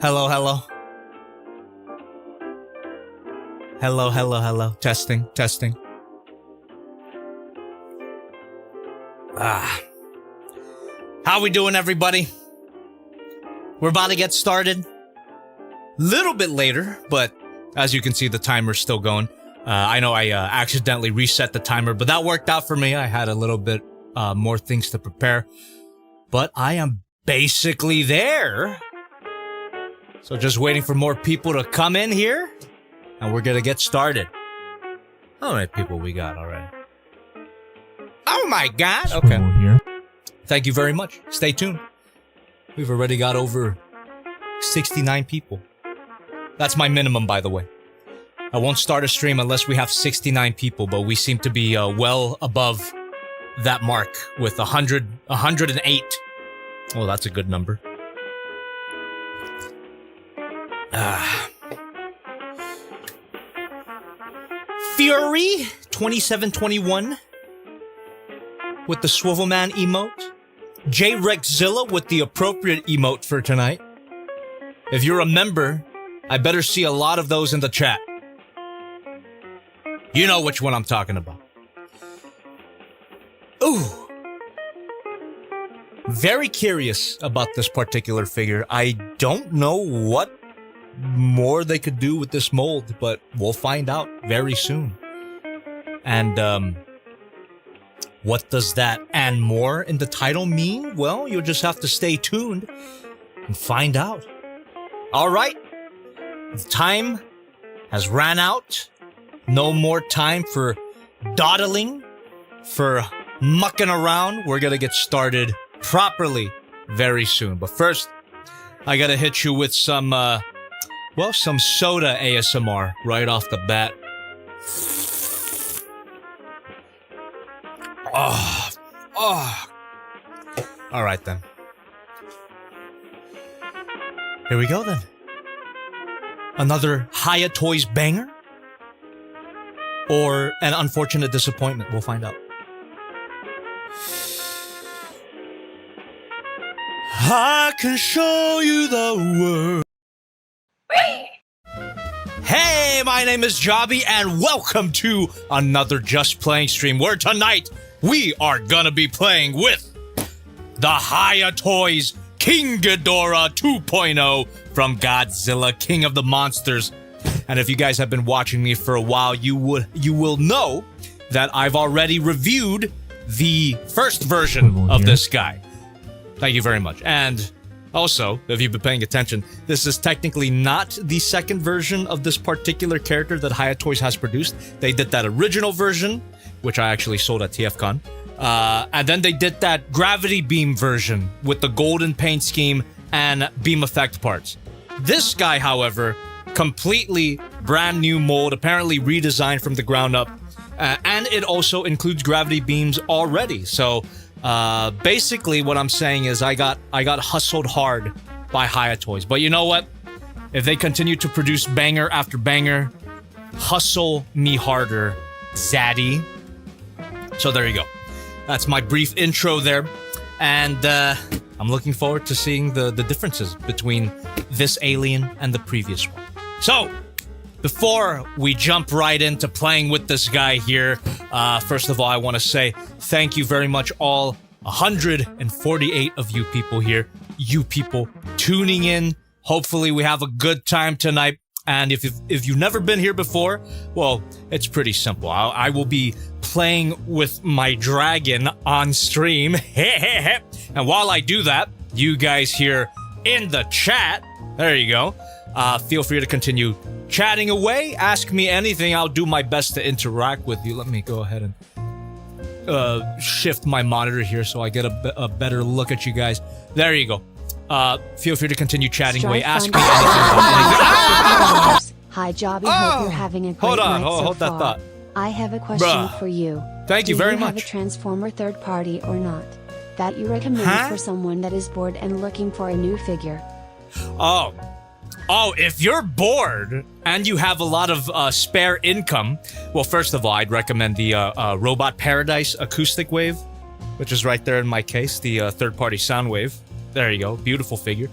Hello, hello. Hello, hello, hello. Testing, testing. How we doing, everybody? We're about to get started. Little bit later, but as you can see, the timer's still going. I know I accidentally reset the timer, but that worked out for me. I had a little bit more things to prepare. But I am basically there. So just waiting for more people to come in here. And we're gonna get started. How many people we got already? Oh my god! Okay. Here. Thank you very much. Stay tuned. We've already got over 69 people. That's my minimum, by the way. I won't start a stream unless we have 69 people, but we seem to be well above that mark with 108. Oh, that's a good number. Fury 2721 with the Swivelman emote. J-Rexzilla with the appropriate emote for tonight. If you're a member, I better see a lot of those in the chat. You know which one I'm talking about. Ooh. Very curious about this particular figure. I don't know what more they could do with this mold, but we'll find out very soon. And, what does that "and more" in the title mean? Well, you'll just have to stay tuned and find out. Alright, the time has ran out. No more time for dawdling, for mucking around. We're gonna get started properly very soon. But first, I gotta hit you with some, some soda ASMR right off the bat. Alright then. Here we go then. Another Hiya Toys banger? Or an unfortunate disappointment? We'll find out. I can show you the world. Hey, my name is Jobby, and welcome to another Just Playing stream, where tonight we are gonna be playing with the Hiya Toys King Ghidorah 2.0 from Godzilla, King of the Monsters. And if you guys have been watching me for a while, you will know that I've already reviewed the first version of this guy. Thank you very much. And also, if you've been paying attention, this is technically not the second version of this particular character that Hiya Toys has produced. They did that original version, which I actually sold at TFCon. And then they did that gravity beam version with the golden paint scheme and beam effect parts. This guy, however, completely brand new mold, apparently redesigned from the ground up. And it also includes gravity beams already. So basically what I'm saying is I got hustled hard by Hiya Toys. But you know what? If they continue to produce banger after banger, hustle me harder, zaddy. So there you go. That's my brief intro there. And I'm looking forward to seeing the differences between this alien and the previous one. So, before we jump right into playing with this guy here, first of all, I want to say thank you very much, all 148 of you people here. You people tuning in. Hopefully we have a good time tonight. And if you've never been here before, well, it's pretty simple. I will be playing with my dragon on stream. And while I do that, you guys here in the chat, there you go, feel free to continue chatting away. Ask me anything. I'll do my best to interact with you. Let me go ahead and shift my monitor here so I get a better look at you guys. There you go. Feel free to continue chatting away. Ask me anything. Hi, Jobby. Hope you're having a great night hold that thought. I have a question for you. Thank you very much. Do you have a Transformer third party or not that you recommend for someone that is bored and looking for a new figure? Oh, if you're bored and you have a lot of spare income, well, first of all, I'd recommend the Robot Paradise Acoustic Wave, which is right there in my case, the third-party sound wave. There you go, beautiful figure.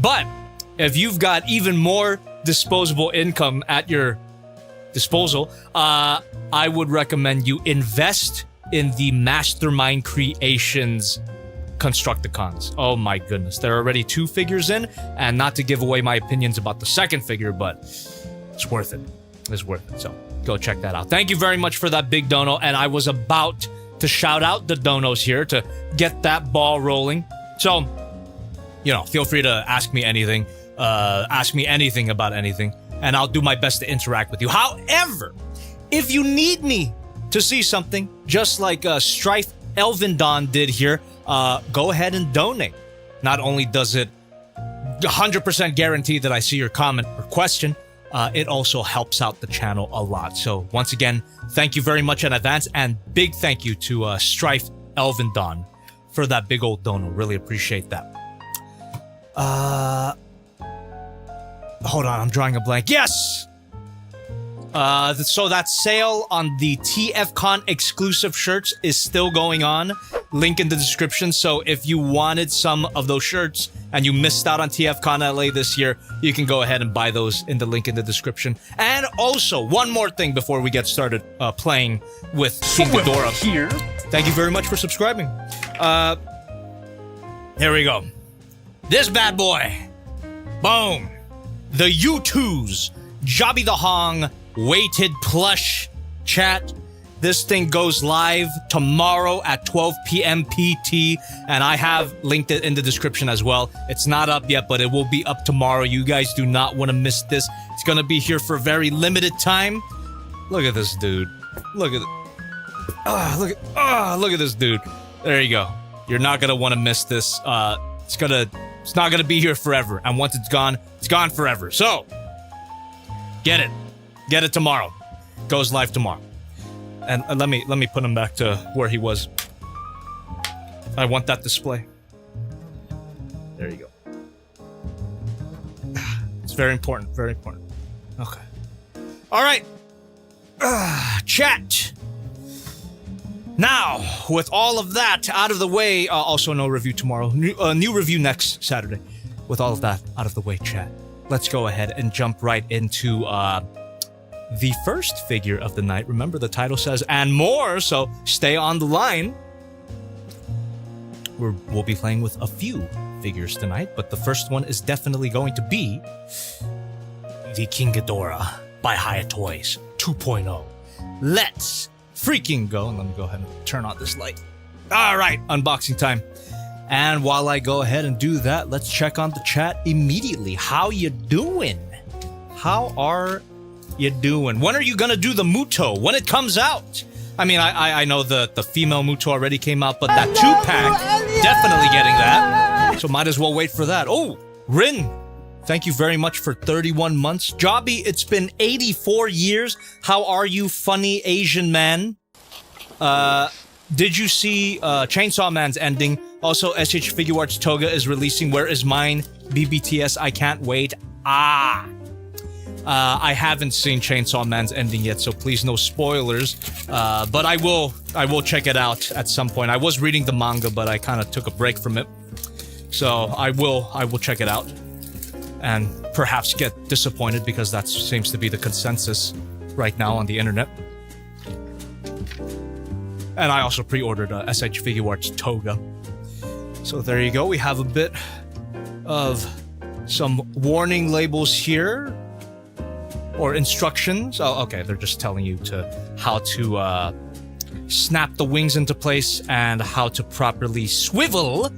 But if you've got even more disposable income at your disposal, I would recommend you invest in the Mastermind Creations Constructicons. Oh my goodness. There are already 2 figures in, and not to give away my opinions about the second figure, but it's worth it. It's worth it. So go check that out. Thank you very much for that big dono, and I was about to shout out the donos here to get that ball rolling. So, you know, feel free to ask me anything. Ask me anything about anything, and I'll do my best to interact with you. However, if you need me to see something, just like Strife Elvindon did here, go ahead and donate. Not only does it 100% guarantee that I see your comment or question, it also helps out the channel a lot. So once again, thank you very much in advance, and big thank you to Strife Elvindon for that big old dono. Really appreciate that. Hold on, I'm drawing a blank. Yes! So that sale on the TFCon exclusive shirts is still going on. Link in the description. So if you wanted some of those shirts and you missed out on TFCon LA this year, you can go ahead and buy those in the link in the description. And also, one more thing before we get started playing with King Ghidorah here. Thank you very much for subscribing. Here we go. This bad boy. Boom. The U2's Jobby the Hong weighted plush chat. This thing goes live tomorrow at 12 p.m. PT, and I have linked it in the description as well. It's not up yet, but it will be up tomorrow. You guys do not want to miss this. It's going to be here for a very limited time. Look at this dude. Look at look at this dude. There you go. You're not going to want to miss this. It's not going to be here forever, and once it's gone forever. So, get it. Get it tomorrow. Goes live tomorrow. And let me put him back to where he was. I want that display. There you go. It's very important. Very important. Okay. All right. Chat. Now, with all of that out of the way, also no review tomorrow. New review next Saturday. With all of that out of the way, chat. Let's go ahead and jump right into the first figure of the night. Remember, the title says "and more," so stay on the line. We'll be playing with a few figures tonight, but the first one is definitely going to be the King Ghidorah by Hiya Toys 2.0. Let's freaking go. And let me go ahead and turn on this light. All right, unboxing time. And while I go ahead and do that, let's check on the chat immediately. How you doing? How are you doing? When are you gonna do the Muto? When it comes out? I mean, I know the female Muto already came out, but that 2-pack, definitely getting that. So might as well wait for that. Oh, Rin, thank you very much for 31 months. Jobby, it's been 84 years. How are you, funny Asian man? Did you see Chainsaw Man's ending? Also, SH Figure Arts Toga is releasing Where Is Mine? BBTS, I can't wait. I haven't seen Chainsaw Man's ending yet, so please no spoilers. But I will check it out at some point. I was reading the manga, but I kind of took a break from it. So I will check it out. And perhaps get disappointed, because that seems to be the consensus right now on the internet. And I also pre-ordered SH Figure Arts Toga. So there you go. We have a bit of some warning labels here. Or instructions. Oh, okay. They're just telling you how to snap the wings into place and how to properly swivel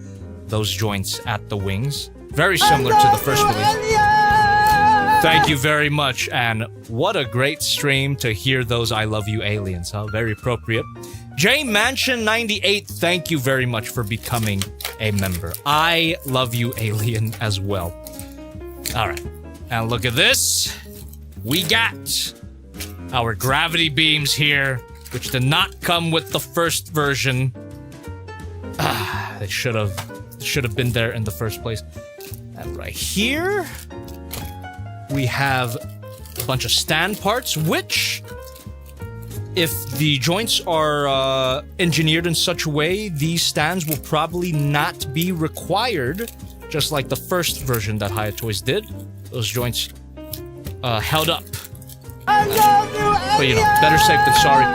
those joints at the wings. Very similar to the first release. Thank you very much. And what a great stream to hear those I Love You aliens. Huh? Very appropriate. J Mansion 98, thank you very much for becoming a member. I love you, alien, as well. All right. And look at this. We got our gravity beams here, which did not come with the first version. They should have been there in the first place. And right here, we have a bunch of stand parts, which, if the joints are engineered in such a way, these stands will probably not be required just like the first version that Hiya Toys did. Those joints held up. But you know, better safe than sorry.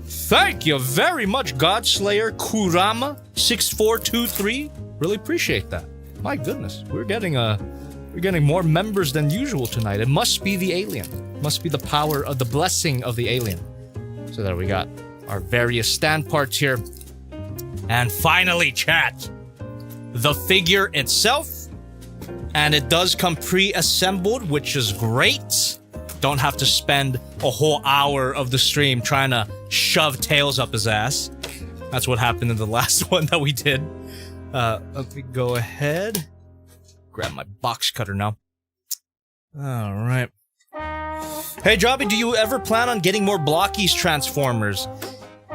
Thank you very much, Godslayer Kurama6423. Really appreciate that. My goodness, we're getting more members than usual tonight. It must be the alien. It must be the power of the blessing of the alien. So there we got our various stand parts here. And finally, chat, the figure itself. And it does come pre-assembled, which is great. Don't have to spend a whole hour of the stream trying to shove tails up his ass. That's what happened in the last one that we did. Let me go ahead. Grab my box cutter now. Alright. Hey, Jobby, do you ever plan on getting more Blockies Transformers?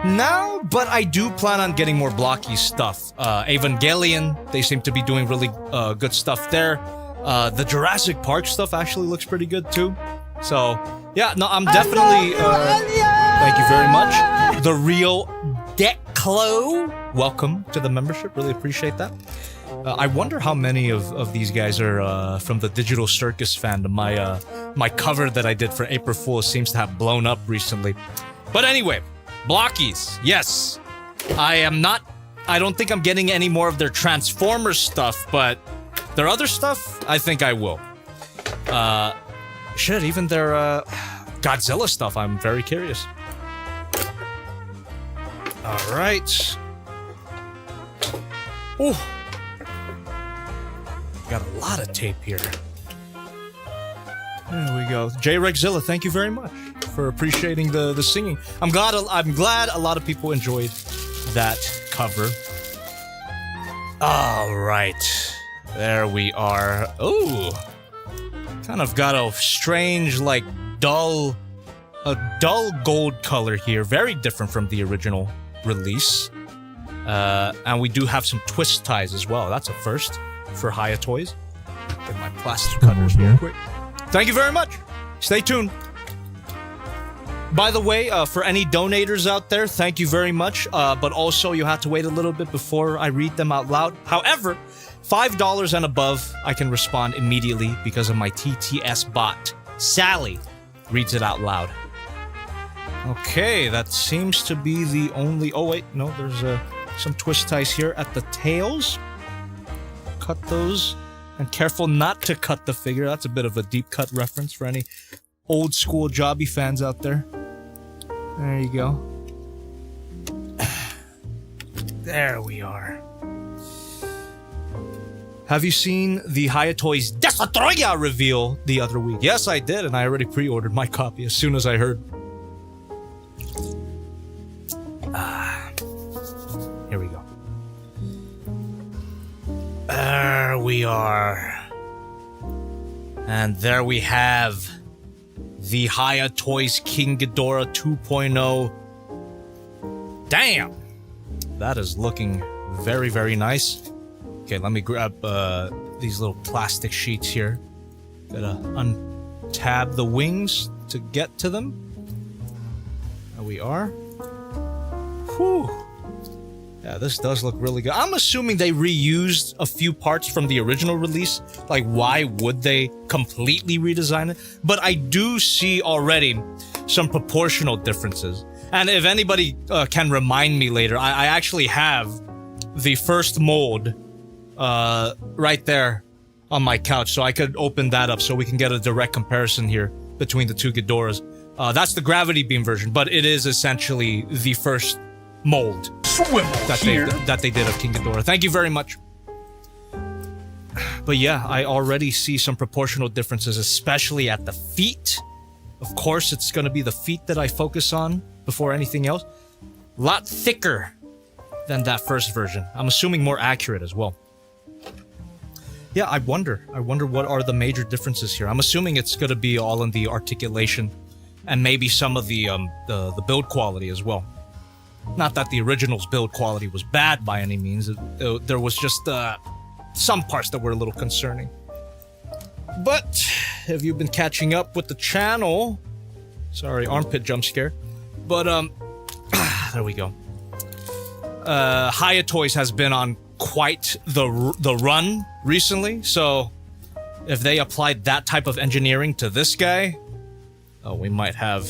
No, but I do plan on getting more Blockies stuff. Evangelion, they seem to be doing really good stuff there. The Jurassic Park stuff actually looks pretty good too. So, yeah, no, I'm definitely... thank you very much. The Real Declo, welcome to the membership. Really appreciate that. I wonder how many of these guys are from the Digital Circus fandom. My cover that I did for April Fool's seems to have blown up recently. But anyway, Blockies, yes. I don't think I'm getting any more of their Transformers stuff, but their other stuff, I think I will. Shit, even their Godzilla stuff, I'm very curious. Alright. Ooh. Got a lot of tape here. There we go. J Rexzilla, thank you very much for appreciating the singing. I'm glad a lot of people enjoyed that cover. Alright. There we are. Ooh. Kind of got a strange, like, dull gold color here. Very different from the original release. And we do have some twist ties as well. That's a first for Hiya Toys. Get my plastic cutters real quick. Thank you very much. Stay tuned. By the way, for any donators out there, thank you very much. But also, you have to wait a little bit before I read them out loud. However, $5 and above, I can respond immediately because of my TTS bot. Sally reads it out loud. Okay, that seems to be the only... Oh, wait, no, there's some twist ties here at the tails. Cut those. And careful not to cut the figure. That's a bit of a deep cut reference for any old school Jobby fans out there. There you go. There we are. Have you seen the Hiya Toys Destroya reveal the other week? Yes, I did, and I already pre-ordered my copy as soon as I heard. Here we go. There we are. And there we have the Hiya Toys King Ghidorah 2.0. Damn! That is looking very, very nice. Okay, let me grab these little plastic sheets here. Gotta untab the wings to get to them. There we are. Whew. Yeah, this does look really good. I'm assuming they reused a few parts from the original release. Like, why would they completely redesign it? But I do see already some proportional differences. And if anybody can remind me later, I actually have the first mold right there on my couch, so I could open that up so we can get a direct comparison here between the two Ghidorahs. That's the gravity beam version, but it is essentially the first mold that they did of King Ghidorah. Thank you very much. But yeah, I already see some proportional differences, especially at the feet. Of course, it's going to be the feet that I focus on before anything else. A lot thicker than that first version. I'm assuming more accurate as well. Yeah, I wonder what are the major differences here. I'm assuming it's going to be all in the articulation and maybe some of the build quality as well. Not that the original's build quality was bad by any means. There was just some parts that were a little concerning. But if you've been catching up with the channel, sorry, armpit jump scare. But there we go. Hiya Toys has been on quite the run recently, so if they applied that type of engineering to this guy, oh, we might have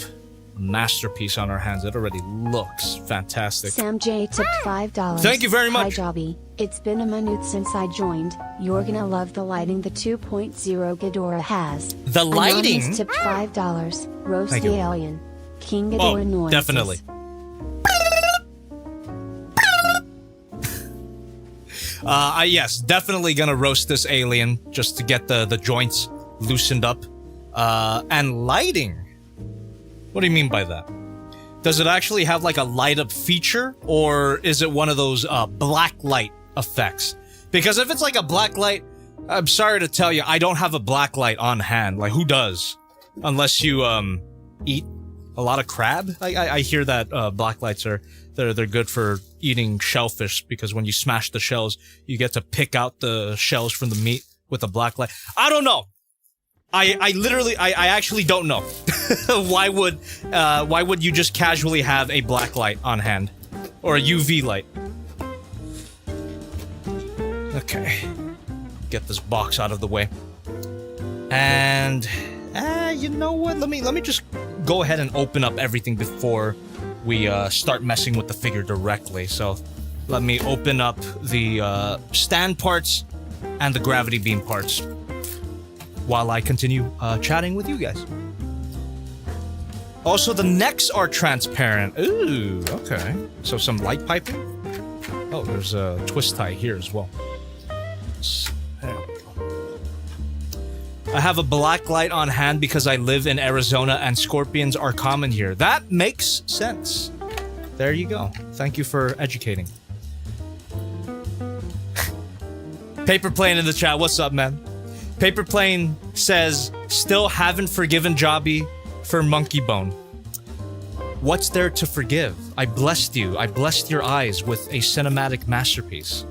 a masterpiece on our hands. It already looks fantastic. Sam J tipped $5. Thank you very much. Hi, Jobby. It's been a minute since I joined. You're gonna love the lighting the 2.0 Ghidorah has. The lighting? Anonymous tipped $5. Roast Thank the you. alien. King Ghidorah noises. Definitely. Yes, definitely gonna roast this alien just to get the joints loosened up. And lighting. What do you mean by that? Does it actually have like a light up feature, or is it one of those black light effects? Because if it's like a black light, I'm sorry to tell you, I don't have a black light on hand. Like, who does? Unless you eat a lot of crab. I hear that black lights are they're good for eating shellfish, because when you smash the shells, you get to pick out the shells from the meat with a black light. I don't know. I actually don't know. Why would you just casually have a black light on hand? Or a UV light? Okay. Get this box out of the way. And you know what? Let me just go ahead and open up everything before we start messing with the figure directly. So let me open up the stand parts and the gravity beam parts while I continue chatting with you guys. Also, the necks are transparent. Ooh, okay. So some light piping. Oh, there's a twist tie here as well. There we go. I have a black light on hand because I live in Arizona and scorpions are common here. That makes sense. There you go. Thank you for educating. Paper Plane in the chat. What's up, man? Paper Plane says, still haven't forgiven Jobby for Monkey Bone. What's there to forgive? I blessed you. I blessed your eyes with a cinematic masterpiece.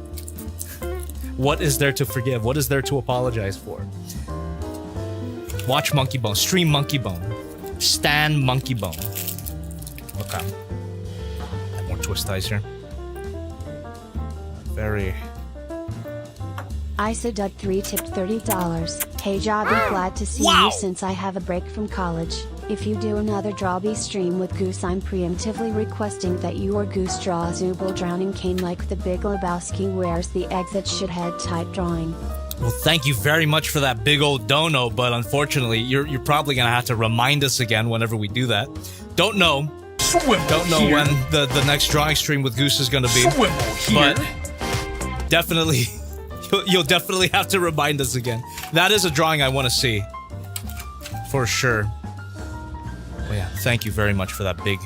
What is there to forgive? What is there to apologize for? Watch Monkey Bone. Stream Monkey Bone. Stan Monkey Bone. Okay. More twist ties here. Very... ISADUD3 tipped $30. Hey Jobby, glad to see you since I have a break from college. If you do another Jobby stream with Goose, I'm preemptively requesting that you or Goose draw a Zooble drowning cane like the Big Lebowski wears the exit shithead type drawing. Well, thank you very much for that big old dono, but unfortunately, you're probably gonna have to remind us again whenever we do that. Don't know. Don't know when the next drawing stream with Goose is gonna be. But definitely... You'll definitely have to remind us again. That is a drawing I want to see. For sure. Well, yeah, thank you very much for that big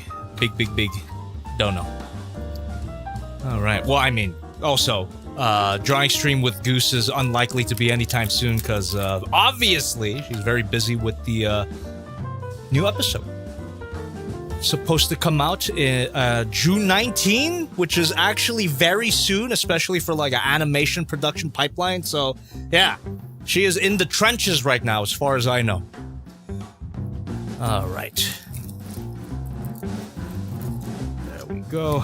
dono. Alright, well, I mean, also, drawing stream with Goose is unlikely to be anytime soon, because, obviously, she's very busy with the, new episode. Supposed to come out in June 19, which is actually very soon, especially for like an animation production pipeline. So yeah, she is in the trenches right now as far as I know. All right, there we go.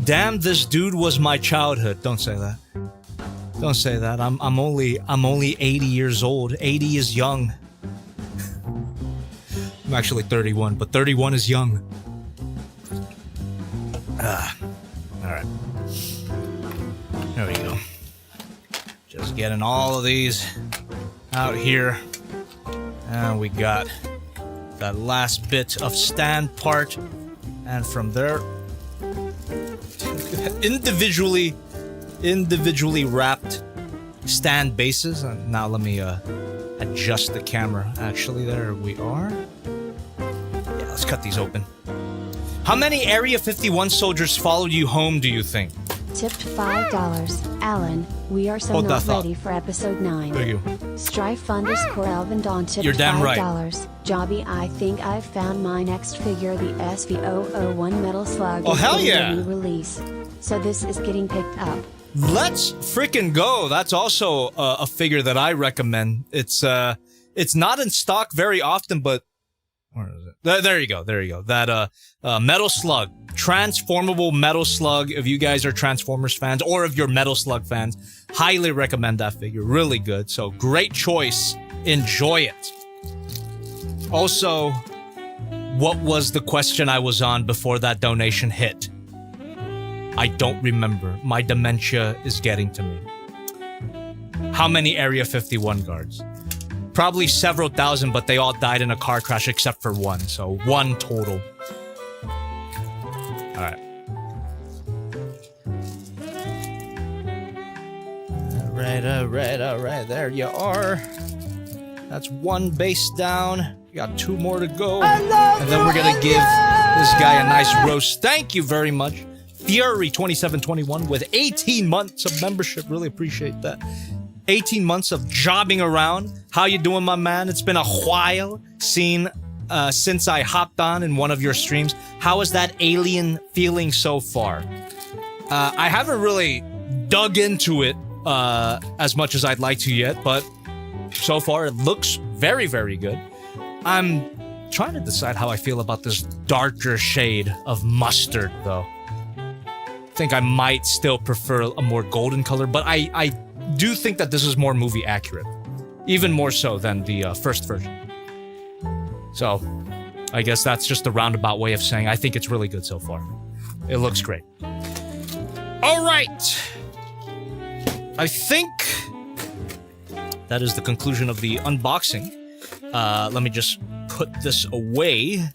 Damn, this dude was my childhood. Don't say that. Don't say that. I'm only 80 years old. 80 is young. I'm actually 31, but 31 is young. Alright. There we go. Just getting all of these out here. And we got that last bit of stand part. And from there, individually wrapped stand bases. Now let me adjust the camera. Actually, there we are. Yeah, let's cut these open. How many Area 51 soldiers followed you home, do you think? Tipped $5. Alan, we are so not ready for episode 9. Thank you. Strife_Elvin Dawn tipped You're damn $5. right. Jobby, I think I've found my next figure, the SV001 Metal Slug. Oh, hell yeah. Release. So this is getting picked up. Let's freaking go. That's also a figure that I recommend. It's not in stock very often, but Where is it? There you go. There you go. That Metal Slug, transformable Metal Slug. If you guys are Transformers fans, or if you're Metal Slug fans, highly recommend that figure. Really good. So great choice. Enjoy it. Also, what was the question I was on before that donation hit? I don't remember. My dementia is getting to me. How many Area 51 guards? Probably several thousand, but they all died in a car crash except for one. So 1 total. Alright. Alright. There you are. That's 1 base down. We got 2 more to go. And then we're gonna give this guy a nice roast. Thank you very much. Fury2721 with 18 months of membership. Really appreciate that. 18 months of jobbing around. How you doing, my man? It's been a while since I hopped on in one of your streams. How is that alien feeling so far? I haven't really dug into it as much as I'd like to yet, but so far it looks very, very good. I'm trying to decide how I feel about this darker shade of mustard, though. I think I might still prefer a more golden color, but I do think that this is more movie accurate. Even more so than the first version. So, I guess that's just a roundabout way of saying I think it's really good so far. It looks great. Alright! I think that is the conclusion of the unboxing. Let me just put this away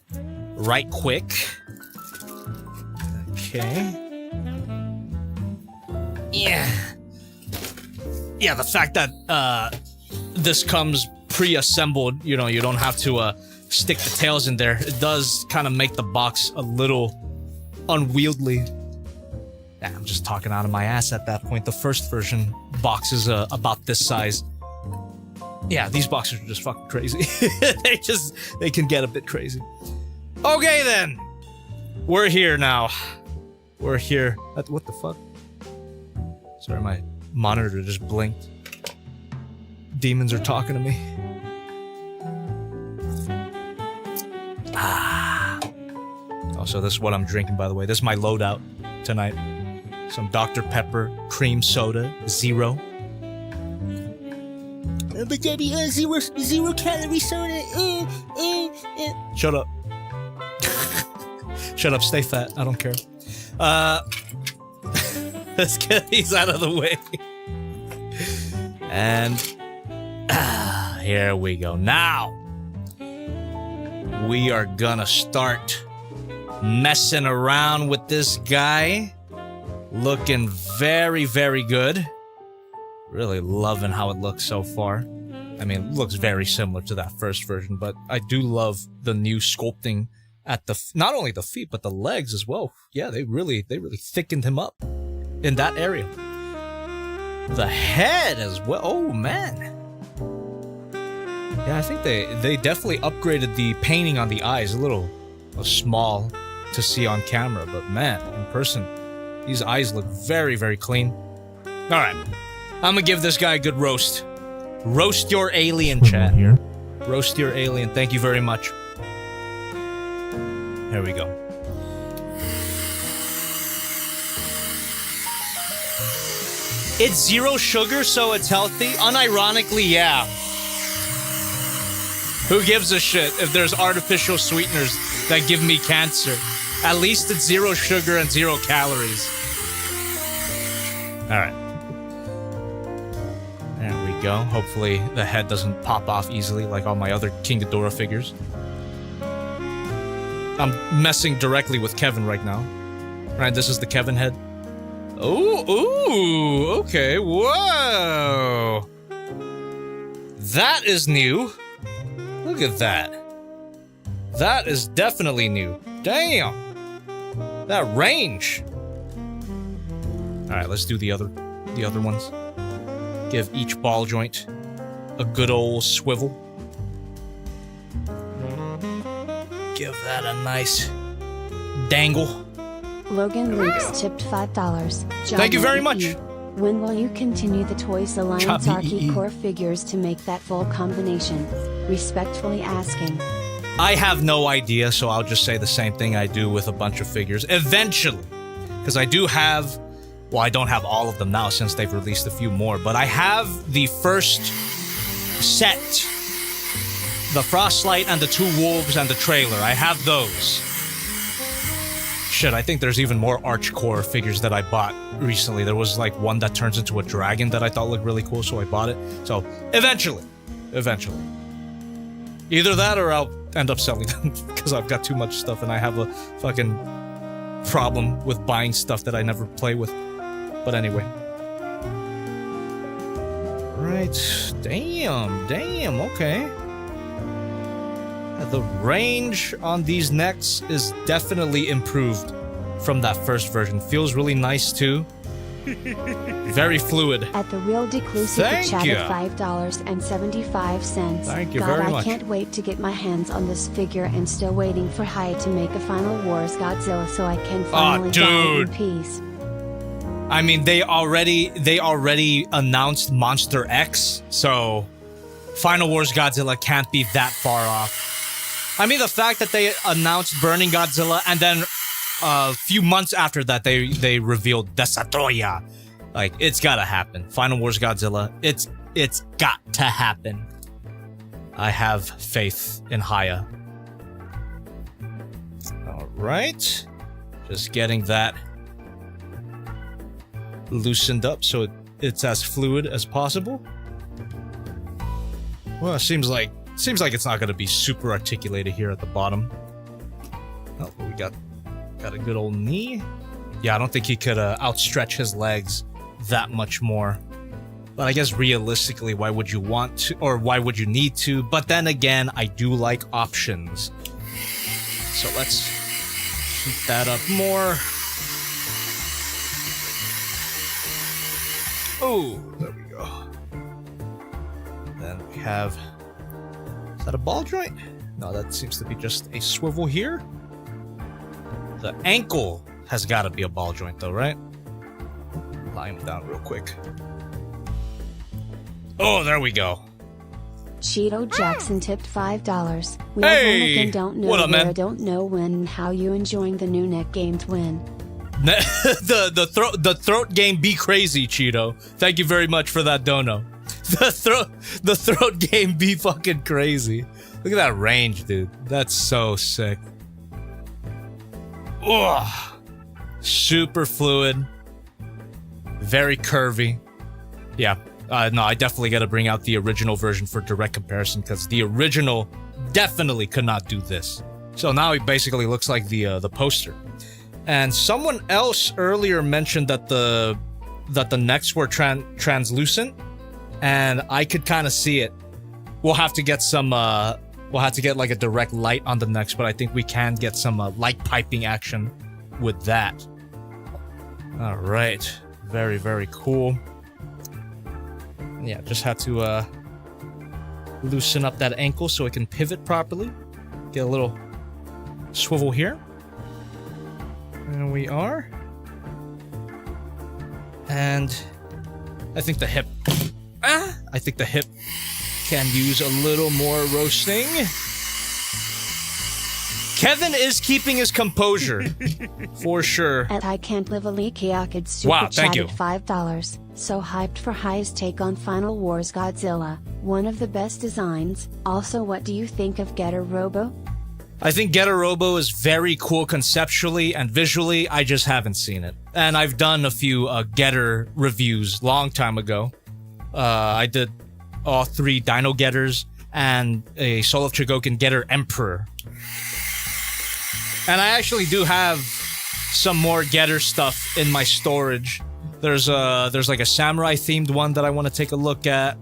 right quick. Okay. Yeah, the fact that this comes pre-assembled, you know, you don't have to stick the tails in there. It does kind of make the box a little unwieldy. Yeah, I'm just talking out of my ass at that point. The first version box is about this size. Yeah, these boxes are just fucking crazy. they can get a bit crazy. Okay then, we're here now. We're here. What the fuck? Sorry, my monitor just blinked. Demons are talking to me. Oh, so this is what I'm drinking, by the way. This is my loadout tonight. Some Dr. Pepper cream soda, 0. But Debbie, zero calorie soda. Shut up. Shut up, stay fat. I don't care. Let's get these out of the way. And here we go. Now we are gonna start messing around with this guy. Looking very, very good. Really loving how it looks so far. I mean, it looks very similar to that first version, but I do love the new sculpting at the not only the feet but the legs as well. Yeah, they really thickened him up in that area. The head as well. Oh man. Yeah, I think they definitely upgraded the painting on the eyes. A little small to see on camera, but man, in person, these eyes look very, very clean. All right, I'm gonna give this guy a good roast. Roast your alien, chat. Here. Roast your alien. Thank you very much. Here we go. It's 0 sugar, so it's healthy. Unironically, yeah. Who gives a shit if there's artificial sweeteners that give me cancer? At least it's 0 sugar and 0 calories. All right. There we go. Hopefully the head doesn't pop off easily like all my other King Ghidorah figures. I'm messing directly with Kevin right now. Right, this is the Kevin head. Ooh, okay, whoa. That is new. Look at that. That is definitely new. Damn. That range. All right, let's do the other ones. Give each ball joint a good old swivel. Give that a nice dangle. Logan Leaks tipped $5. Thank you very much. When will you continue the Toys Alliance Chubby. Archie core figures to make that full combination? Respectfully asking. I have no idea, so I'll just say the same thing I do with a bunch of figures. Eventually. Because I do have... Well, I don't have all of them now since they've released a few more, but I have the first set. The Frostlight and the 2 wolves and the trailer. I have those. Shit, I think there's even more Archcore figures that I bought recently. There was like one that turns into a dragon that I thought looked really cool, so I bought it. So, eventually. Eventually. Either that or I'll end up selling them because I've got too much stuff and I have a fucking problem with buying stuff that I never play with. But anyway. Right. Damn, okay. The range on these necks is definitely improved from that first version. Feels really nice too. Very fluid. At the Real Declusive chat at $5.75. Thank you God, very much. I can't wait to get my hands on this figure and still waiting for Hiya to make a Final Wars Godzilla so I can finally die in peace. I mean, they already announced Monster X, so Final Wars Godzilla can't be that far off. I mean, the fact that they announced Burning Godzilla and then a few months after that they revealed Desatoya. Like, it's gotta happen. Final Wars Godzilla, it's got to happen. I have faith in Hiya. Alright. Just getting that loosened up so it's as fluid as possible. Well, it seems like it's not going to be super articulated here at the bottom. Oh, but we got a good old knee. Yeah, I don't think he could outstretch his legs that much more. But I guess realistically, why would you want to, or why would you need to? But then again, I do like options. So let's heat that up more. Oh, there we go. Then we have... Is that a ball joint? No, that seems to be just a swivel here. The ankle has got to be a ball joint though, right? Lie him down real quick. Oh, there we go. Cheeto Jackson tipped $5. We Hey! don't know What up, man? where, don't know when, and how you enjoying the new neck games when. the throat game be crazy, Cheeto. Thank you very much for that dono. The throat game be fucking crazy. Look at that range, dude. That's so sick. Ugh. Super fluid. Very curvy. Yeah. No, I definitely gotta bring out the original version for direct comparison because the original definitely could not do this. So now it basically looks like the poster. And someone else earlier mentioned that the necks were translucent, and I could kind of see it. We'll have to get some. We'll have to get like a direct light on the necks, but I think we can get some light piping action with that. All right, very very cool. Yeah, just had to loosen up that ankle so it can pivot properly. Get a little swivel here. There we are. And I think the hip... I think the hip can use a little more roasting. Kevin is keeping his composure. For sure. At I Can't Live a Leakyakid super Wow, thank chatted you. $5. So hyped for Hiya's take on Final Wars Godzilla. One of the best designs. Also, what do you think of Getter Robo? I think Getter Robo is very cool conceptually and visually. I just haven't seen it. And I've done a few Getter reviews long time ago. I did all 3 Dino Getters and a Soul of Chogokin Getter Emperor. And I actually do have some more Getter stuff in my storage. There's like a samurai themed one that I want to take a look at.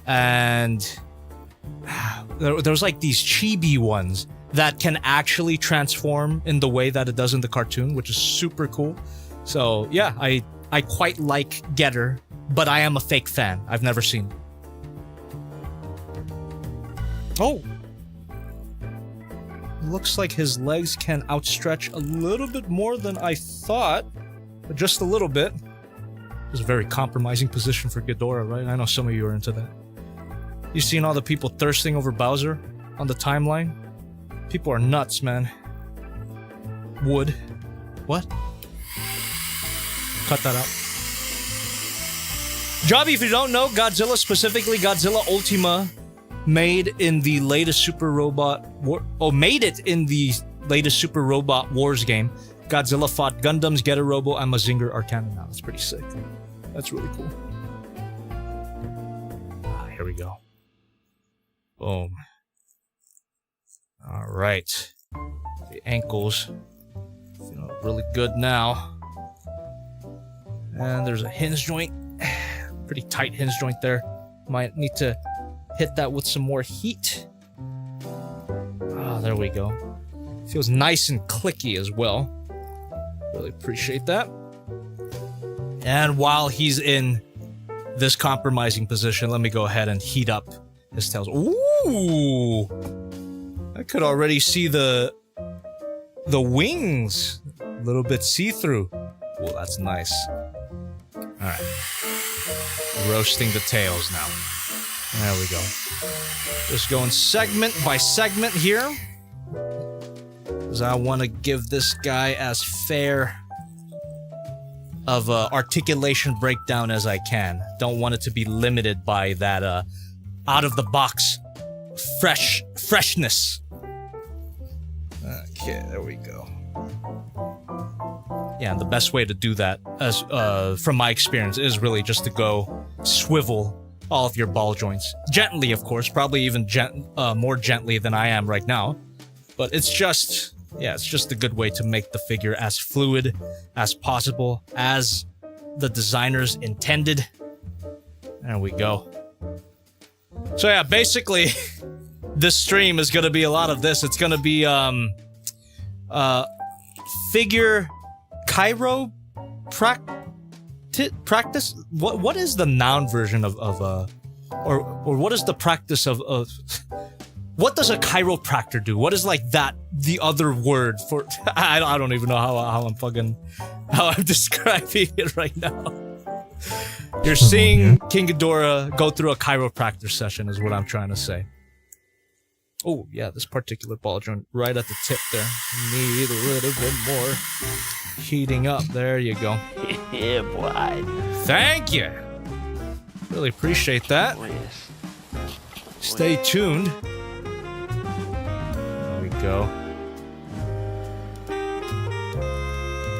And there's like these chibi ones that can actually transform in the way that it does in the cartoon, which is super cool. So yeah, I quite like Getter, but I am a fake fan. I've never seen it. Oh! Looks like his legs can outstretch a little bit more than I thought. But just a little bit. It's a very compromising position for Ghidorah, right? I know some of you are into that. You seen all the people thirsting over Bowser on the timeline? People are nuts, man. Wood. What? Cut that out. Jobby, if you don't know, Godzilla, specifically Godzilla Ultima, made in the latest Super Robot War... Oh, made it in the latest Super Robot Wars game. Godzilla fought Gundams, Getter Robo, and Mazinger are canon now. That's pretty sick. That's really cool. Here we go. Boom. Alright. The ankles. Feeling really good now. And there's a hinge joint. Pretty tight hinge joint there. Might need to hit that with some more heat. Oh, there we go. Feels nice and clicky as well. Really appreciate that. And while he's in this compromising position, let me go ahead and heat up his tails. Ooh! I could already see the wings. A little bit see-through. Oh, that's nice. Alright. Roasting the tails now. There we go. Just going segment by segment here. Because I want to give this guy as fair of a articulation breakdown as I can. Don't want it to be limited by that out-of-the-box freshness. Okay, there we go. Yeah, and the best way to do that, as from my experience, is really just to go swivel all of your ball joints. Gently, of course, probably even more gently than I am right now. But it's just, yeah, it's just a good way to make the figure as fluid as possible, as the designers intended. There we go. So yeah, basically, this stream is gonna be a lot of this. It's gonna be, figure practice? What is the noun version of or what is the practice of what does a chiropractor do? What is like that, the other word for, I don't even know how I'm describing it right now. You're seeing King Ghidorah go through a chiropractor session is what I'm trying to say. Oh, yeah, this particular ball joint right at the tip there. Need a little bit more heating up. There you go. Yeah, boy. Thank you. Really appreciate that. Stay tuned. There we go.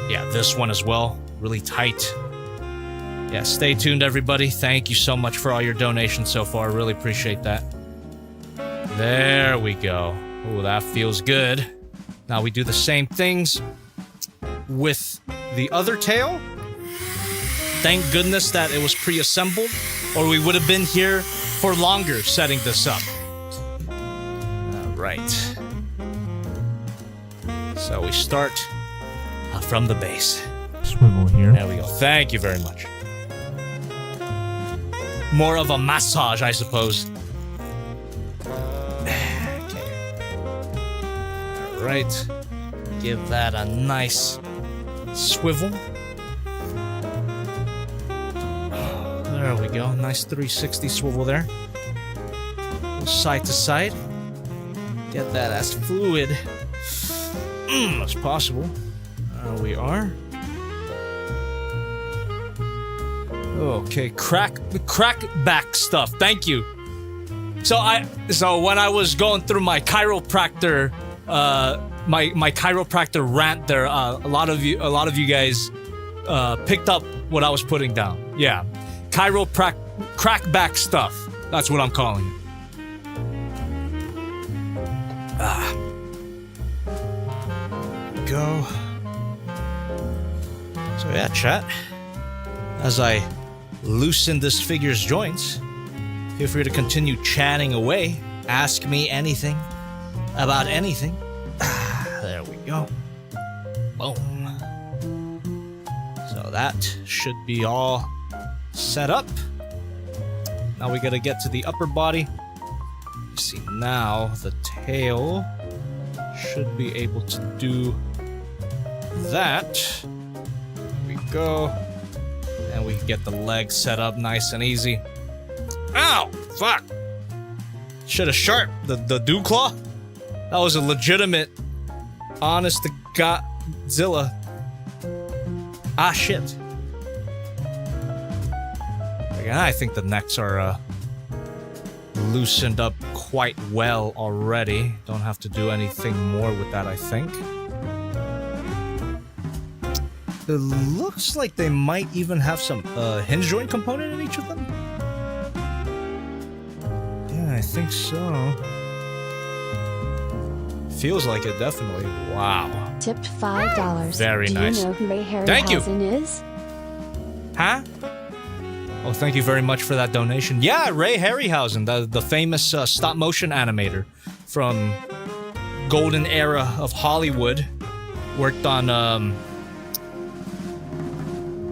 Yeah, this one as well. Really tight. Yeah, stay tuned, everybody. Thank you so much for all your donations so far. Really appreciate that. There we go. Oh, that feels good. Now we do the same things with the other tail. Thank goodness that it was pre-assembled, or we would have been here for longer setting this up. All right. So we start from the base. Swivel here. There we go. Thank you very much. More of a massage, I suppose. Right, give that a nice swivel. There we go, nice 360 swivel there. Side to side. Get that as fluid as possible. There we are. Okay, crack back stuff. Thank you. So when I was going through my chiropractor. My chiropractor rant there. A lot of you guys picked up what I was putting down. Yeah, crackback stuff. That's what I'm calling it. Go. So yeah, chat. As I loosen this figure's joints, feel free to continue chatting away. Ask me anything. About anything. There we go. Boom. So that should be all set up. Now we gotta get to the upper body. You see, now the tail should be able to do that. There we go. And we can get the legs set up nice and easy. Ow! Fuck! Should have sharp the dew claw. That was a legitimate, honest to Godzilla. Ah, shit. Again, I think the necks are loosened up quite well already. Don't have to do anything more with that, I think. It looks like they might even have some hinge joint component in each of them. Yeah, I think so. Feels like it, definitely. Wow. Tipped $5. Very nice. Do you know who Ray Thank you. Harryhausen is? Huh? Oh, thank you very much for that donation. Yeah, Ray Harryhausen, the famous stop-motion animator from golden era of Hollywood. Worked on,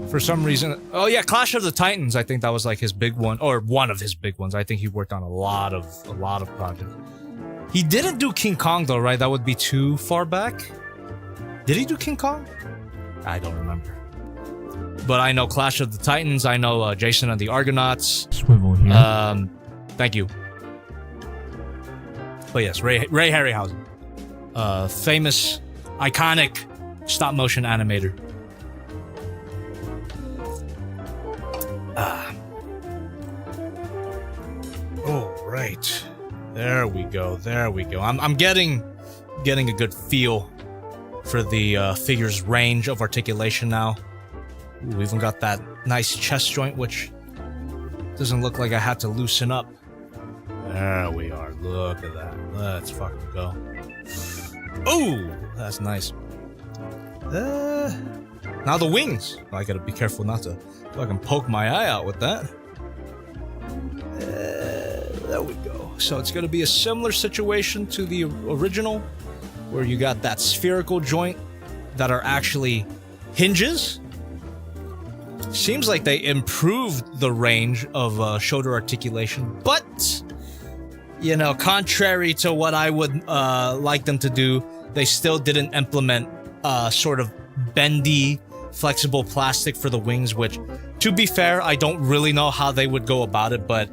for some reason... Oh yeah, Clash of the Titans, I think that was like his big one, or one of his big ones. I think he worked on a lot of projects. He didn't do King Kong though, right? That would be too far back. Did he do King Kong? I don't remember. But I know Clash of the Titans. I know Jason and the Argonauts. Swivel here. Thank you. But yes, Ray Harryhausen. Famous, iconic stop-motion animator. Oh, right. There we go. There we go. I'm getting a good feel for the figure's range of articulation now. Ooh, we even got that nice chest joint, which doesn't look like I had to loosen up. There we are. Look at that. Let's fucking go. Ooh, that's nice. Now the wings. I gotta be careful not to fucking poke my eye out with that. There we go. So it's gonna be a similar situation to the original, where you got that spherical joint that are actually hinges. Seems like they improved the range of shoulder articulation, but, you know, contrary to what I would like them to do, they still didn't implement sort of bendy, flexible plastic for the wings, which, to be fair, I don't really know how they would go about it, but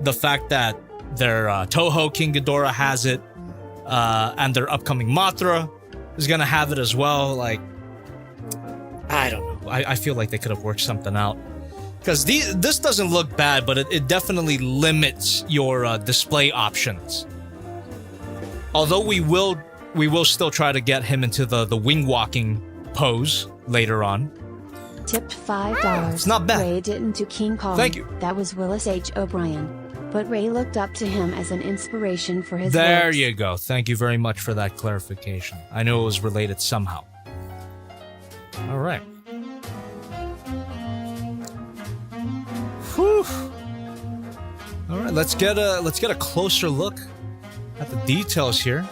the fact that their Toho King Ghidorah has it, and their upcoming Mothra is gonna have it as well, like, I don't know. I feel like they could have worked something out. Because this doesn't look bad, but it definitely limits your display options. Although we will still try to get him into the wing walking pose later on. Tipped $5. It's not bad. Ray didn't do King Kong. Thank you. That was Willis H. O'Brien. But Ray looked up to him as an inspiration for his There works. you go. Thank you very much for that clarification. I knew it was related somehow. All right. Whew. All right, let's get a closer look at the details here.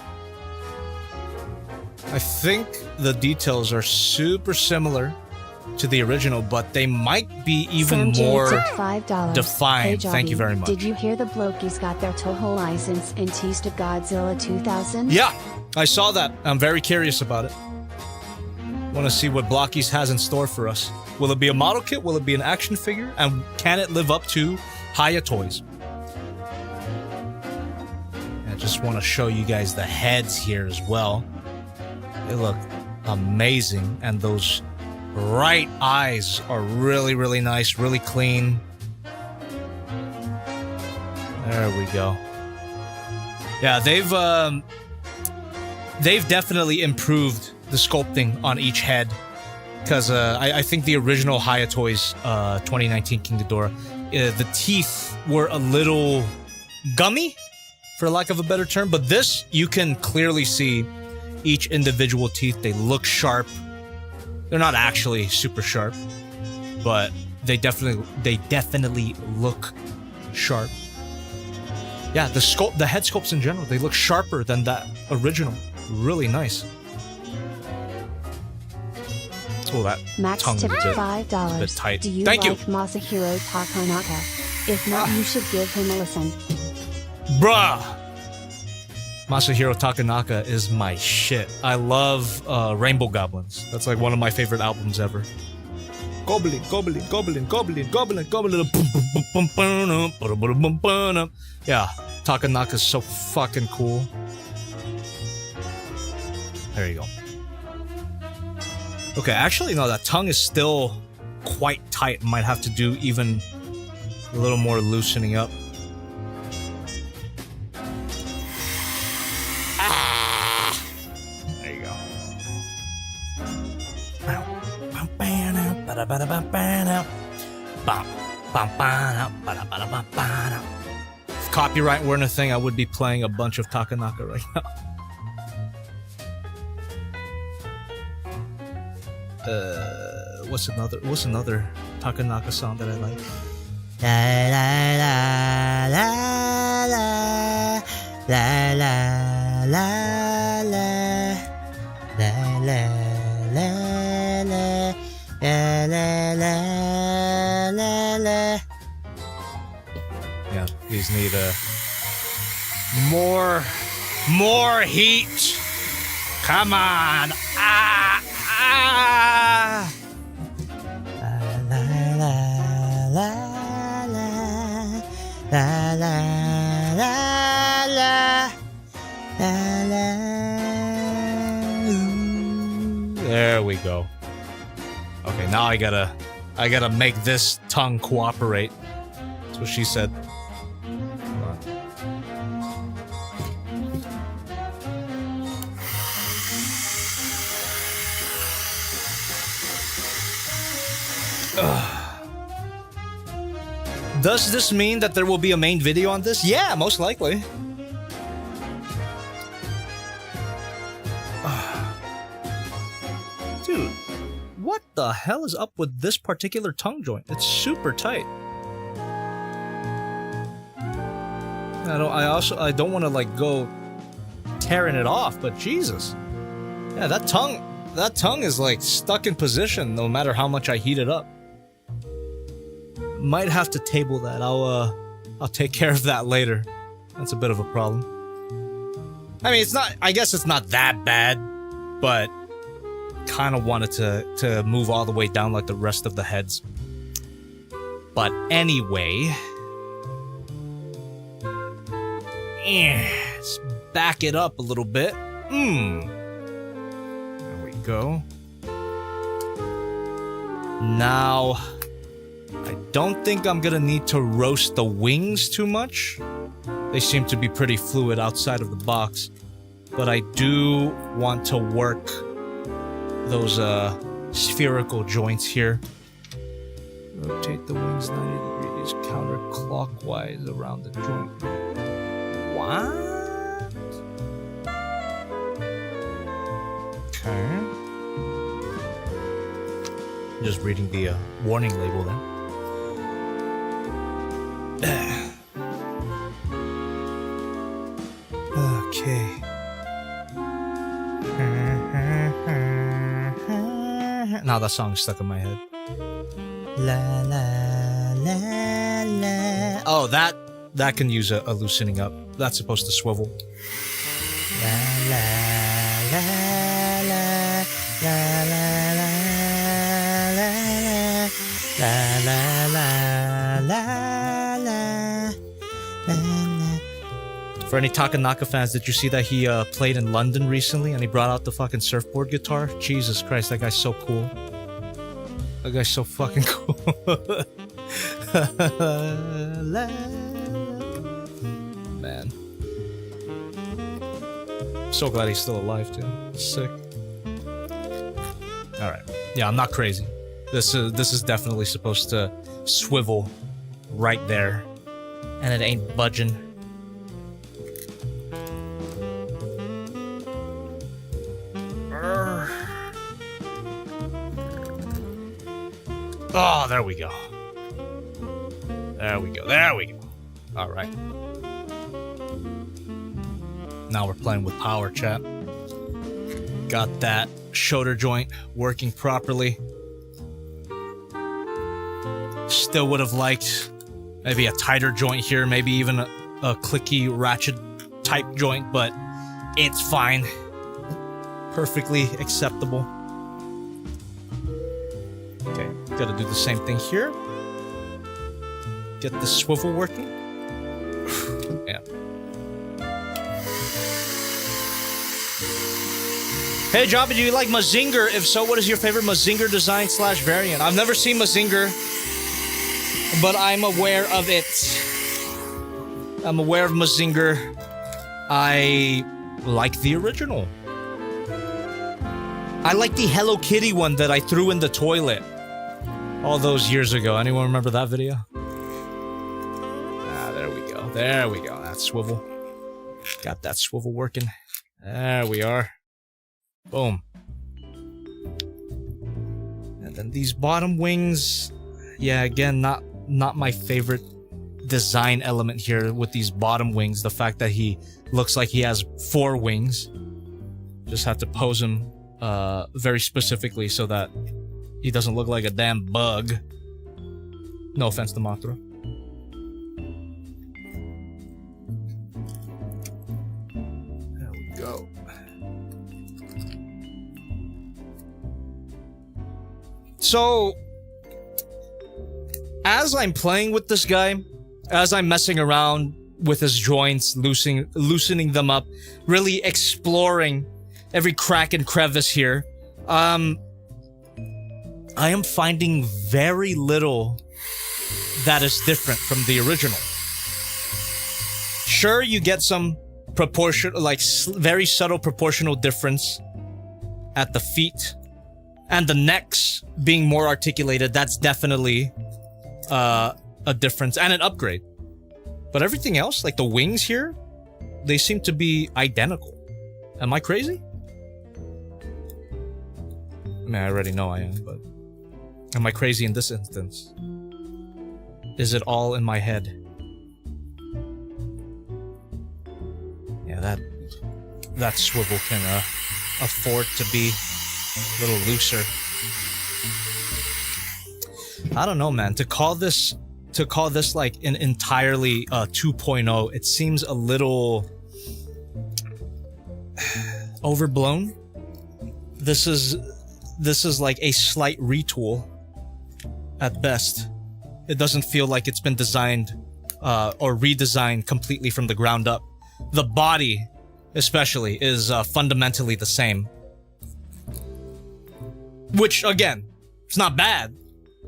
I think the details are super similar to the original, but they might be even Sanjay more tipped $5. defined. Hey, Thank you Jobby, very much. Did you hear the blokies got their Toho license and teased of Godzilla 2000? Yeah, I saw that. I'm very curious about it. Want to see what Blockies has in store for us. Will it be a model kit? Will it be an action figure? And can it live up to Hiya Toys? I just want to show you guys the heads here as well. They look amazing, and those right eyes are really, really nice, really clean. There we go. Yeah, they've definitely improved the sculpting on each head, because I think the original Hiya Toys 2019 King Ghidorah, the teeth were a little gummy, for lack of a better term, but this, you can clearly see each individual teeth. They look sharp. They're not actually super sharp, but they definitely look sharp. Yeah, the head sculpts in general, they look sharper than that original. Really nice. Oh, that Max tongue tipped is a $5. bit tight. Do you Thank like you. Masahiro Takanaka? If not, you should give him a listen. Bruh! Masahiro Takanaka is my shit. I love Rainbow Goblins. That's like one of my favorite albums ever. Goblin, goblin, goblin, goblin, goblin, goblin. Yeah, Takanaka's so fucking cool. There you go. Okay, actually, no, that tongue is still quite tight. Might have to do even a little more loosening up. There you go. If copyright weren't a thing, I would be playing a bunch of Takanaka right now. What's another Takanaka song that I like? La la la la la la la la la la la la la la la la. Yeah, these need more heat. Come on. Ah. La la la la la la la la la la. There we go. Okay, now I gotta make this tongue cooperate. That's what she said. Come on. Does this mean that there will be a main video on this? Yeah, most likely. Dude, what the hell is up with this particular tongue joint? It's super tight. I don't want to like go tearing it off, but Jesus. Yeah, that tongue is like stuck in position no matter how much I heat it up. Might have to table that. I'll take care of that later. That's a bit of a problem. I mean, I guess it's not that bad, but kind of wanted to move all the way down like the rest of the heads. But anyway, let's back it up a little bit. There we go. Now, I don't think I'm gonna need to roast the wings too much. They seem to be pretty fluid outside of the box. But I do want to work those spherical joints here. Rotate the wings 90 degrees counterclockwise around the joint. What? Okay. Just reading the warning label there. Okay. Now that song's stuck in my head. La la la la. Oh, that can use a loosening up. That's supposed to swivel. La la la la la la la la la la la. For any Takanaka fans, did you see that he played in London recently and he brought out the fucking surfboard guitar? Jesus Christ, that guy's so cool. That guy's so fucking cool. Man. So glad he's still alive, too. Sick. Alright. Yeah, I'm not crazy. This is definitely supposed to swivel right there. And it ain't budging. Oh, there we go. There we go. There we go. All right. Now we're playing with power, chat. Got that shoulder joint working properly. Still would have liked maybe a tighter joint here, maybe even a clicky ratchet type joint, but it's fine. Perfectly acceptable. Okay, gotta do the same thing here. Get the swivel working. Yeah. Hey, Jobby, do you like Mazinger? If so, what is your favorite Mazinger design / variant? I've never seen Mazinger, but I'm aware of it. I'm aware of Mazinger. I like the original. I like the Hello Kitty one that I threw in the toilet all those years ago. Anyone remember that video? Ah, there we go. There we go. That swivel. Got that swivel working. There we are. Boom. And then these bottom wings. Yeah, again, not my favorite design element here with these bottom wings. The fact that he looks like he has 4 wings. Just have to pose him very specifically so that he doesn't look like a damn bug. No offense to Mothra. There we go. So, as I'm playing with this guy, as I'm messing around with his joints, loosening them up, really exploring every crack and crevice here, I am finding very little that is different from the original. Sure, you get some very subtle proportional difference at the feet and the necks being more articulated. That's definitely a difference and an upgrade. But everything else, like the wings here, they seem to be identical. Am I crazy? I mean, I already know I am, but am I crazy in this instance? Is it all in my head? Yeah, that swivel can afford to be a little looser. I don't know, man. To call this like an entirely 2.0, it seems a little overblown. This is like a slight retool at best. It doesn't feel like it's been designed or redesigned completely from the ground up. The body, especially, is fundamentally the same. Which, again, it's not bad.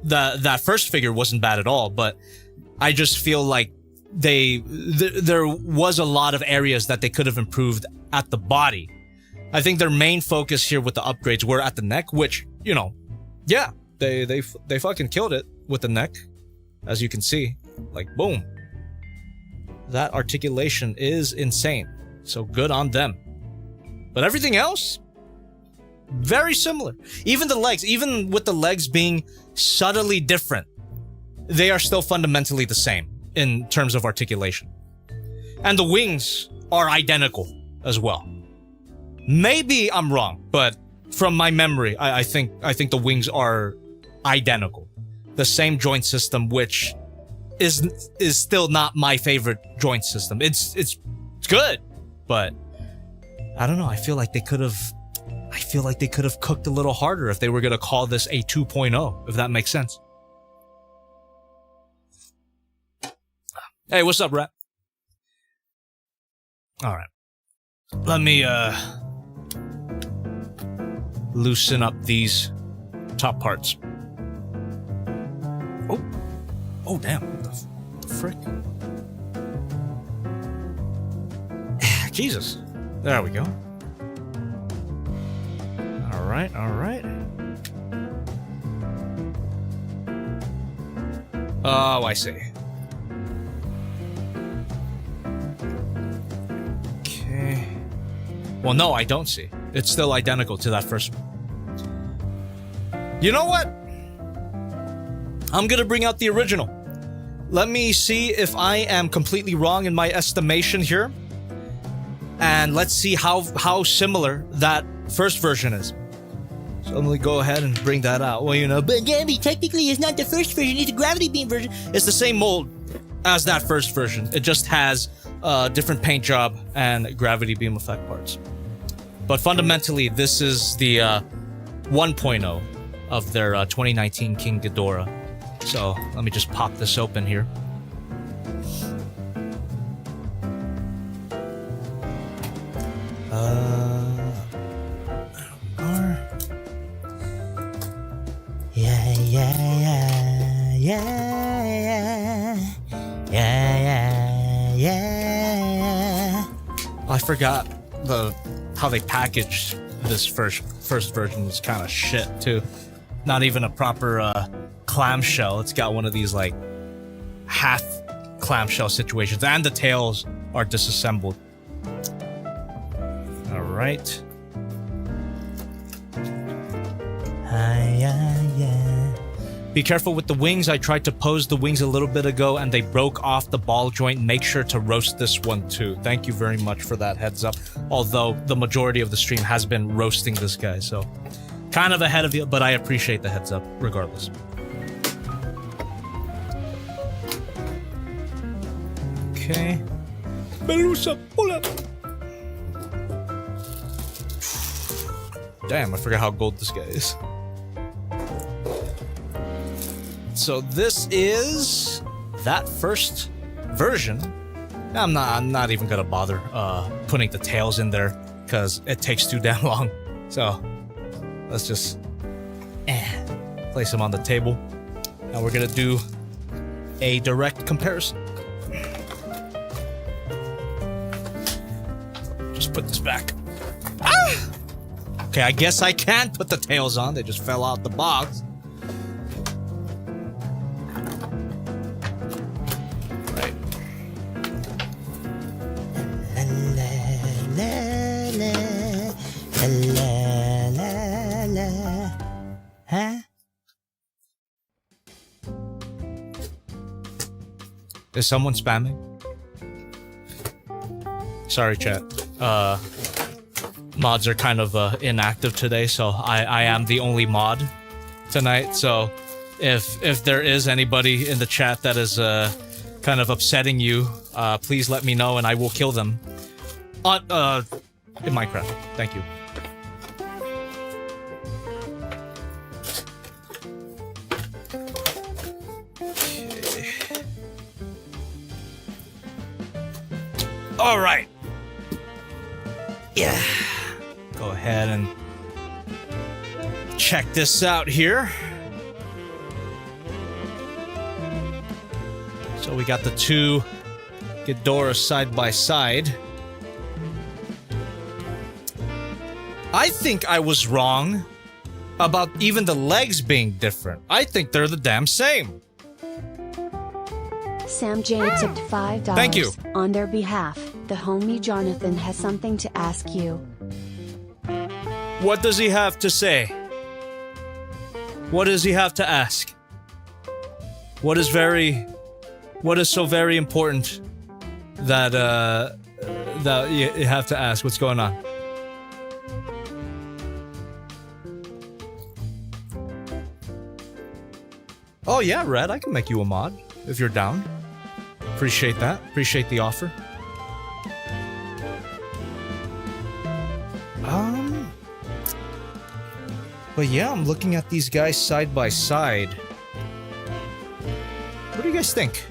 That first figure wasn't bad at all, but I just feel like there was a lot of areas that they could have improved at the body. I think their main focus here with the upgrades were at the neck, which, you know, yeah, they fucking killed it with the neck, as you can see. Like, boom. That articulation is insane. So good on them. But everything else, very similar. Even the legs, even with the legs being subtly different, they are still fundamentally the same in terms of articulation. And the wings are identical as well. Maybe I'm wrong, but from my memory, I think the wings are identical. The same joint system, which is still not my favorite joint system. It's good, but I don't know. I feel like they could have cooked a little harder if they were gonna call this a 2.0, if that makes sense. Hey, what's up, Rat? Alright. Let me, loosen up these top parts. Oh, damn. What the frick? Jesus. There we go. Alright. Oh, I see. Okay. Well, no, I don't see. It's still identical to that first one. You know what? I'm gonna bring out the original. Let me see if I am completely wrong in my estimation here. And let's see how similar that first version is. So I'm gonna go ahead and bring that out. Well, you know, But Gabby, technically it's not the first version, it's a gravity beam version. it's the same mold as that first version. It just has different paint job and gravity beam effect parts. But fundamentally, this is the 1.0 of their 2019 King Ghidorah. So let me just pop this open here. I forgot how they packaged this first version was kind of shit too. Not even a proper clamshell. It's got one of these like half clamshell situations, and the tails are disassembled. All right. Be careful with the wings. I tried to pose the wings a little bit ago and they broke off the ball joint. Make sure to roast this one too. Thank you very much for that heads up. Although the majority of the stream has been roasting this guy, so kind of ahead of you, but I appreciate the heads up regardless. Okay. Melusa, pull up. Damn, I forgot how gold this guy is. So this is that first version. I'm not even gonna bother putting the tails in there because it takes too damn long. So let's just place them on the table. Now we're gonna do a direct comparison. Just put this back. Ah! Okay, I guess I can put the tails on. They just fell out the box. Is someone spamming? Sorry, chat. Mods are kind of inactive today, so I am the only mod tonight. So if there is anybody in the chat that is kind of upsetting you, please let me know and I will kill them. In Minecraft. Thank you. All right. Yeah. Go ahead and check this out here. So we got the two Ghidorah side by side. I think I was wrong about even the legs being different. I think they're the damn same. Sam Jane tipped $5. Thank you. On their behalf, the homie Jonathan has something to ask you. What does he have to say? What does he have to ask? What is so very important that that you have to ask? What's going on? Oh yeah, Red, I can make you a mod if you're down. Appreciate that. Appreciate the offer. But yeah, I'm looking at these guys side by side. What do you guys think?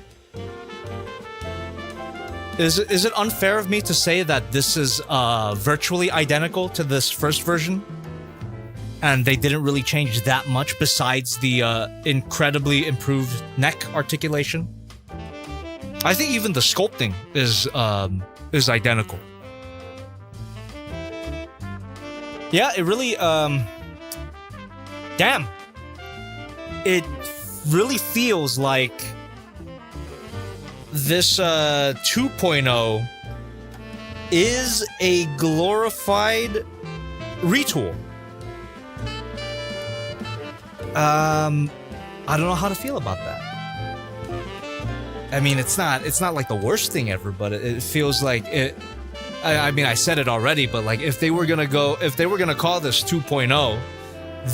Is it unfair of me to say that this is virtually identical to this first version? And they didn't really change that much besides the incredibly improved neck articulation? I think even the sculpting is identical. Yeah, it really damn. It really feels like this 2.0 is a glorified retool. I don't know how to feel about that. I mean, it's not like the worst thing ever, but it feels like it. I mean, I said it already, but like if they were gonna call this 2.0,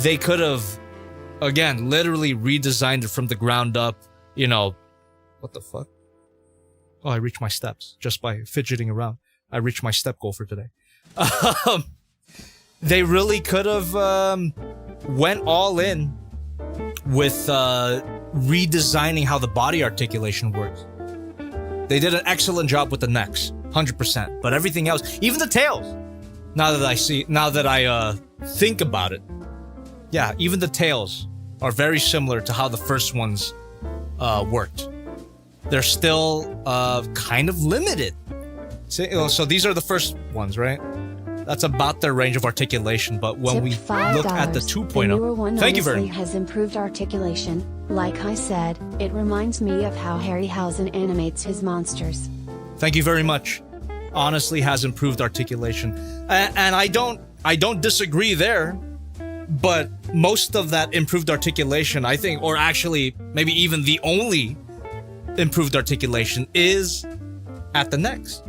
they could have, again, literally redesigned it from the ground up. You know, what the fuck? Oh, I reached my steps just by fidgeting around. I reached my step goal for today. They really could have went all in with redesigning how the body articulation works. They did an excellent job with the necks, 100%. But everything else, even the tails. Now that I think about it, yeah, even the tails are very similar to how the first ones worked. They're still kind of limited So these are the first ones, right? That's about their range of articulation, but when we look at the 2.0, thank you very much. Has improved articulation. Like I said, it reminds me of how Harryhausen animates his monsters. Thank you very much. Honestly, has improved articulation, and I don't disagree there. But most of that improved articulation, I think, or actually maybe even the only improved articulation is at the necks.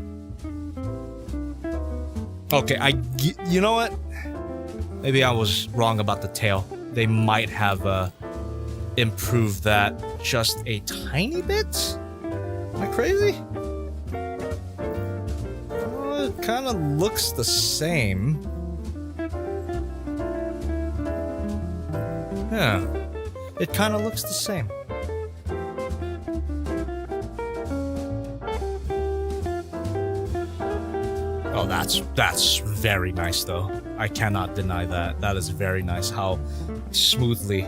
Okay, you know what? Maybe I was wrong about the tail. They might have improved that just a tiny bit. Am I crazy? Oh, it kind of looks the same. Yeah, it kind of looks the same. Oh, that's very nice, though. I cannot deny that. That is very nice. How smoothly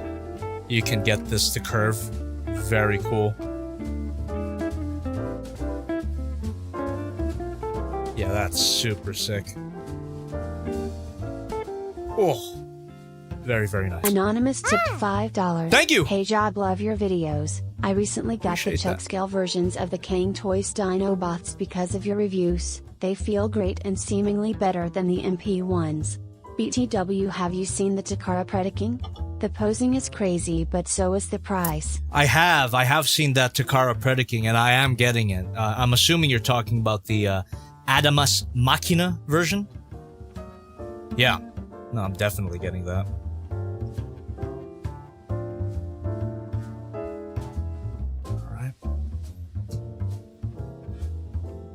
you can get this to curve. Very cool. Yeah, that's super sick. Oh, very, very nice. Anonymous tipped $5. Thank you. Hey Job, love your videos. I recently got Appreciate the Chuck that. scale versions of the King Toys Dinobots because of your reviews. They feel great and seemingly better than the MP ones. BTW, have you seen the Takara Predaking? The posing is crazy, but so is the price. I have seen that Takara Predaking, and I am getting it. I'm assuming you're talking about the Adamas Machina version? Yeah. No, I'm definitely getting that.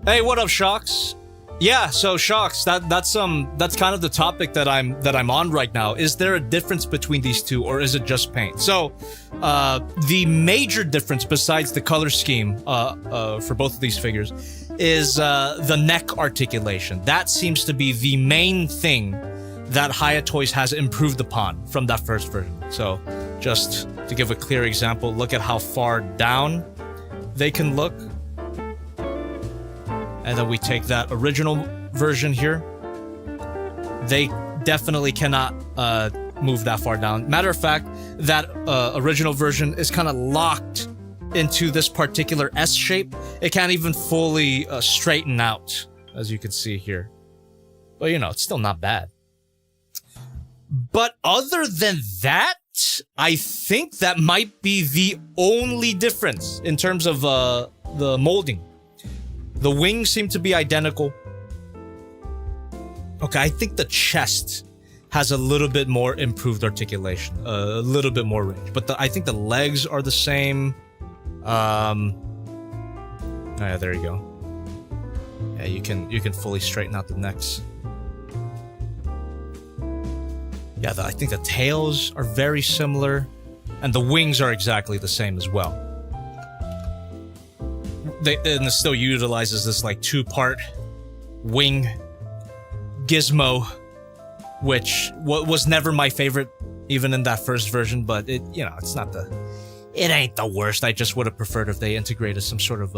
Hey, what up, Shocks? Yeah, so Shocks, that's kind of the topic that I'm on right now. Is there a difference between these two, or is it just paint? So, the major difference besides the color scheme for both of these figures is the neck articulation. That seems to be the main thing that Hiya Toys has improved upon from that first version. So, just to give a clear example, look at how far down they can look. And then we take that original version here. They definitely cannot move that far down. Matter of fact, that original version is kind of locked into this particular S shape. It can't even fully straighten out, as you can see here. But, you know, it's still not bad. But other than that, I think that might be the only difference in terms of the molding. The wings seem to be identical. Okay, I think the chest has a little bit more improved articulation, a little bit more range. But I think the legs are the same. Oh yeah, there you go. Yeah, you can fully straighten out the necks. Yeah, I think the tails are very similar, and the wings are exactly the same as well. And it still utilizes this like two-part wing gizmo, which was never my favorite, even in that first version. But it ain't the worst. I just would have preferred if they integrated some sort of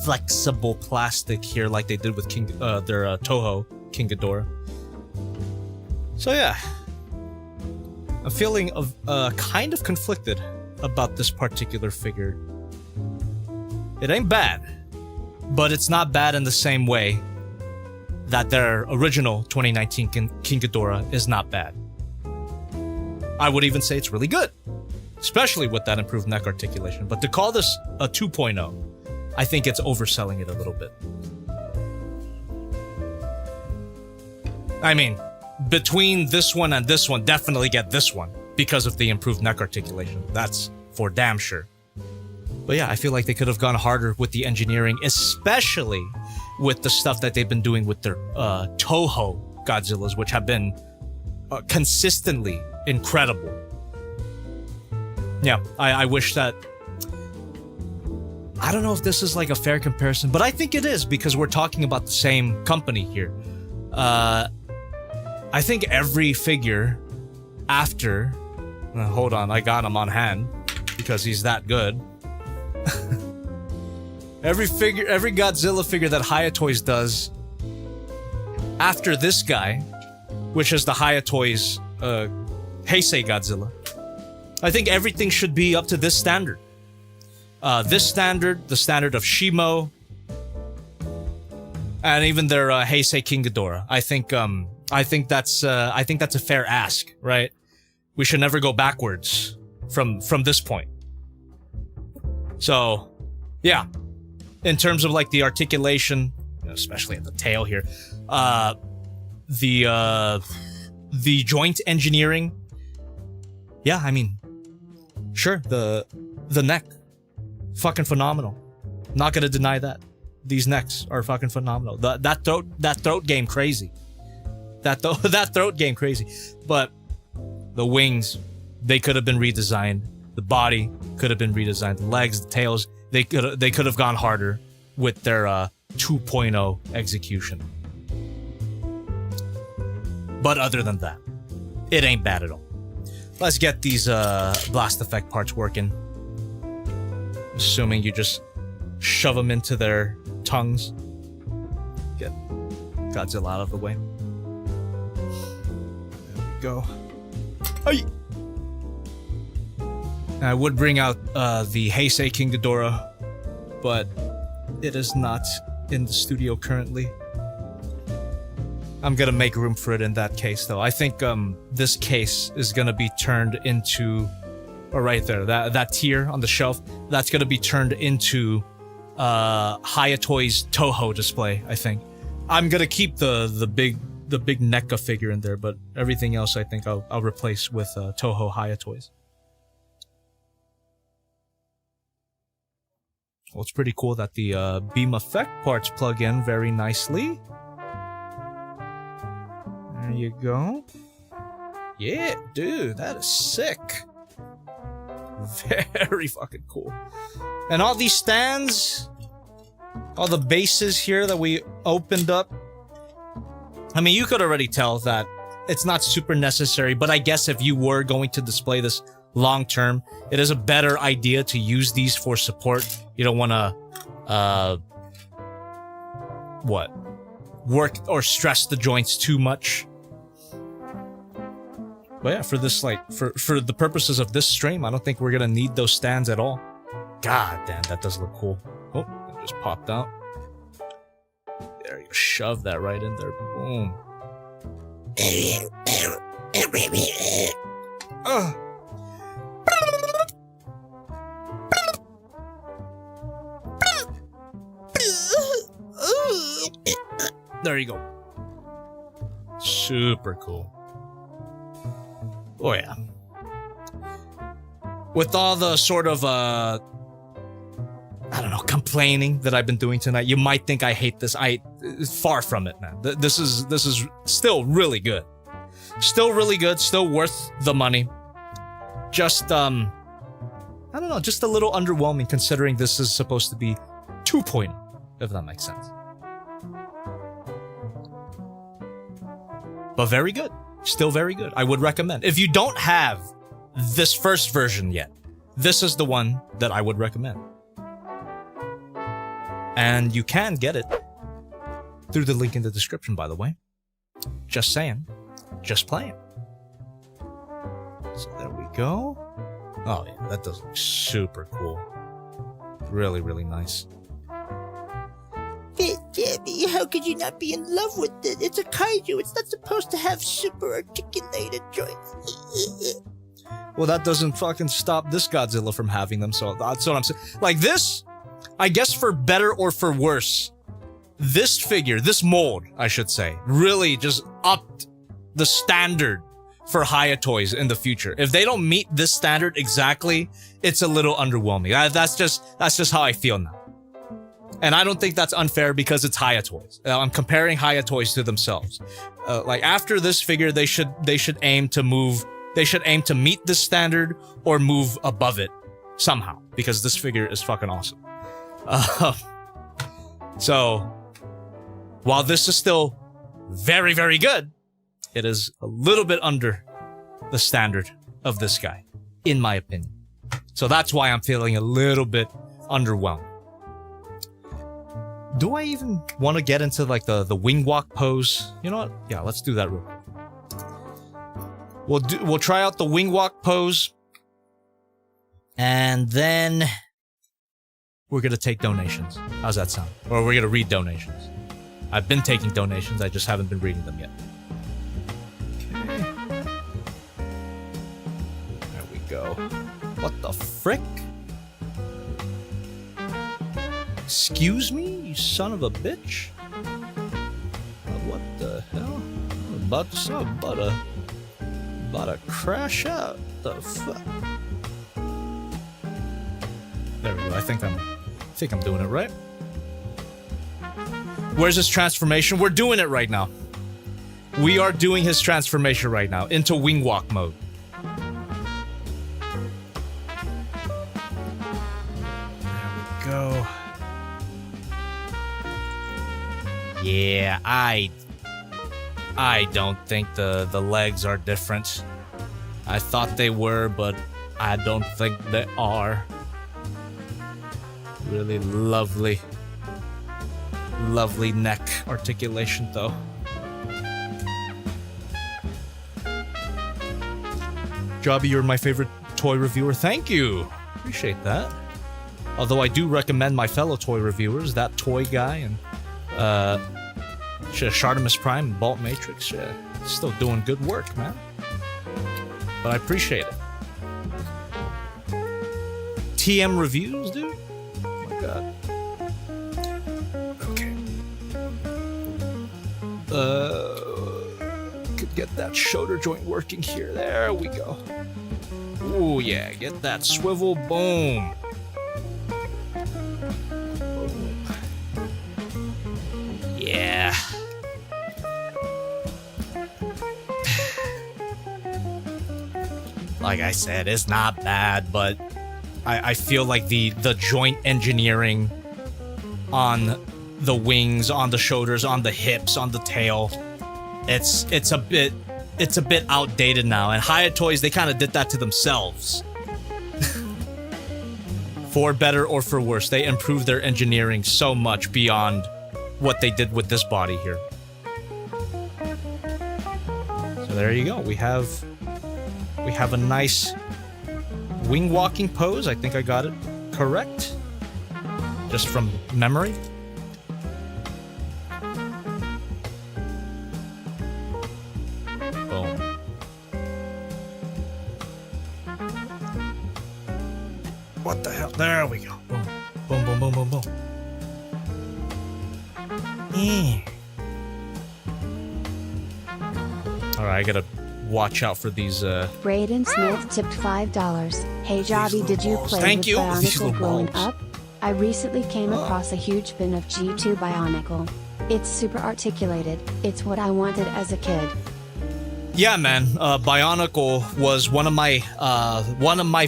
flexible plastic here, like they did with their Toho King Ghidorah. So yeah, I'm feeling kind of conflicted about this particular figure. It ain't bad, but it's not bad in the same way that their original 2019 King Ghidorah is not bad. I would even say it's really good, especially with that improved neck articulation. But to call this a 2.0, I think it's overselling it a little bit. I mean, between this one and this one, definitely get this one because of the improved neck articulation. That's for damn sure. But yeah, I feel like they could have gone harder with the engineering, especially with the stuff that they've been doing with their Toho Godzillas, which have been consistently incredible. Yeah, I wish that... I don't know if this is like a fair comparison, but I think it is because we're talking about the same company here. I think every figure after... hold on, I got him on hand because he's that good. Every Godzilla figure that Hiya Toys does after this guy, which is the Hiya Toys Heisei Godzilla, I think everything should be up to this standard. This standard, the standard of Shimo, and even their Heisei King Ghidorah. I think that's a fair ask, right? We should never go backwards from this point. So, yeah. In terms of like the articulation, especially at the tail here, the joint engineering. Yeah, I mean, sure, the neck, fucking phenomenal. Not gonna deny that. These necks are fucking phenomenal. That throat game crazy. That throat game crazy. But the wings, they could have been redesigned. The body could have been redesigned. The legs, the tails, they could have gone harder with their 2.0 execution. But other than that, it ain't bad at all. Let's get these blast effect parts working. Assuming you just shove them into their tongues. Get Godzilla out of the way. There we go. Aye. I would bring out the Heisei King Ghidorah, but it is not in the studio currently. I'm gonna make room for it in that case, though. I think this case is gonna be turned into, or right there, that tier on the shelf, that's gonna be turned into Hiya Toys Toho display. I think I'm gonna keep the big NECA figure in there, but everything else I think I'll replace with Toho Hiya Toys. Well, it's pretty cool that the beam effect parts plug in very nicely. There you go. Yeah, dude, that is sick. Very fucking cool. And all these stands, all the bases here that we opened up. I mean, you could already tell that it's not super necessary, but I guess if you were going to display this long term, it is a better idea to use these for support. You don't want to, work or stress the joints too much. But yeah, for this, like, for the purposes of this stream, I don't think we're gonna need those stands at all. God damn, that does look cool. Oh, it just popped out. There you go, shove that right in there. Boom. There you go. Super cool. Oh yeah. With all the sort of I don't know, complaining that I've been doing tonight, you might think I hate this. Far from it, man. This is still really good. Still really good, still worth the money. Just I don't know, just a little underwhelming considering this is supposed to be 2.0, if that makes sense. But very good. Still very good. I would recommend. If you don't have this first version yet, this is the one that I would recommend. And you can get it through the link in the description, by the way. Just saying. Just playing. So there we go. Oh yeah, that does look super cool. Really, really nice. Debbie, how could you not be in love with it? It's a kaiju. It's not supposed to have super articulated joints. Well, that doesn't fucking stop this Godzilla from having them, so that's what I'm saying. Like this, I guess for better or for worse, this figure, this mold, I should say, really just upped the standard for Hiya Toys in the future. If they don't meet this standard exactly, it's a little underwhelming. That's just how I feel now. And I don't think that's unfair because it's Hiya Toys. I'm comparing Hiya Toys to themselves. Like after this figure, they should aim to move. They should aim to meet this standard or move above it somehow because this figure is fucking awesome. So while this is still very, very good, it is a little bit under the standard of this guy, in my opinion. So that's why I'm feeling a little bit underwhelmed. Do I even want to get into like the wing walk pose? You know what? Yeah, let's do that real quick. We'll try out the wing walk pose, and then we're gonna take donations. How's that sound? Or we're gonna read donations. I've been taking donations, I just haven't been reading them yet. Okay. There we go. What the frick? Excuse me, you son of a bitch? What the hell? I'm about to crash out. The fuck? There we go. I think I'm doing it right. Where's his transformation? We're doing it right now. We are doing his transformation right now into wing walk mode. There we go. Yeah, I don't think the legs are different. I thought they were, but I don't think they are. Really lovely neck articulation, though. Jobby, you're my favorite toy reviewer. Thank you. Appreciate that. Although I do recommend my fellow toy reviewers, that toy guy and Shartimus Prime and Bolt Matrix, still doing good work, man. But I appreciate it. TM reviews, dude? Oh my god. Okay. Could get that shoulder joint working here. There we go. Ooh, yeah, get that swivel. Boom. Yeah. Like I said, it's not bad, but I feel like the joint engineering on the wings, on the shoulders, on the hips, on the tail, it's a bit outdated now. And Hiya Toys, they kind of did that to themselves. For better or for worse, they improved their engineering so much beyond what they did with this body here. So there you go. We have a nice wing walking pose. I think I got it correct, just from memory. Boom. What the hell? There we go. Boom, boom, boom, boom, boom, boom. Alright, I gotta watch out for these, Braden Smith tipped $5. Hey Jobby, did you play Thank with you. Bionicle growing up? I recently came across a huge bin of G2 Bionicle. It's super articulated. It's what I wanted as a kid. Yeah, man. Bionicle was one of my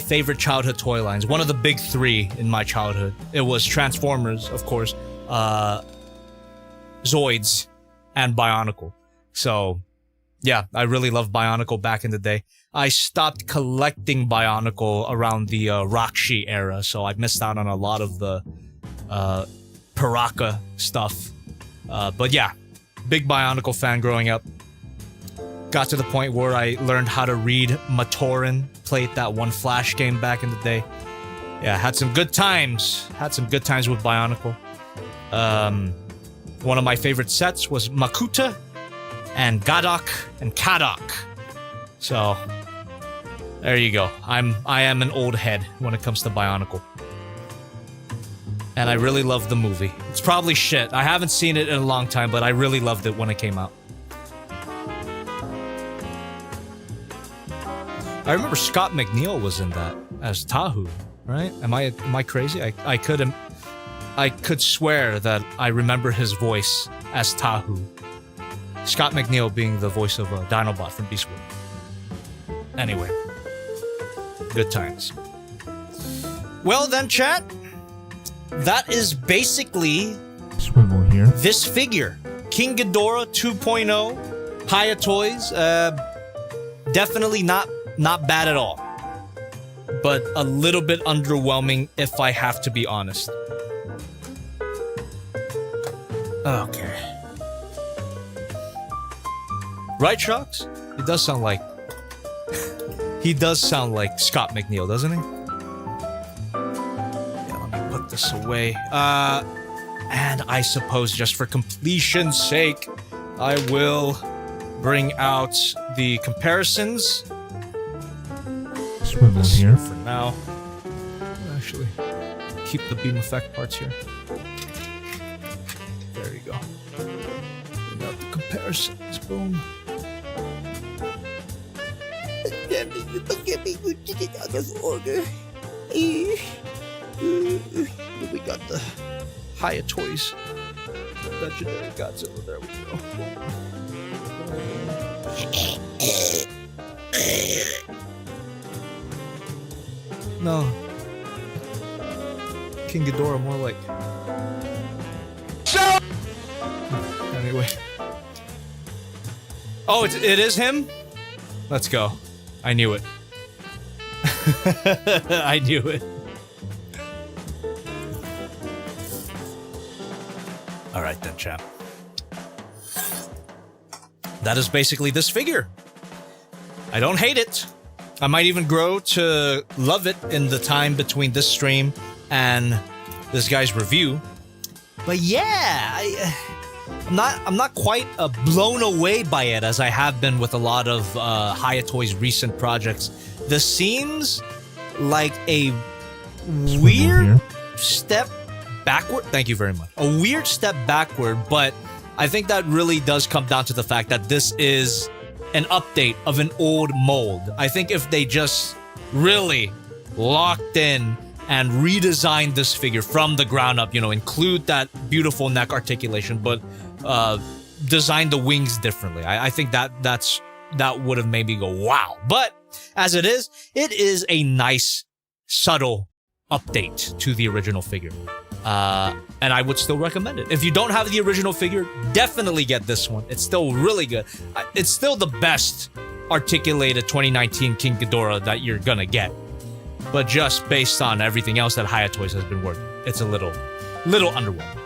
favorite childhood toy lines. One of the big three in my childhood. It was Transformers, of course, Zoids, and Bionicle. So, yeah, I really loved Bionicle back in the day. I stopped collecting Bionicle around the Rakshi era, so I missed out on a lot of the Paraka stuff. But yeah, big Bionicle fan growing up. Got to the point where I learned how to read Matoran, played that one Flash game back in the day. Yeah, had some good times. Had some good times with Bionicle. One of my favorite sets was Makuta and Gadok and Kadok. So there you go. I am an old head when it comes to Bionicle. And I really love the movie. It's probably shit. I haven't seen it in a long time, but I really loved it when it came out. I remember Scott McNeil was in that as Tahu, right? Am I crazy? I could swear that I remember his voice as Tahu. Scott McNeil being the voice of Dinobot from Beast Wars. Anyway, good times. Well then, chat, that is basically Swivel here. this figure, King Ghidorah 2.0, Hiya Toys. Definitely not bad at all, but a little bit underwhelming if I have to be honest. Okay. Right, Shocks? He does sound like... he does sound like Scott McNeil, doesn't he? Yeah, let me put this away. And I suppose just for completion's sake, I will bring out the comparisons. Swivel here. For now. Actually, keep the beam effect parts here. There you go. Bring out the comparisons. Boom. Damn it, you did it out of order. We got the Hiya Toys Legendary Godzilla. There we go. No. King Ghidorah, more like. Anyway. Oh, it is him? Let's go. I knew it. I knew it. Alright then, champ. That is basically this figure. I don't hate it. I might even grow to love it in the time between this stream and this guy's review. But yeah, I'm not quite blown away by it as I have been with a lot of Hiya Toys' recent projects. This seems like a weird step backward. Thank you very much. A weird step backward, but I think that really does come down to the fact that this is an update of an old mold. I think if they just really locked in and redesigned this figure from the ground up, you know, include that beautiful neck articulation, but design the wings differently. I think that would have made me go, wow. But as it is a nice, subtle update to the original figure. And I would still recommend it. If you don't have the original figure, definitely get this one. It's still really good. It's still the best articulated 2019 King Ghidorah that you're gonna get. But just based on everything else that Hiya Toys has been working, it's a little underwhelming.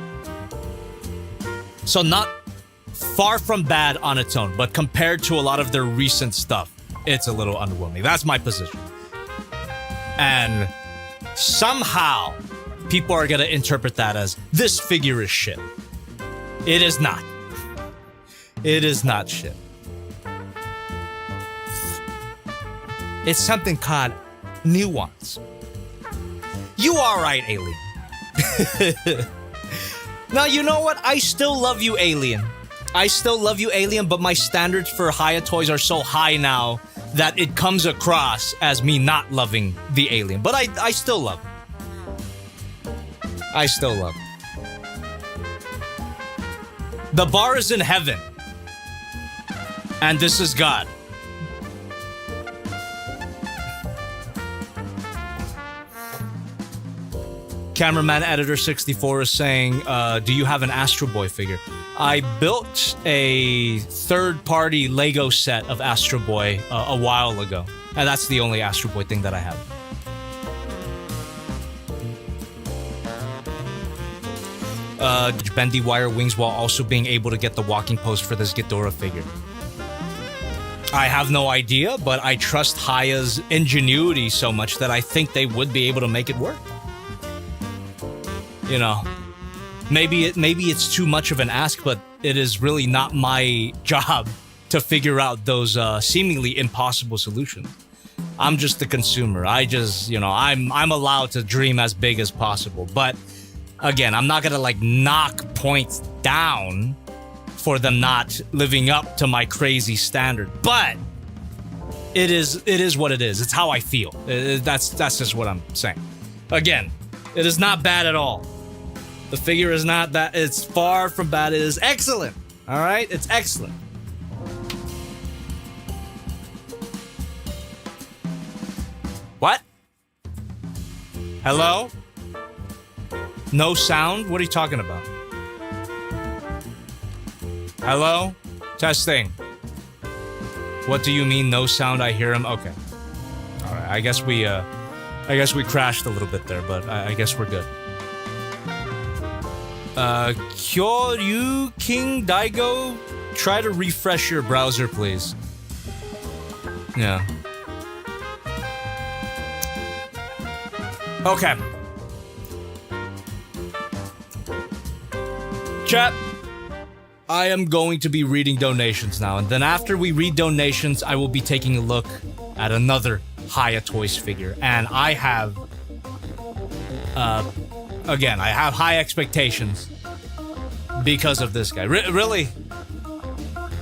So not far from bad on its own, but compared to a lot of their recent stuff, it's a little underwhelming. That's my position. And somehow, people are gonna interpret that as, this figure is shit. It is not. It is not shit. It's something called nuance. You are right, Alien. Now, you know what? I still love you, Alien. I still love you, Alien, but my standards for Hiya Toys are so high now that it comes across as me not loving the Alien. But I still love him. I still love him. The bar is in heaven. And this is God. Cameraman Editor 64 is saying, do you have an Astro Boy figure? I built a third-party Lego set of Astro Boy a while ago. And that's the only Astro Boy thing that I have. Bendy wire wings while also being able to get the walking pose for this Ghidorah figure. I have no idea, but I trust Hiya's ingenuity so much that I think they would be able to make it work. You know, maybe it's too much of an ask, but it is really not my job to figure out those seemingly impossible solutions. I'm just the consumer. I just, you know, I'm allowed to dream as big as possible. But again, I'm not gonna like knock points down for them not living up to my crazy standard. But it is what it is. It's how I feel. That's just what I'm saying. Again, it is not bad at all. The figure is not that. It's far from bad. It is excellent. All right, it's excellent. What? Hello? No sound? What are you talking about? Hello? Testing. What do you mean no sound? I hear him. Okay. All right. I guess we crashed a little bit there, but I guess we're good. Kyoryu King Daigo, try to refresh your browser, please. Yeah. Okay. Chat. I am going to be reading donations now, and then after we read donations, I will be taking a look at another Hiya Toys figure. And I have, again, I have high expectations because of this guy. Really,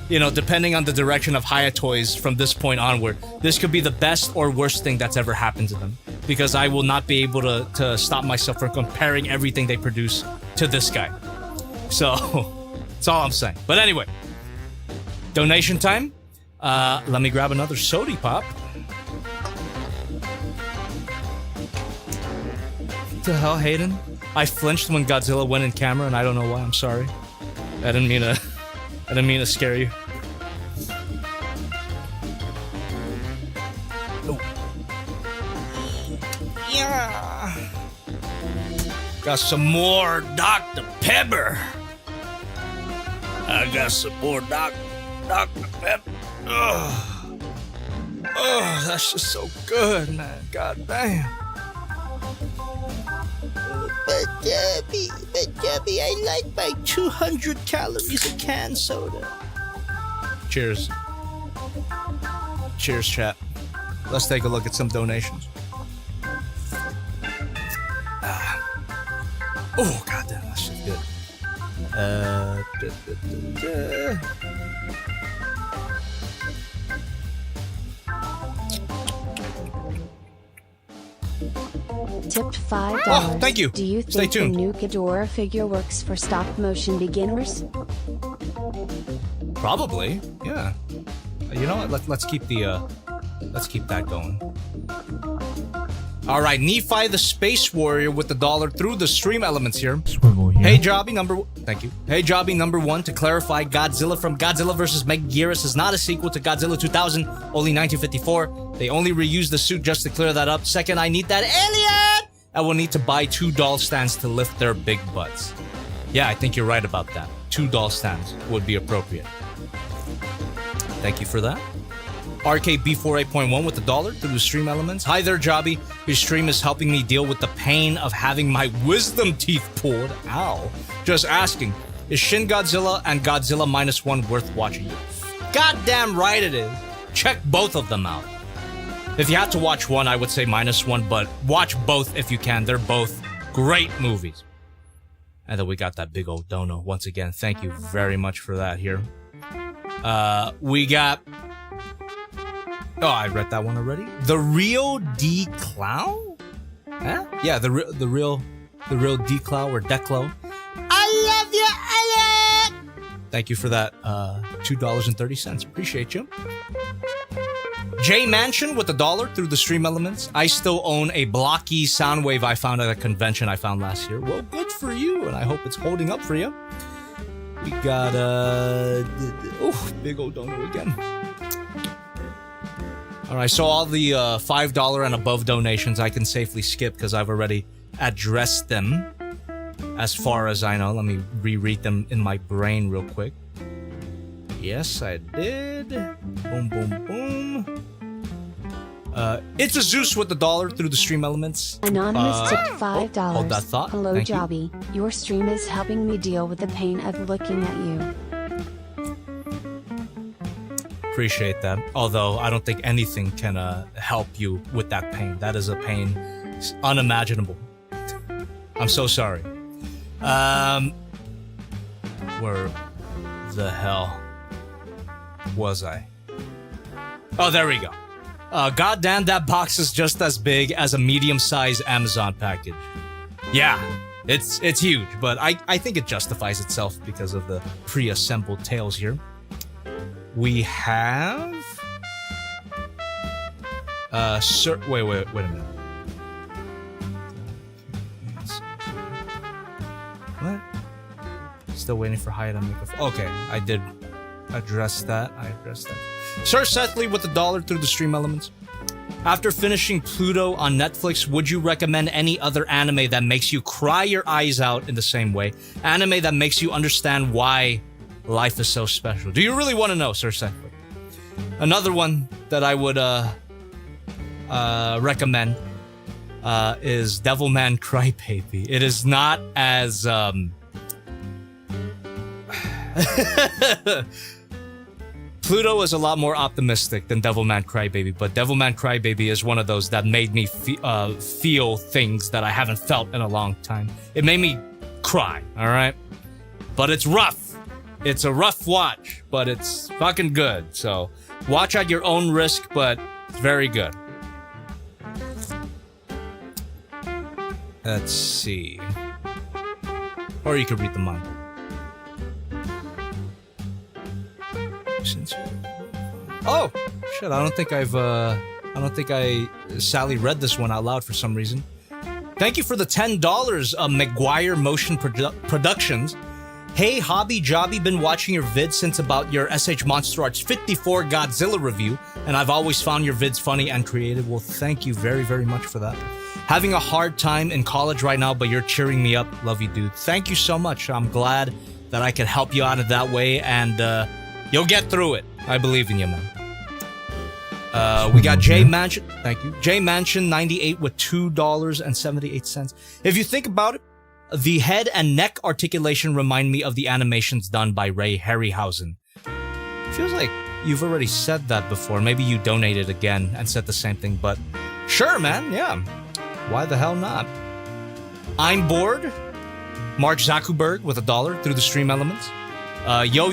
you know, depending on the direction of Hiya Toys from this point onward, this could be the best or worst thing that's ever happened to them. Because I will not be able to stop myself from comparing everything they produce to this guy. So... that's all I'm saying. But anyway, donation time. Let me grab another sody pop. What the hell, Hayden? I flinched when Godzilla went in camera, and I don't know why. I'm sorry. I didn't mean to scare you. Oh. Yeah. Got some more Dr. Pepper. I got some more Dr. Pepper. Oh, that's just so good, man. God damn. But Debbie, I like my 200 calories of canned soda. Cheers. Cheers, chat. Let's take a look at some donations. Oh, god damn, that's just good. Tipped $5. Oh, thank you. Do you Stay think the tuned. new Ghidorah figure works for stop motion beginners? Probably, yeah. You know what? Let's keep that going. All right, Nephi the Space Warrior with the $1 through the stream elements here. Swivel here. Hey Jobby thank you. Hey Jobby number 1, to clarify, Godzilla from Godzilla vs. Megaguirus is not a sequel to Godzilla 2000, only 1954. They only reused the suit just to clear that up. Second, I need that alien! I will need to buy 2 doll stands to lift their big butts. Yeah, I think you're right about that. 2 doll stands would be appropriate. Thank you for that. RKB48.1 with the $1 through the stream elements. Hi there, Jobby. Your stream is helping me deal with the pain of having my wisdom teeth pulled. Ow. Just asking, is Shin Godzilla and Godzilla -1 worth watching? Goddamn right it is. Check both of them out. If you had to watch one, I would say -1, but watch both if you can. They're both great movies. And then we got that big old dono. Once again, thank you very much for that here. We got... Oh, I read that one already. The Real D Clown? Huh? Yeah, the real D Clown or Declo. I love you, Alec! Thank you for that. $2.30. Appreciate you. J Mansion with the $1 through the stream elements. I still own a blocky Soundwave I found at a convention I found last year. Well, good for you, and I hope it's holding up for you. We got big old dono again. Alright, so all the $5 and above donations I can safely skip because I've already addressed them as far as I know. Let me reread them in my brain real quick. Yes, I did. Boom, boom, boom. It's a Zeus with the $1 through the stream elements. Anonymous tipped $5. Hold that thought. Hello, Thank you. Jobby. Your stream is helping me deal with the pain of looking at you. Appreciate that. Although I don't think anything can help you with that pain. That is a pain unimaginable. I'm so sorry. Where the hell was I? Oh, there we go. Goddamn, that box is just as big as a medium-sized Amazon package. Yeah, it's huge, but I think it justifies itself because of the pre-assembled tails here. We have... wait a minute. What? Still waiting for Hiya to make a... Okay, I did address that. Sir Sethley with the $1 through the stream elements. After finishing Pluto on Netflix, would you recommend any other anime that makes you cry your eyes out in the same way? Anime that makes you understand why life is so special. Do you really want to know, Sir Senpai? Another one that I would recommend is Devilman Crybaby. It is not as Pluto is a lot more optimistic than Devilman Crybaby, but Devilman Crybaby is one of those that made me feel things that I haven't felt in a long time. It made me cry, all right? But it's rough. It's a rough watch, but it's fucking good. So watch at your own risk, but it's very good. Let's see. Or you could read the manga. Oh shit! I don't think I Sally read this one out loud for some reason. Thank you for the $10, McGuire Motion Productions. Hey, Hobby Jobby, been watching your vids since about your SH Monster Arts 54 Godzilla review, and I've always found your vids funny and creative. Well, thank you very, very much for that. Having a hard time in college right now, but you're cheering me up. Love you, dude. Thank you so much. I'm glad that I could help you out in that way, and you'll get through it. I believe in you, man. We got J Mansion. Thank you. J Mansion 98 with $2.78. If you think about it, the head and neck articulation remind me of the animations done by Ray Harryhausen. Feels like you've already said that before. Maybe you donated again and said the same thing, but sure, man. Yeah. Why the hell not? I'm bored. Mark Zuckerberg with $1 through the stream elements. Yo,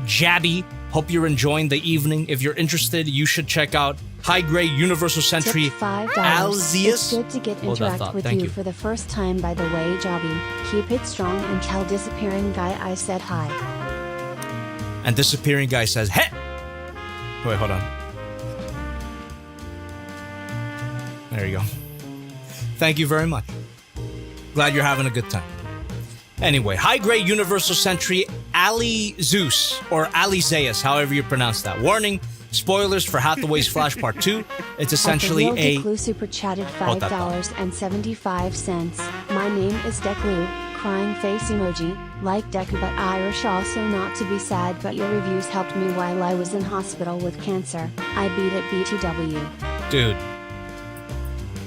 Jabby. Hope you're enjoying the evening. If you're interested, you should check out High Grade Universal Sentry Alzius. It's good to get interact with you for the first time, by the way, Jobby. Keep it strong and tell Disappearing Guy I said hi. And Disappearing Guy says, hey! Wait, hold on. There you go. Thank you very much. Glad you're having a good time. Anyway, High Grade Universal Sentry Ali Zeus, or Ali Zeus, however you pronounce that. Warning, spoilers for Hathaway's Flash Part 2. It's essentially a... Declu super chatted $5.75. My name is Declu, crying face emoji, like Deku but Irish, also not to be sad, but your reviews helped me while I was in hospital with cancer. I beat it BTW. Dude.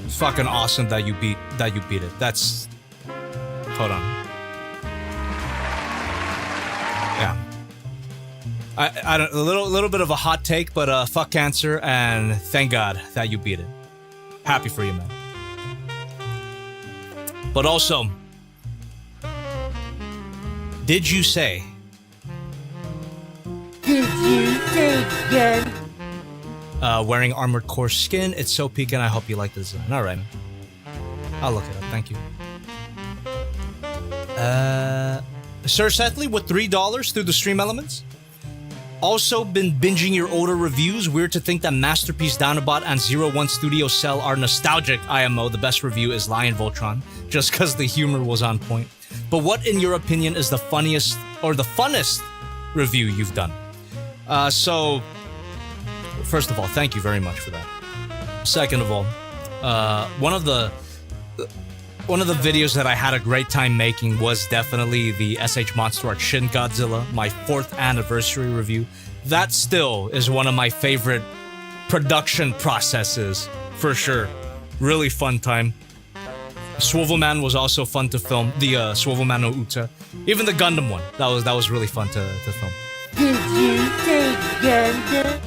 It's fucking awesome that you beat it. That's... Hold on. Yeah, I don't, a little bit of a hot take, but fuck cancer, and thank God that you beat it. Happy for you, man. But also, did you say? Wearing armored core skin. It's so peak, and I hope you like the design. All right, man. I'll look it up. Thank you. Sir Sethley with $3 through the stream elements. Also been binging your older reviews. Weird to think that Masterpiece Downabot and 01 Studio Cell are nostalgic. IMO, the best review is Lion Voltron, just because the humor was on point. But what, in your opinion, is the funniest or the funnest review you've done? So, first of all, thank you very much for that. Second of all, one of the videos that I had a great time making was definitely the SH Monster Arts Shin Godzilla, my 4th anniversary review. That still is one of my favorite production processes, for sure. Really fun time. Swivelman was also fun to film, the Swivelman no Uta. Even the Gundam one, that was really fun to film. Did you say Gundam?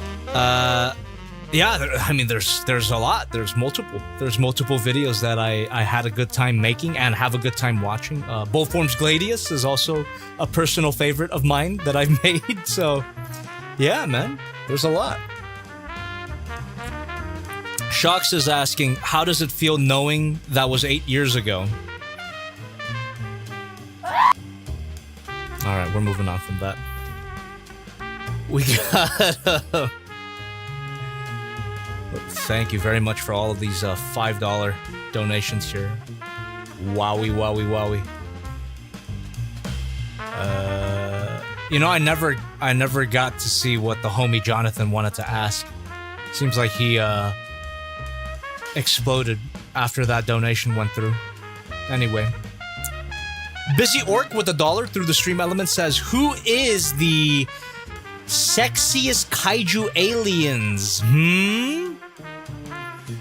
Yeah, I mean, there's a lot. There's multiple videos that I had a good time making and have a good time watching. Bullforms Gladius is also a personal favorite of mine that I've made. So, yeah, man, there's a lot. Shox is asking, how does it feel knowing that was 8 years ago? All right, we're moving on from that. We got... Thank you very much for all of these $5 donations here. Wowie, wowie, wowie. You know, I never got to see what the homie Jonathan wanted to ask. Seems like he exploded after that donation went through. Anyway. Busy Orc with $1 through the stream element says, who is the sexiest kaiju aliens?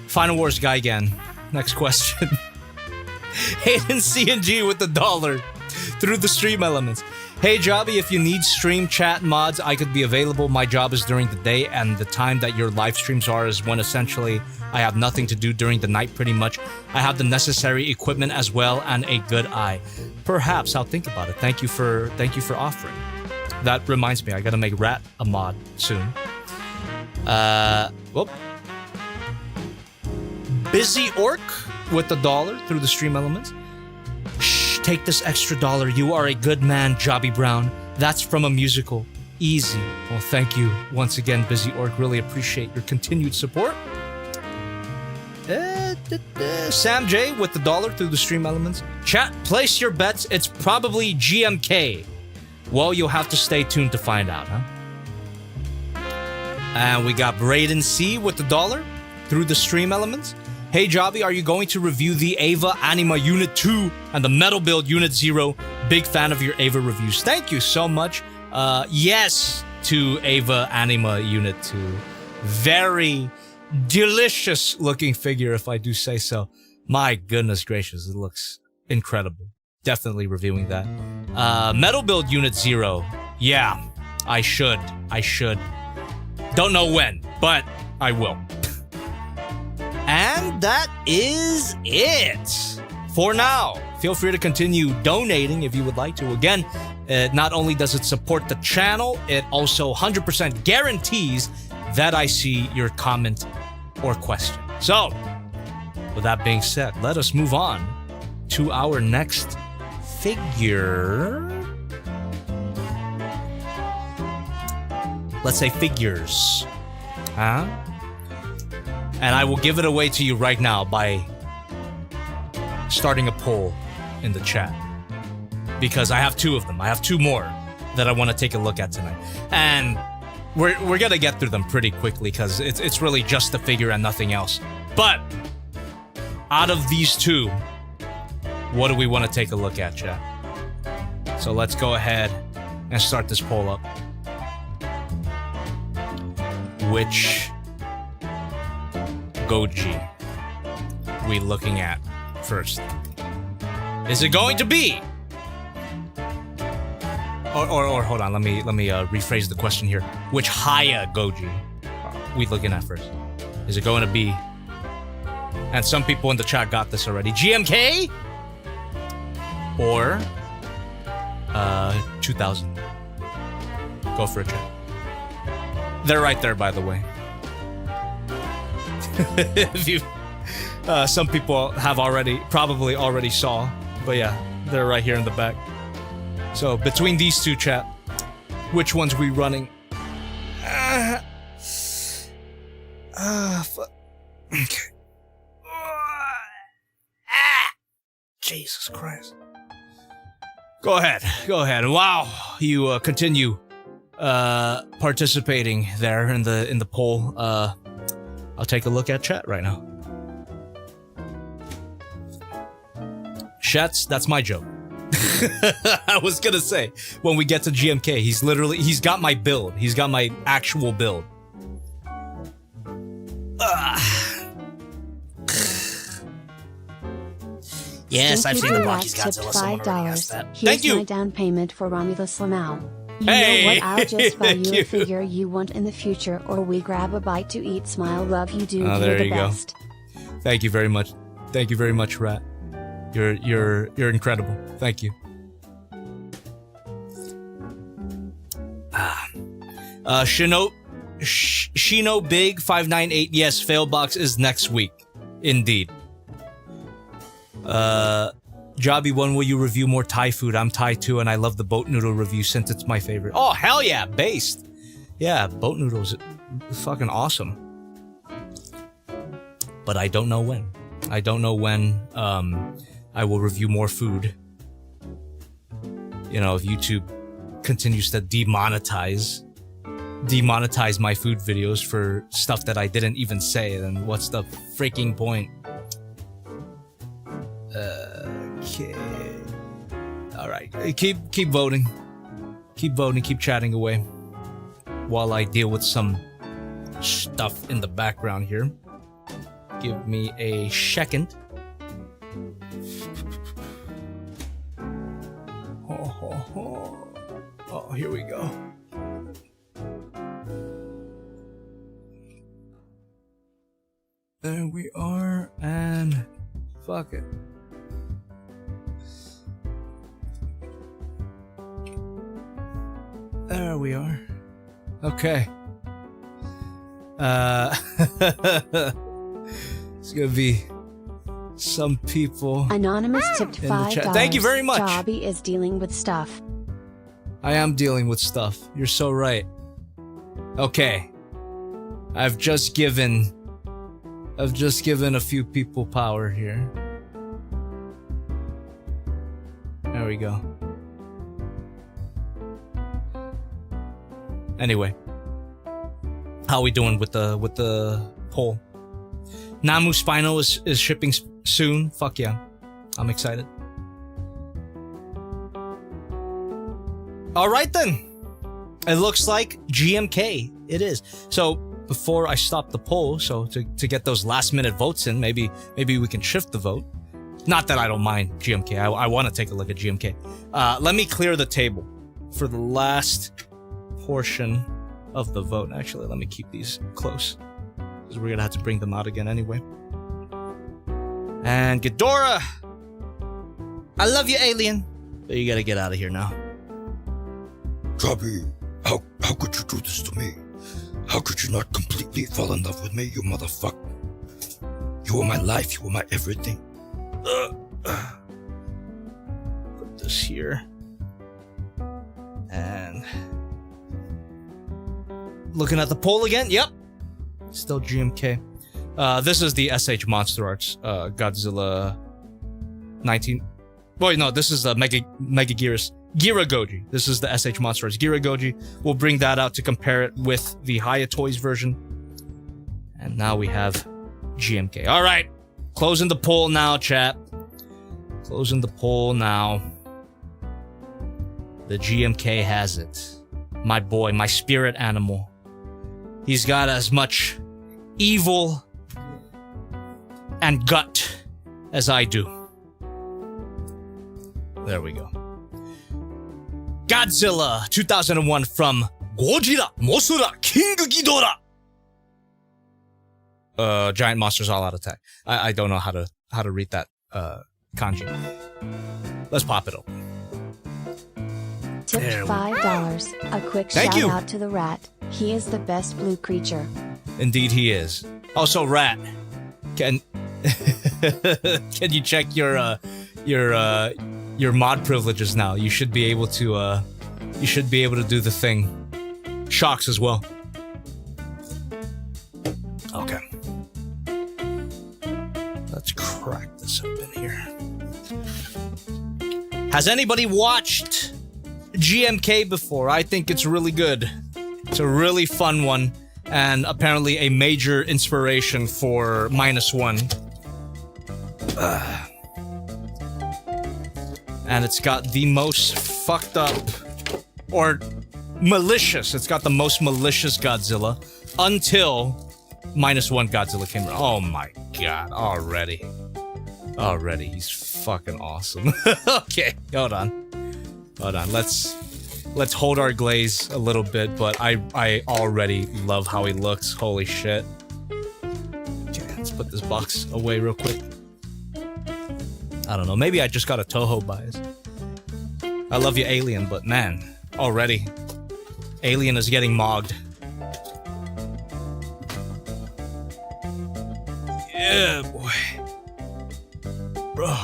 Final Wars guy again. Next question. Hayden CNG with $1 through the stream elements. Hey Jobby, if you need stream chat mods, I could be available. My job is during the day, and the time that your live streams are is when essentially I have nothing to do during the night pretty much. I have the necessary equipment as well and a good eye. Perhaps I'll think about it. Thank you for offering. That reminds me, I gotta make Rat a mod soon. Whoop. Busy Orc with $1 through the stream elements. Shh, take this extra dollar. You are a good man, Jobby Brown. That's from a musical. Easy. Well, thank you once again, Busy Orc. Really appreciate your continued support. Sam J with $1 through the stream elements. Chat, place your bets. It's probably GMK. Well, you'll have to stay tuned to find out, huh? And we got Braden C with $1 through the stream elements. Hey Jobby, are you going to review the Ava Anima Unit 2 and the Metal Build Unit 0? Big fan of your Ava reviews. Thank you so much. Yes to Ava Anima Unit 2. Very delicious looking figure, if I do say so. My goodness gracious, it looks incredible. Definitely reviewing that. Metal Build Unit 0. Yeah, I should. Don't know when, but I will. And that is it for now. Feel free to continue donating if you would like to. Again, not only does it support the channel, it also 100% guarantees that I see your comment or question. So, with that being said, let us move on to our next figure. Let's say figures. Huh? And I will give it away to you right now by starting a poll in the chat. Because I have two of them. I have two more that I want to take a look at tonight. And we're gonna get through them pretty quickly because it's really just the figure and nothing else. But out of these two, what do we want to take a look at, chat? So let's go ahead and start this poll up. Which Goji we looking at first? Is it going to be? Or hold on, let me rephrase the question here. Which Hiya Goji are we looking at first? Is it going to be? And some people in the chat got this already. GMK or 2000. Go for it, chat. They're right there, by the way. If you, some people have probably already saw, but yeah, they're right here in the back. So between these two, chat, which ones we running? Fuck. Okay. Jesus Christ. Go ahead. Wow, you continue participating there in the poll. I'll take a look at chat right now. Shets, that's my joke. I was gonna say, when we get to GMK, he's got my build. He's got my actual build. Yes, I've seen the Black's Rockies Godzilla. Someone already asked that. Here's Thank you. my down payment for Romulus Lamau. You Hey, know what? I'll just buy thank you you. a figure you want in the future, or we grab a bite to eat. Smile, love you, dude. Oh, You're there the you go. best. Thank you very much. Thank you very much, Rat. You're incredible. Thank you. Shino Big 598. Yes, Failbox is next week. Indeed. Jobby, when will you review more Thai food? I'm Thai too, and I love the boat noodle review since it's my favorite. Oh, hell yeah, based. Yeah, boat noodles, fucking awesome. But I don't know when. I don't know when I will review more food. You know, if YouTube continues to demonetize demonetize my food videos for stuff that I didn't even say, then what's the freaking point? Okay. Alright, keep voting. Keep voting, keep chatting away. While I deal with some stuff in the background here. Give me a second. Oh, here we go. There we are, and fuck it. There we are. Okay. It's gonna be some people. Anonymous tipped $5. Thank you very much. Jobby is dealing with stuff. I am dealing with stuff. You're so right. Okay. I've just given a few people power here. There we go. Anyway, how are we doing with the poll? Namu Spino is shipping soon. Fuck yeah, I'm excited. All right then, it looks like GMK. It is. So before I stop the poll, so to get those last minute votes in, maybe we can shift the vote. Not that I don't mind GMK. I want to take a look at GMK. Let me clear the table for the last portion of the vote. Actually, let me keep these close because we're gonna have to bring them out again anyway. And Ghidorah, I love you, alien. But you gotta get out of here now. Jobby, how could you do this to me? How could you not completely fall in love with me, you motherfucker? You were my life, you were my everything. Put this here. And looking at the poll again. Yep. Still GMK. This is the SH Monster Arts Godzilla 19. Wait, no, this is the Mega Ghidorah Goji. This is the SH Monster Arts Ghidorah Goji. We'll bring that out to compare it with the Hiya Toys version. And now we have GMK. All right. Closing the poll now, chat. Closing the poll now. The GMK has it. My boy, my spirit animal. He's got as much evil and gut as I do. There we go. Godzilla 2001 from Godzilla, Mothra, King Ghidorah. Giant monsters all out attack. I don't know how to read that kanji. Let's pop it open. Tipped $5. A quick Thank shout you. out to the rat. He is the best blue creature. Indeed he is. Also, Rat, can you check your mod privileges now? You should be able to do the thing. Shocks as well. Okay. Let's crack this open here. Has anybody watched GMK before? I think it's really good. It's a really fun one, and apparently a major inspiration for -1. And it's got the most fucked up, or malicious, it's got the most malicious Godzilla until -1 Godzilla came around. Oh my god, already he's fucking awesome. Okay, hold on, let's hold our glaze a little bit, but I already love how he looks. Holy shit. Okay, let's put this box away real quick. I don't know, maybe I just got a Toho bias. I love you, Alien, but man, already Alien is getting mogged. Yeah, boy. Bro.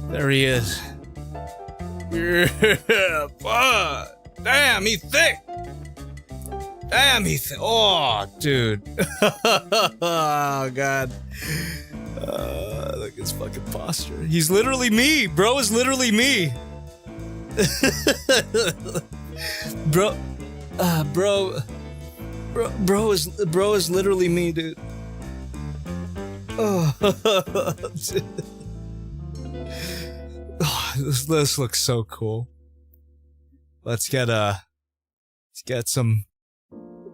There he is. Yeah, fuck. Damn, he's thick. Oh, dude. Oh, God. Look at his fucking posture. He's literally me. Bro is literally me. Bro. Bro is literally me, dude. Oh, dude. Oh, this looks so cool. Let's get some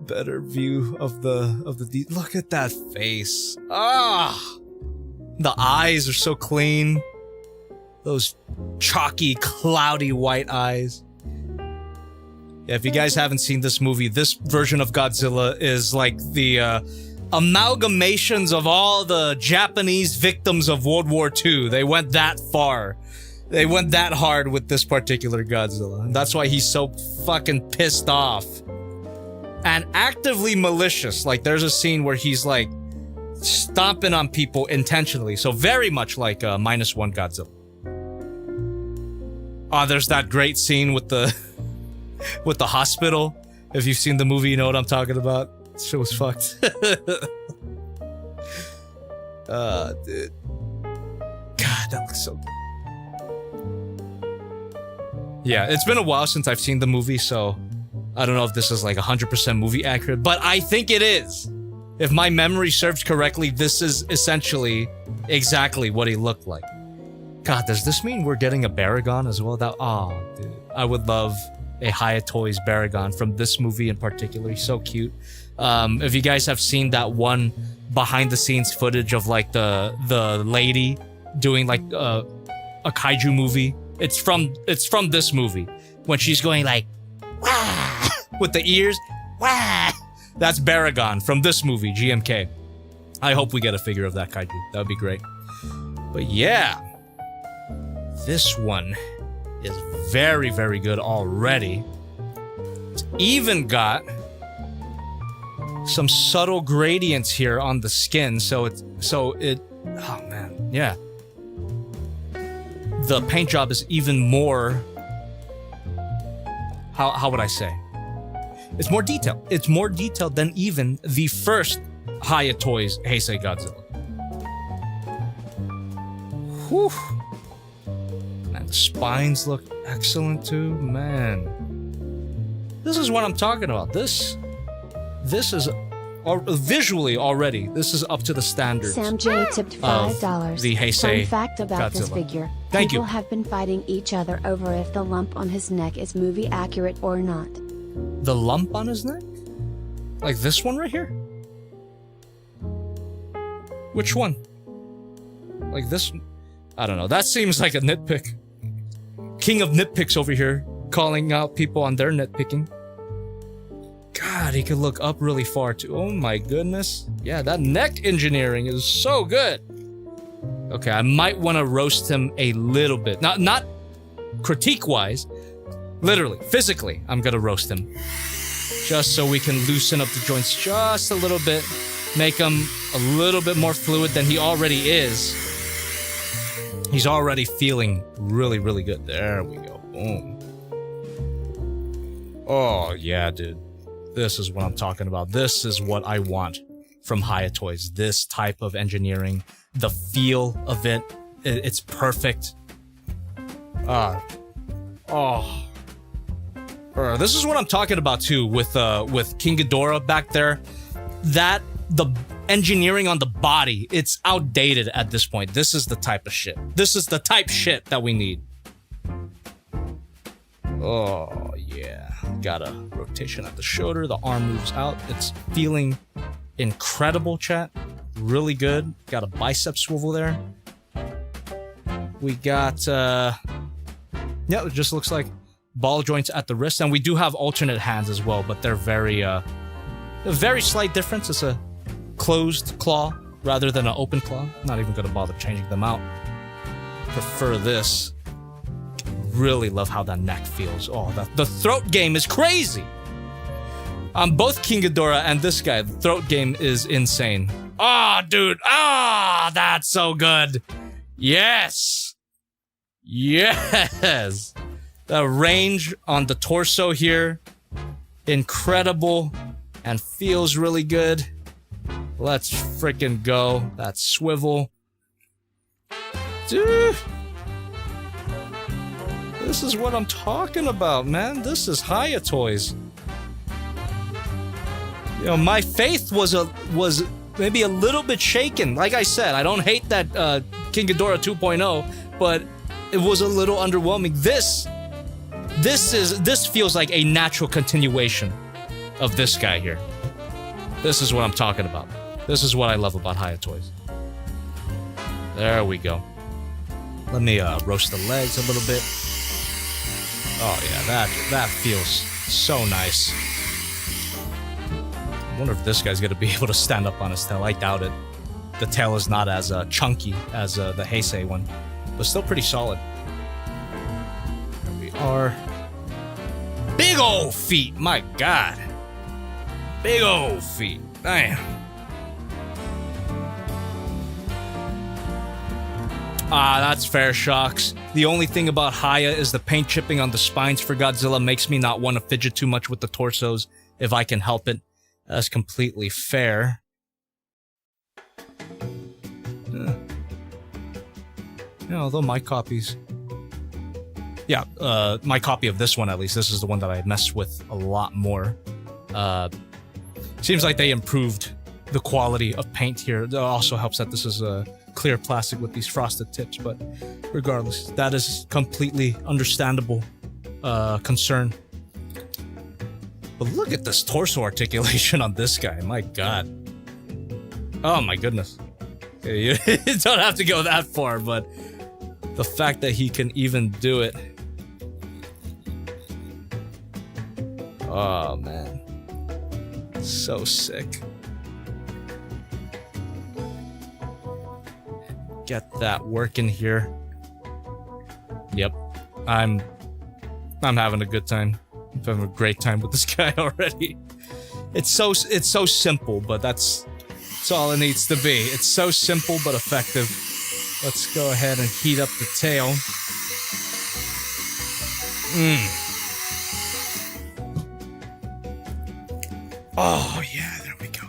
better view of the look at that face. Ah, the eyes are so clean. Those chalky, cloudy white eyes. Yeah, if you guys haven't seen this movie, this version of Godzilla is like the amalgamations of all the Japanese victims of World War II. They went that far. They went that hard with this particular Godzilla. And that's why he's so fucking pissed off. And actively malicious. Like, there's a scene where he's like stomping on people intentionally. So very much like -1 Godzilla. Oh, there's that great scene with the with the hospital. If you've seen the movie, you know what I'm talking about. Shit was fucked. Dude. God, that looks so good. Yeah, it's been a while since I've seen the movie, so I don't know if this is like 100% movie accurate, but I think it is. If my memory serves correctly, this is essentially exactly what he looked like. God, does this mean we're getting a Baragon as well? Oh, dude. I would love a Hiya Toys Baragon from this movie in particular. He's so cute. If you guys have seen that one behind-the-scenes footage of like the lady doing like a kaiju movie, it's from this movie when she's going like wah with the ears. Wah! That's Baragon from this movie, GMK. I hope we get a figure of that kaiju. That would be great. But yeah. This one is very, very good already. It's even got some subtle gradients here on the skin, so it oh man, yeah. The paint job is even more, how would I say? It's more detailed. It's more detailed than even the first Hiya Toys Heisei Godzilla. Whew. The spines look excellent too, man. This is what I'm talking about. This is visually already. This is up to the standards. Sam J tipped $5. The Heisei Fun fact about Godzilla. this figure: Thank you. people have been fighting each other over if the lump on his neck is movie accurate or not. The lump on his neck, like this one right here. Which one? Like this? I don't know. That seems like a nitpick. King of nitpicks over here, calling out people on their nitpicking. God, he could look up really far too. Oh my goodness. Yeah, that neck engineering is so good. Okay, I might want to roast him a little bit. Not critique-wise. Literally, physically, I'm gonna roast him. Just so we can loosen up the joints just a little bit. Make him a little bit more fluid than he already is. He's already feeling really, really good. There we go. Boom. Oh, yeah, dude. This is what I'm talking about. This is what I want from Hiya Toys. This type of engineering. The feel of it. It's perfect. This is what I'm talking about, too, with King Ghidorah back there. The engineering on the body, it's outdated at this point. This is the type of shit. This is the type shit that we need. Oh, yeah. Got a rotation at the shoulder. The arm moves out. It's feeling incredible, chat. Really good. Got a bicep swivel there. We got, yeah, it just looks like ball joints at the wrist. And we do have alternate hands as well, but they're very, a very slight difference. It's a closed claw rather than an open claw. Not even gonna bother changing them out. Prefer this. Really love how that neck feels. Oh, the throat game is crazy. Both King Ghidorah and this guy, the throat game is insane. Ah, oh, dude. Ah, oh, that's so good. Yes. Yes. The range on the torso here, incredible and feels really good. Let's freaking go. That swivel. Dude. This is what I'm talking about, man. This is Hiya Toys. you know, my faith was maybe a little bit shaken. Like I said, I don't hate that King Ghidorah 2.0, but it was a little underwhelming. This feels like a natural continuation of this guy here. This is what I'm talking about. This is what I love about Hiya Toys. There we go. Let me roast the legs a little bit. Oh yeah, that feels so nice. I wonder if this guy's gonna be able to stand up on his tail. I doubt it. The tail is not as chunky as the Heisei one, but still pretty solid. There we are. Big old feet, my god. Big old feet, damn. Ah, that's fair, Shocks. The only thing about Hiya is the paint chipping on the spines for Godzilla makes me not want to fidget too much with the torsos if I can help it. That's completely fair. Yeah, although my copies... Yeah, my copy of this one, at least, this is the one that I messed with a lot more. Seems like they improved the quality of paint here. It also helps that this is a clear plastic with these frosted tips, but regardless, that is completely understandable concern. But look at this torso articulation on this guy, my god. Oh my goodness. Okay, you don't have to go that far, but the fact that he can even do it. Oh man. So sick. Get that working here. Yep. I'm having a good time. I'm having a great time with this guy already. It's so simple, but that's all it needs to be. It's so simple but effective. Let's go ahead and heat up the tail. Oh yeah, there we go.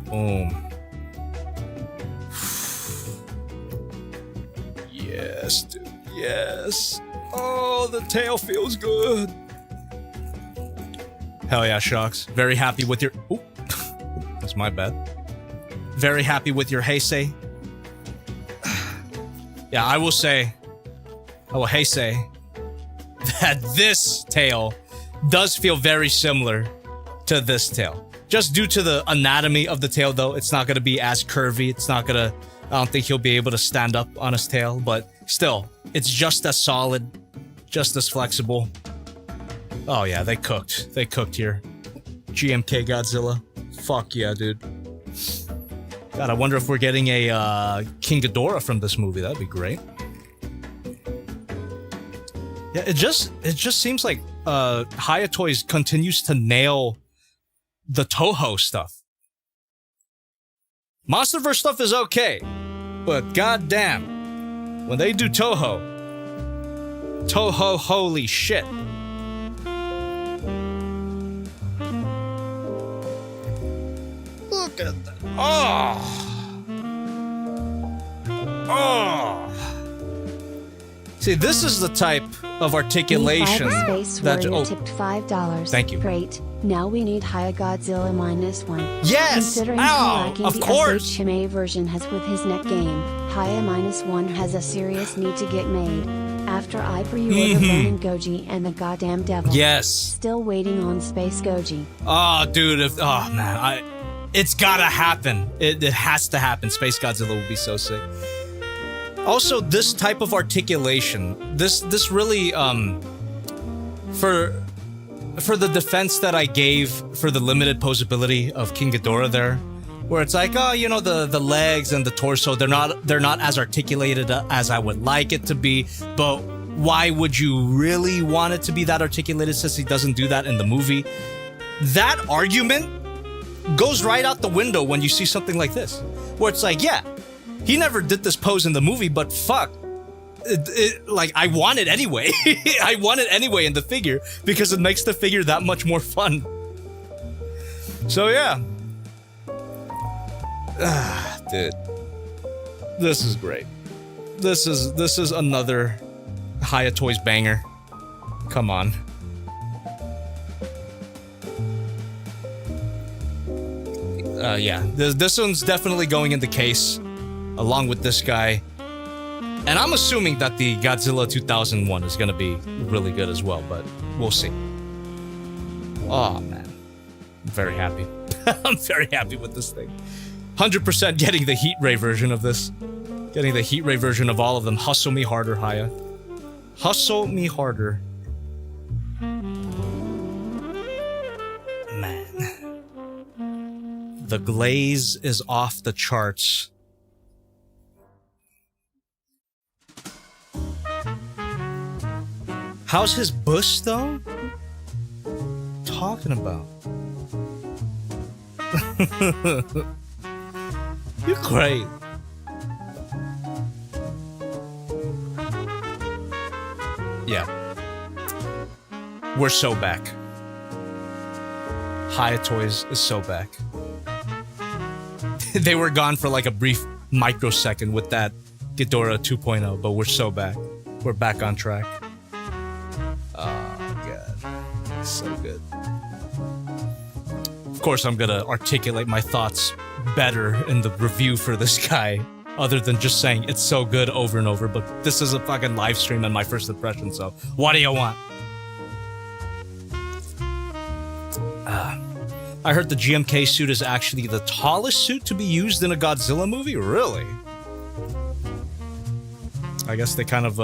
Boom. Yes, dude. Yes. Oh, the tail feels good. Hell yeah, Shocks. Very happy with your... Oop. That's my bad. Very happy with your Heisei. Yeah, I will say that this tail does feel very similar to this tail. Just due to the anatomy of the tail, though, it's not going to be as curvy. It's not going to... I don't think he'll be able to stand up on his tail, but still, it's just as solid, just as flexible. Oh yeah, they cooked. They cooked here. GMK Godzilla. Fuck yeah, dude. God, I wonder if we're getting a King Ghidorah from this movie. That'd be great. Yeah, it just seems like Hiya Toys continues to nail the Toho stuff. Monsterverse stuff is okay, but goddamn, when they do Toho, holy shit. Look at that. Oh. See, this is the type of articulation that... Oh, tipped $5. Thank you. Great. Now we need Hiya Godzilla -1. Yes! Considering how lacking the SHMA version has with his neck game, Hiya -1 has a serious need to get made. After I pre-order Burning Goji and the goddamn devil. Yes. Still waiting on Space Goji. Oh, dude. Oh, man. It's gotta happen. It has to happen. Space Godzilla will be so sick. Also, this type of articulation, this really, for the defense that I gave for the limited posability of King Ghidorah there, where it's like, oh, you know, the legs and the torso, they're not as articulated as I would like it to be, but why would you really want it to be that articulated since he doesn't do that in the movie? That argument goes right out the window when you see something like this, where it's like, yeah, he never did this pose in the movie, but fuck. Like, I want it anyway. I want it anyway in the figure because it makes the figure that much more fun. So yeah. Dude. This is great. This is another Hiya Toys banger. Come on. yeah, this one's definitely going in the case, along with this guy. And I'm assuming that the Godzilla 2001 is gonna be really good as well, but we'll see. Oh man, I'm very happy. I'm very happy with this thing. 100% getting the Heat Ray version of this. Getting the Heat Ray version of all of them. Hustle me harder, Hiya. Hustle me harder. Man. The glaze is off the charts. How's his bush though? Talking about? You're great. Yeah. We're so back. Hiya Toys is so back. They were gone for like a brief microsecond with that Ghidorah 2.0, but we're so back. We're back on track. Oh, God. So good. Of course, I'm gonna articulate my thoughts better in the review for this guy, other than just saying it's so good over and over, but this is a fucking live stream and my first impression, so what do you want? I heard the GMK suit is actually the tallest suit to be used in a Godzilla movie? Really? I guess they kind of,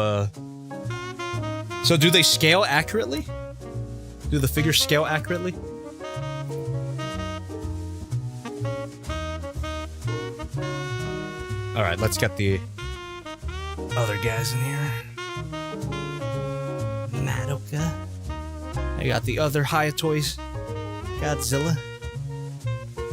So do they scale accurately? Do the figures scale accurately? Alright, let's get the other guys in here. Madoka. I got the other Hiya Toys Godzilla.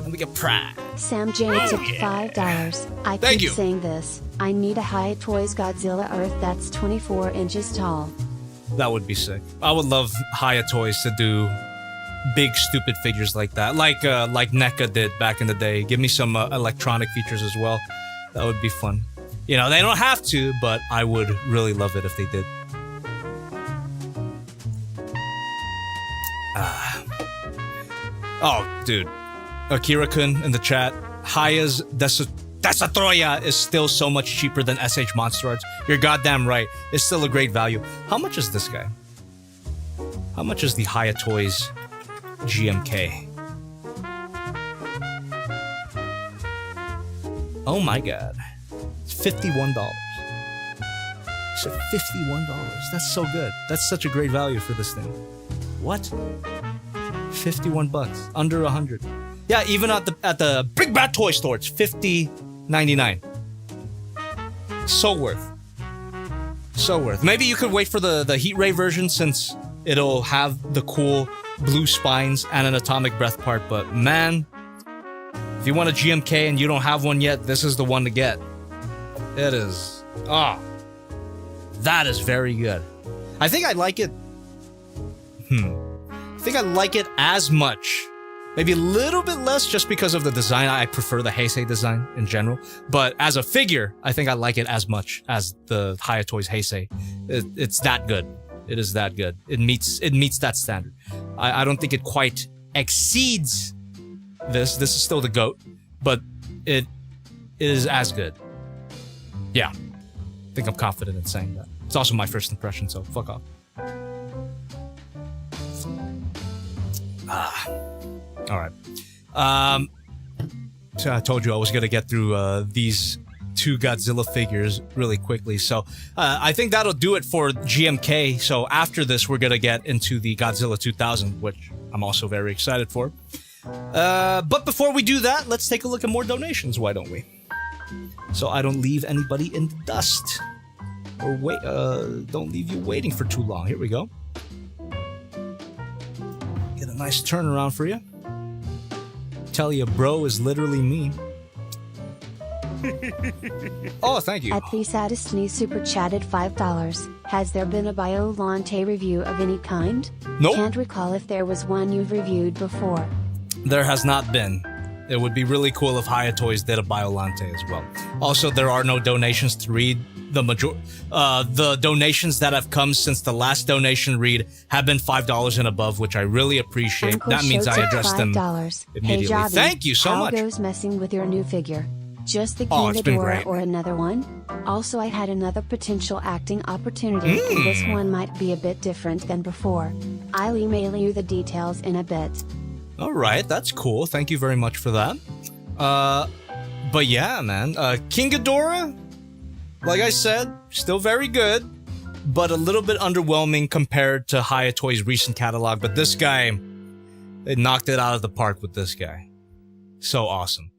And we got Pride. Sam J tipped $5. I Thank keep you. saying this. I need a Hiya Toys Godzilla Earth that's 24 inches tall. That would be sick. I would love Hiya Toys to do big stupid figures like that, like NECA did back in the day. Give me some electronic features as well. That would be fun. You know, they don't have to, but I would really love it if they did. Oh, dude. Akira-kun in the chat. Hiya's Desatroya is still so much cheaper than SH Monster Arts. You're goddamn right. It's still a great value. How much is this guy? How much is the Hiya Toys GMK? Oh my god. It's $51. It's $51. That's so good. That's such a great value for this thing. What? 51 bucks. Under 100. Yeah, even at the Big Bad Toy Store, it's $50.99. So worth. So worth. Maybe you could wait for the Heat Ray version since it'll have the cool blue spines and an atomic breath part, but man, if you want a GMK and you don't have one yet, this is the one to get. It is. That is very good. I think I like it. I think I like it as much. Maybe a little bit less just because of the design. I prefer the Heisei design in general. But as a figure, I think I like it as much as the Hiya Toys Heisei. It's that good. It is that good. It meets that standard. I don't think it quite exceeds this. This is still the GOAT, but it is as good. Yeah. I think I'm confident in saying that. It's also my first impression, so fuck off. Alright. So I told you I was gonna get through these two Godzilla figures really quickly, so I think that'll do it for GMK. So after this, we're gonna get into the Godzilla 2000, which I'm also very excited for. But before we do that, let's take a look at more donations, why don't we? So I don't leave anybody in the dust. Or wait, don't leave you waiting for too long. Here we go. Get a nice turnaround for you. Tell you, bro is literally me. Oh, thank you. At the saddest knee super chatted $5. Has there been a Biolante review of any kind? Nope. Can't recall if there was one you've reviewed before. There has not been. It would be really cool if Hiya Toys did a Biolante as well. Also, there are no donations to read. The donations that have come since the last donation read have been $5 and above, which I really appreciate. Uncle That means I Show address took them $5. immediately. Hey, Jobby, Thank you so how much. goes messing with your new figure? Just the Oh, King it's been Ghidorah great. or another one? Also, I had another potential acting opportunity, and this one might be a bit different than before. I'll email you the details in a bit. All right, that's cool. Thank you very much for that. But yeah, man, King Ghidorah, like I said, still very good, but a little bit underwhelming compared to Hiya Toys' recent catalog. But this guy, they knocked it out of the park with this guy. So awesome.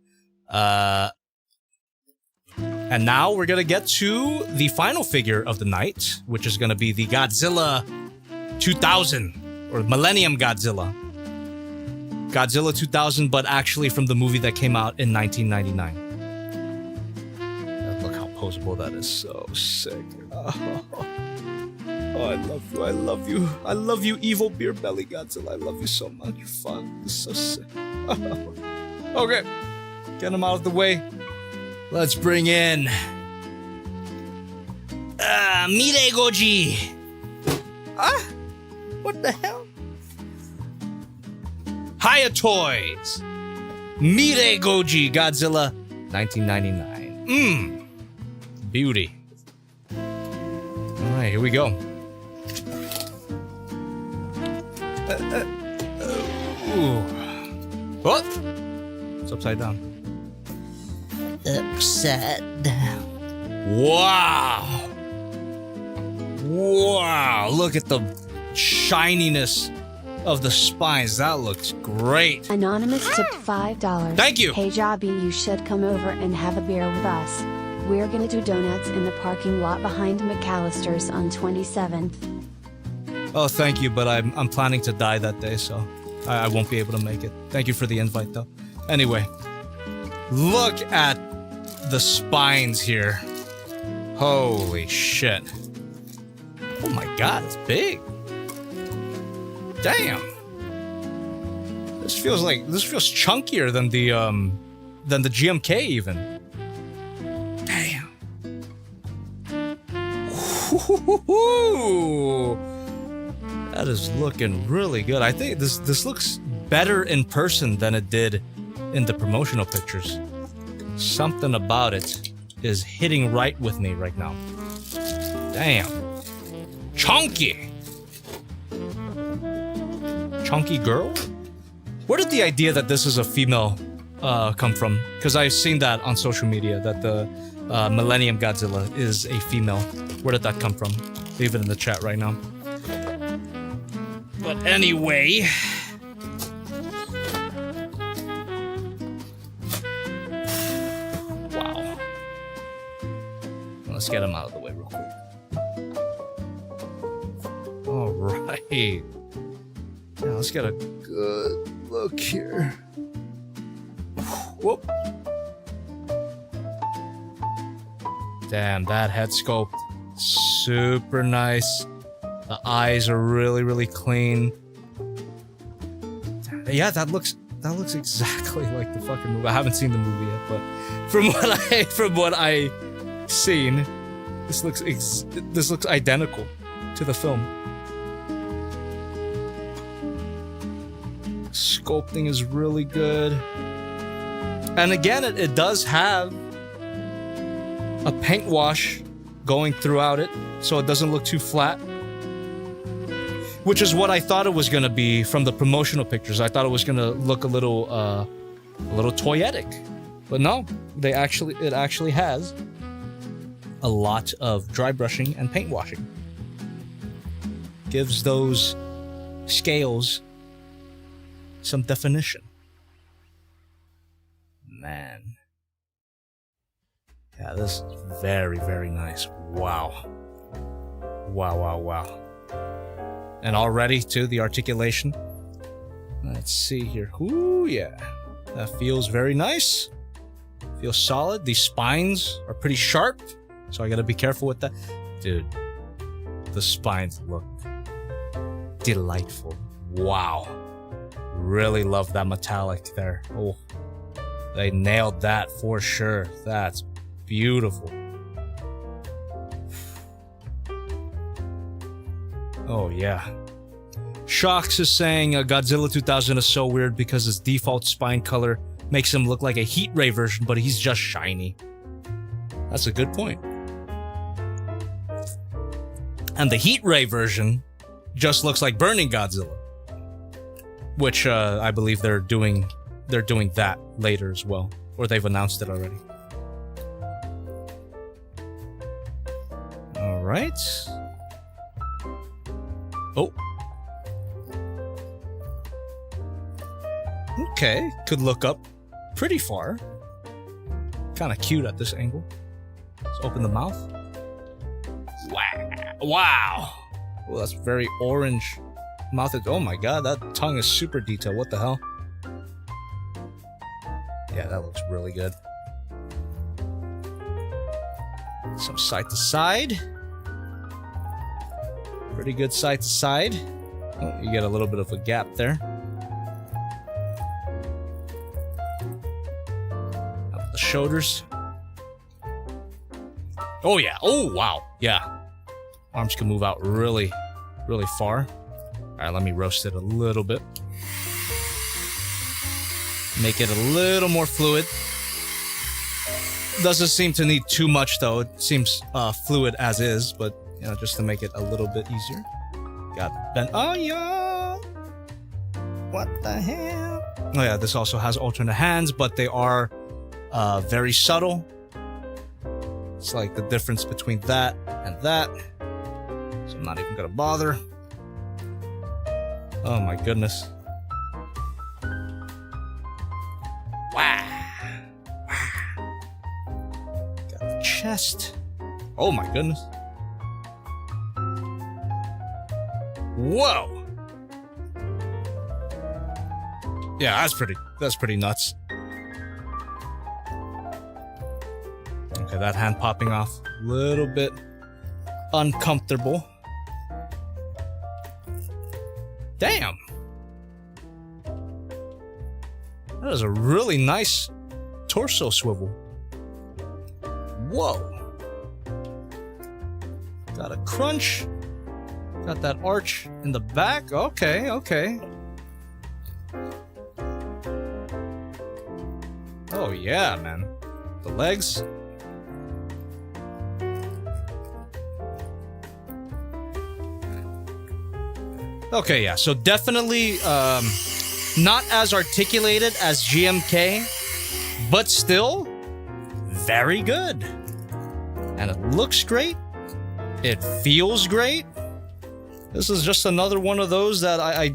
And now we're gonna get to the final figure of the night, which is gonna be the Godzilla 2000, or Millenium Godzilla. Godzilla 2000, but actually from the movie that came out in 1999. Look how poseable that is. So sick. Oh, I love you. I love you. I love you, evil beer belly Godzilla. I love you so much. You're fun. You're so sick. Okay. Get him out of the way. Let's bring in Mire Goji. What the hell? Hiya Toys. Mire Goji Godzilla 1999. Beauty. Alright, here we go. Ooh. What? It's upside down. Upside down. Wow. Wow. Look at the shininess of the spines. That looks great. Anonymous tipped $5. Thank you. Hey, Jobby, you should come over and have a beer with us. We're gonna do donuts in the parking lot behind McAllister's on 27th. Oh, thank you, but I'm planning to die that day, so I won't be able to make it. Thank you for the invite, though. Anyway, look at the spines here. Holy shit. Oh my god, it's big. Damn. This feels chunkier than the GMK even. Damn. Ooh. That is looking really good. I think this looks better in person than it did in the promotional pictures. Something about it is hitting right with me right now. Damn. Chunky. Chunky girl? Where did the idea that this is a female come from? Because I've seen that on social media, that the Millenium Godzilla is a female. Where did that come from? Leave it in the chat right now. But anyway... Wow. Let's get him out of the way real quick. Alright. Now let's get a good look here. Whoop. Damn, that head sculpt. Super nice. The eyes are really, really clean. Yeah, that looks exactly like the fucking movie. I haven't seen the movie yet, but from what I seen, this looks identical to the film. Sculpting is really good. And again, it does have a paint wash going throughout it, so it doesn't look too flat. Which is what I thought it was gonna be from the promotional pictures. I thought it was gonna look a little toyetic. But no, it actually has a lot of dry brushing and paint washing. Gives those scales some definition. Man. Yeah, this is very, very nice. Wow. Wow, wow, wow. And already, too, the articulation. Let's see here. Ooh, yeah. That feels very nice. Feels solid. These spines are pretty sharp, so I gotta be careful with that. Dude, the spines look delightful. Wow. Really love that metallic there. Oh, They nailed that for sure. That's beautiful. Oh, yeah. Shox is saying Godzilla 2000 is so weird because his default spine color makes him look like a heat ray version, but he's just shiny. That's a good point. And the heat ray version just looks like burning Godzilla, which I believe they're doing that later as well, or they've announced it already. All right. Oh. Okay, could look up pretty far. Kind of cute at this angle. Let's open the mouth. Wow. Well, that's very orange mouth. Oh my god, that tongue is super detailed. What the hell? Yeah, that looks really good. Some side to side. Pretty good side to side. Oh, you get a little bit of a gap there. Up the shoulders. Oh yeah. Oh wow. Yeah. Arms can move out really, really far. Alright, let me roast it a little bit. Make it a little more fluid. Doesn't seem to need too much though. It seems fluid as is, but you know, just to make it a little bit easier. Got bent. Oh yeah. What the hell? Oh yeah, this also has alternate hands, but they are very subtle. It's like the difference between that and that. So I'm not even gonna bother. Oh my goodness. Wow. Got the chest. Oh my goodness. Whoa. Yeah, that's pretty nuts. Okay, that hand popping off a little bit uncomfortable. Damn. That is a really nice torso swivel. Whoa. Got a crunch. Got that arch in the back. Okay, okay. Oh yeah, man. The legs. Okay, yeah. So definitely not as articulated as GMK, but still very good. And it looks great. It feels great. This is just another one of those that I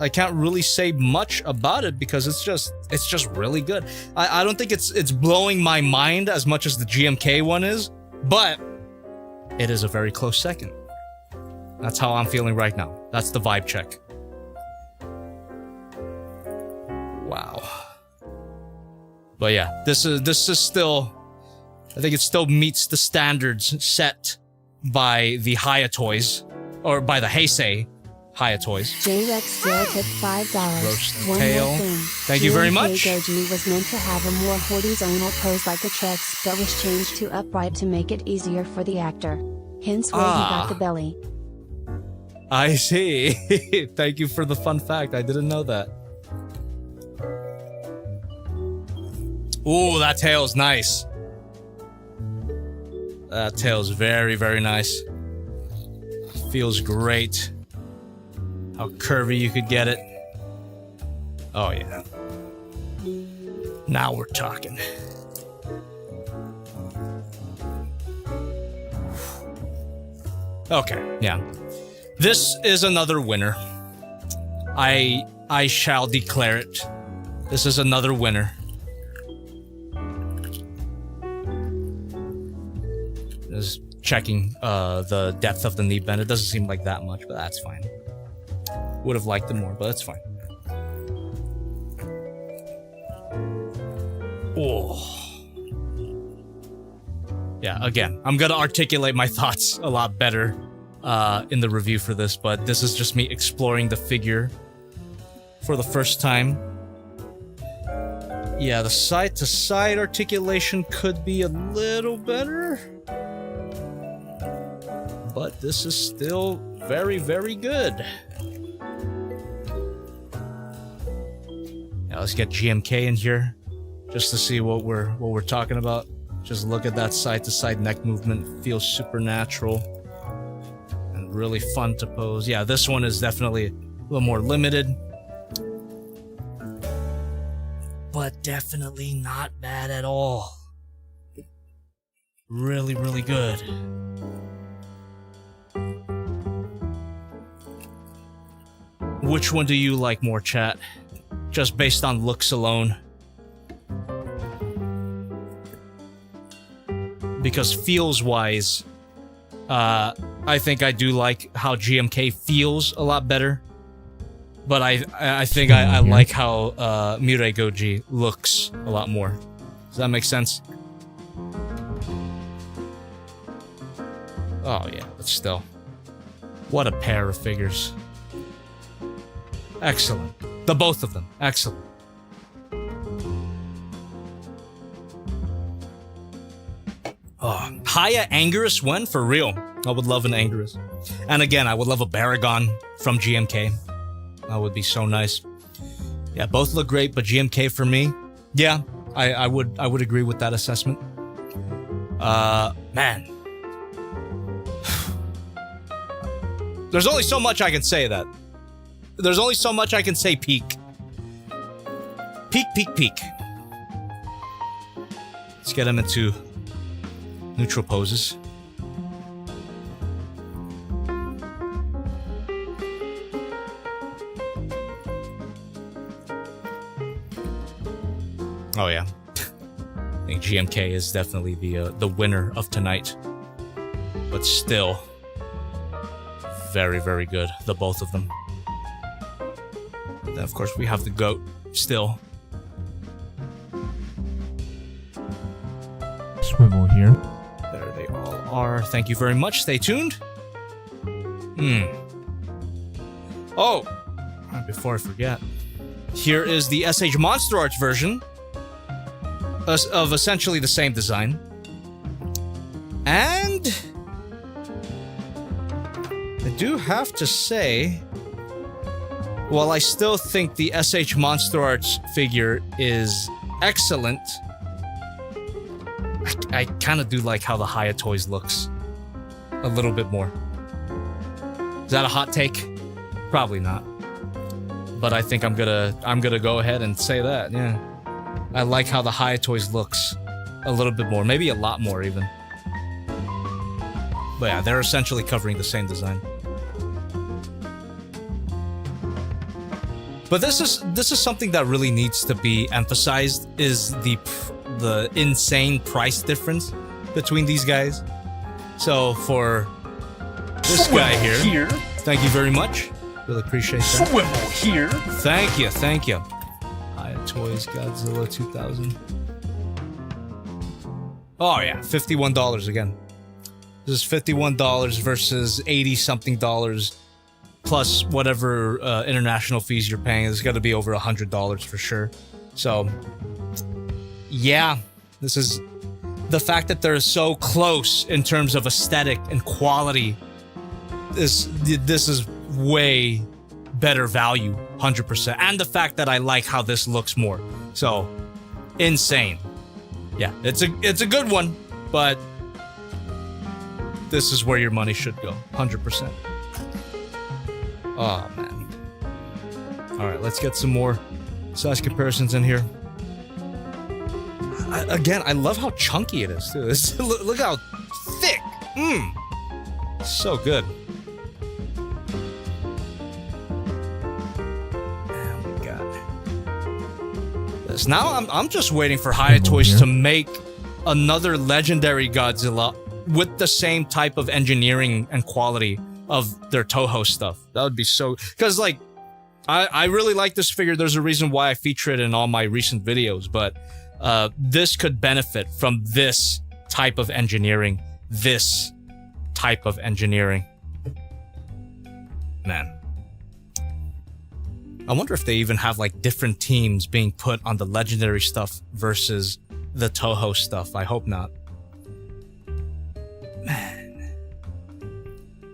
can't really say much about it because it's just really good. I don't think it's blowing my mind as much as the GMK one is, but it is a very close second. That's how I'm feeling right now. That's the vibe check. Wow. But yeah, this is still, I think it still meets the standards set by the Hiya Toys, or by the Heisei Hiya Toys. J-Rex still took $5. Roast One tail. more thing. Thank you very much. Goji was meant to have a more horizontal pose like the Trex, but was changed to upright to make it easier for the actor. Hence where he got the belly. I see. Thank you for the fun fact. I didn't know that. Ooh, that tail's nice. That tail's very, very nice. Feels great. How curvy you could get it. Oh yeah. Now we're talking. Okay, yeah. This is another winner. I shall declare it. This is another winner. Just checking the depth of the knee bend. It doesn't seem like that much, but that's fine. Would have liked it more, but that's fine. Oh. Yeah, again, I'm gonna articulate my thoughts a lot better in the review for this, but this is just me exploring the figure for the first time. Yeah, the side-to-side articulation could be a little better. But this is still very, very good. Now let's get GMK in here just to see what we're talking about. Just look at that side-to-side neck movement. Feels supernatural and really fun to pose. Yeah, this one is definitely a little more limited, but definitely not bad at all. Really, really good. Which one do you like more, chat? Just based on looks alone. Because feels-wise, I think I do like how GMK feels a lot better. But I think I like how Mirai Goji looks a lot more. Does that make sense? Oh yeah, but still. What a pair of figures. Excellent. The both of them. Excellent. Oh, Hiya Anguirus when? For real. I would love an Anguirus. And again, I would love a Baragon from GMK. That would be so nice. Yeah, both look great, but GMK for me, yeah, I would agree with that assessment. Man. There's only so much I can say that. There's only so much I can say peak. Peak, peak, peak. Let's get him into neutral poses. Oh yeah, I think GMK is definitely the winner of tonight, but still very, very good, the both of them. And then of course we have the GOAT still. Swivel here. There they all are. Thank you very much. Stay tuned. Oh, before I forget, here is the SH Monster Arts version of essentially the same design. And I do have to say, while I still think the SH Monster Arts figure is excellent, I kind of do like how the Hiya Toys looks a little bit more. Is that a hot take? Probably not. But I think I'm gonna go ahead and say that, yeah. I like how the Hiya Toys looks a little bit more, maybe a lot more even. But yeah, they're essentially covering the same design. But this is something that really needs to be emphasized, is the insane price difference between these guys. So for this guy here, thank you very much. Really appreciate that. Swivel here. Thank you, thank you. Hiya Toys Godzilla 2000. Oh yeah, $51 again. This is $51 versus $80-something plus whatever international fees you're paying. It's got to be over $100 for sure. So yeah, this is the fact that they're so close in terms of aesthetic and quality. This is way better value, 100%. And the fact that I like how this looks more. So insane. Yeah, it's a good one, but this is where your money should go, 100%. Oh man. All right, let's get some more size comparisons in here. Again, I love how chunky it is too. Look how thick. So good. Now I'm just waiting for Hiya Toys to make another legendary Godzilla with the same type of engineering and quality of their Toho stuff. That would be so... Because, like, I really like this figure. There's a reason why I feature it in all my recent videos, but this could benefit from this type of engineering. This type of engineering. Man. I wonder if they even have like different teams being put on the legendary stuff versus the Toho stuff. I hope not. Man.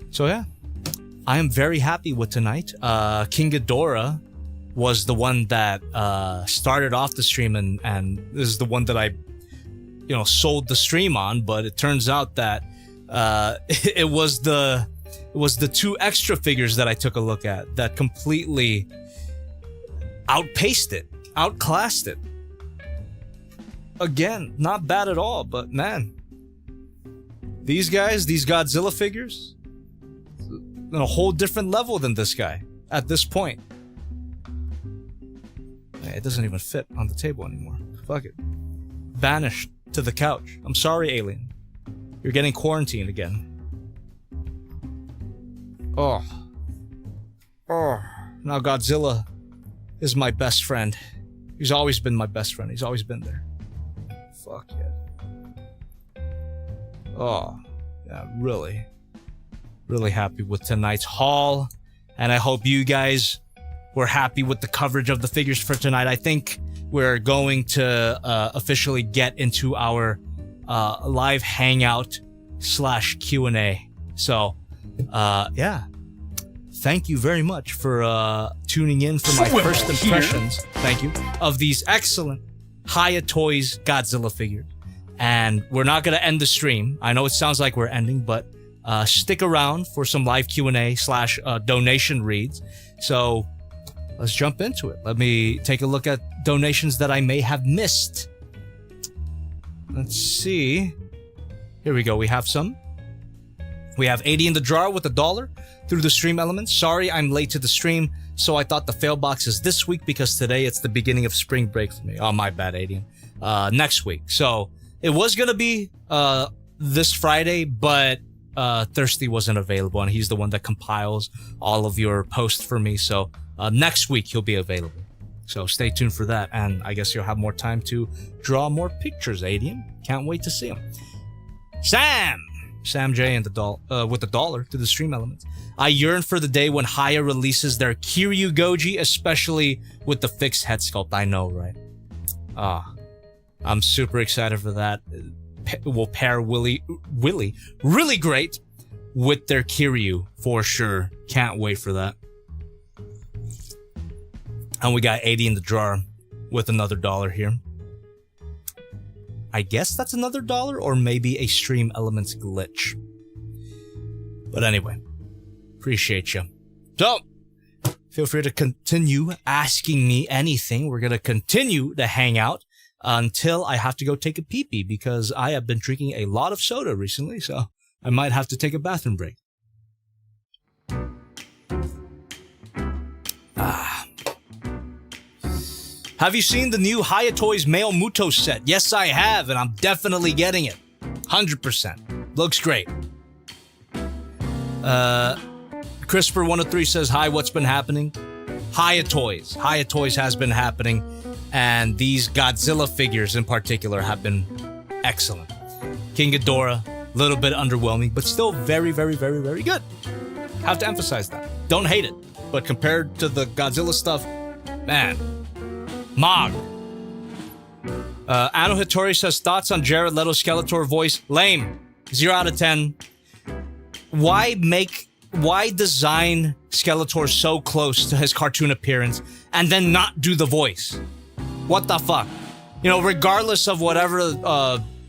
So yeah, I am very happy with tonight. King Ghidorah was the one that started off the stream, and this is the one that I, sold the stream on. But it turns out that it was the two extra figures that I took a look at that completely outpaced it, outclassed it. Again, not bad at all, but man, these guys, these Godzilla figures, on a whole different level than this guy at this point. It doesn't even fit on the table anymore. Fuck it. Banished to the couch. I'm sorry, alien. You're getting quarantined again. Oh. Now Godzilla is my best friend. He's always been my best friend. He's always been there. Fuck yeah. Oh. Yeah, really. Really happy with tonight's haul. And I hope you guys were happy with the coverage of the figures for tonight. I think we're going to officially get into our live hangout / Q&A. So, yeah. Thank you very much for tuning in for my first impressions. Thank you. Of these excellent Hiya Toys Godzilla figures. And we're not going to end the stream. I know it sounds like we're ending, but stick around for some live Q&A / donation reads. So let's jump into it. Let me take a look at donations that I may have missed. Let's see. Here we go. We have some. We have 80 in the jar with $1 through the stream elements. Sorry, I'm late to the stream, so I thought the fail box is this week because today it's the beginning of spring break for me. Oh, my bad, 80. Next week. So it was going to be this Friday, but Thirsty wasn't available, and he's the one that compiles all of your posts for me. So next week he'll be available. So stay tuned for that, and I guess you'll have more time to draw more pictures, Adian. Can't wait to see him. Sam J and with $1 to the stream elements. I yearn for the day when Hiya releases their Kiryu Goji, especially with the fixed head sculpt. I know, right? I'm super excited for that. Will pair Willy really great with their Kiryu for sure. Can't wait for that. And we got 80 in the jar with another $1 here. I guess that's another $1 or maybe a stream elements glitch. But anyway, appreciate you. So, feel free to continue asking me anything. We're going to continue to hang out until I have to go take a pee-pee because I have been drinking a lot of soda recently, so I might have to take a bathroom break. Have you seen the new Hiya Toys Male Muto set? Yes, I have, and I'm definitely getting it. 100%. Looks great. Crisper103 says, hi, what's been happening? Hiya Toys. Hiya Toys has been happening, and these Godzilla figures in particular have been excellent. King Ghidorah, a little bit underwhelming, but still very, very, very, very good. Have to emphasize that. Don't hate it, but compared to the Godzilla stuff, man, Mog. Ano Hitori says, thoughts on Jared Leto's Skeletor voice? Lame. 0 out of 10. Why design Skeletor so close to his cartoon appearance and then not do the voice? What the fuck? Regardless of whatever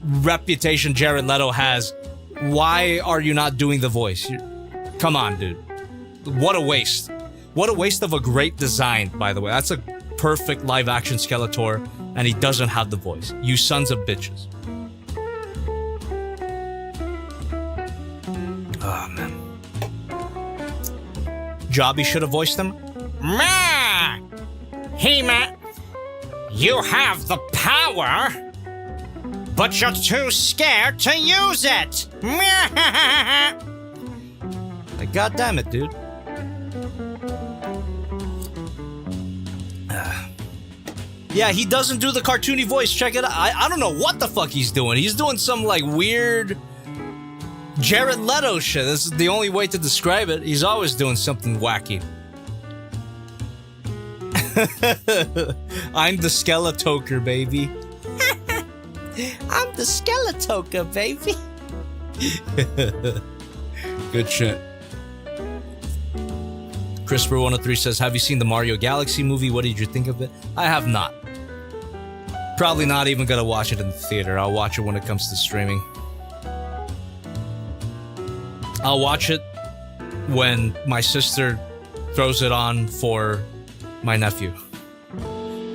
reputation Jared Leto has, why are you not doing the voice? Come on, dude. What a waste. What a waste of a great design, by the way. That's a perfect live-action Skeletor, and he doesn't have the voice. You sons of bitches. Oh, man. Jobby should have voiced him. Ma! He-Man, you have the power, but you're too scared to use it. Like, God damn it, dude. Yeah, he doesn't do the cartoony voice. Check it out. I don't know what the fuck he's doing. He's doing some, like, weird Jared Leto shit. This is the only way to describe it. He's always doing something wacky. I'm the Skeletoker, baby. I'm the Skeletoker, baby. Good shit. Christopher103 says, have you seen the Mario Galaxy movie? What did you think of it? I have not. Probably not even gonna watch it in the theater. I'll watch it when it comes to streaming. I'll watch it when my sister throws it on for my nephew.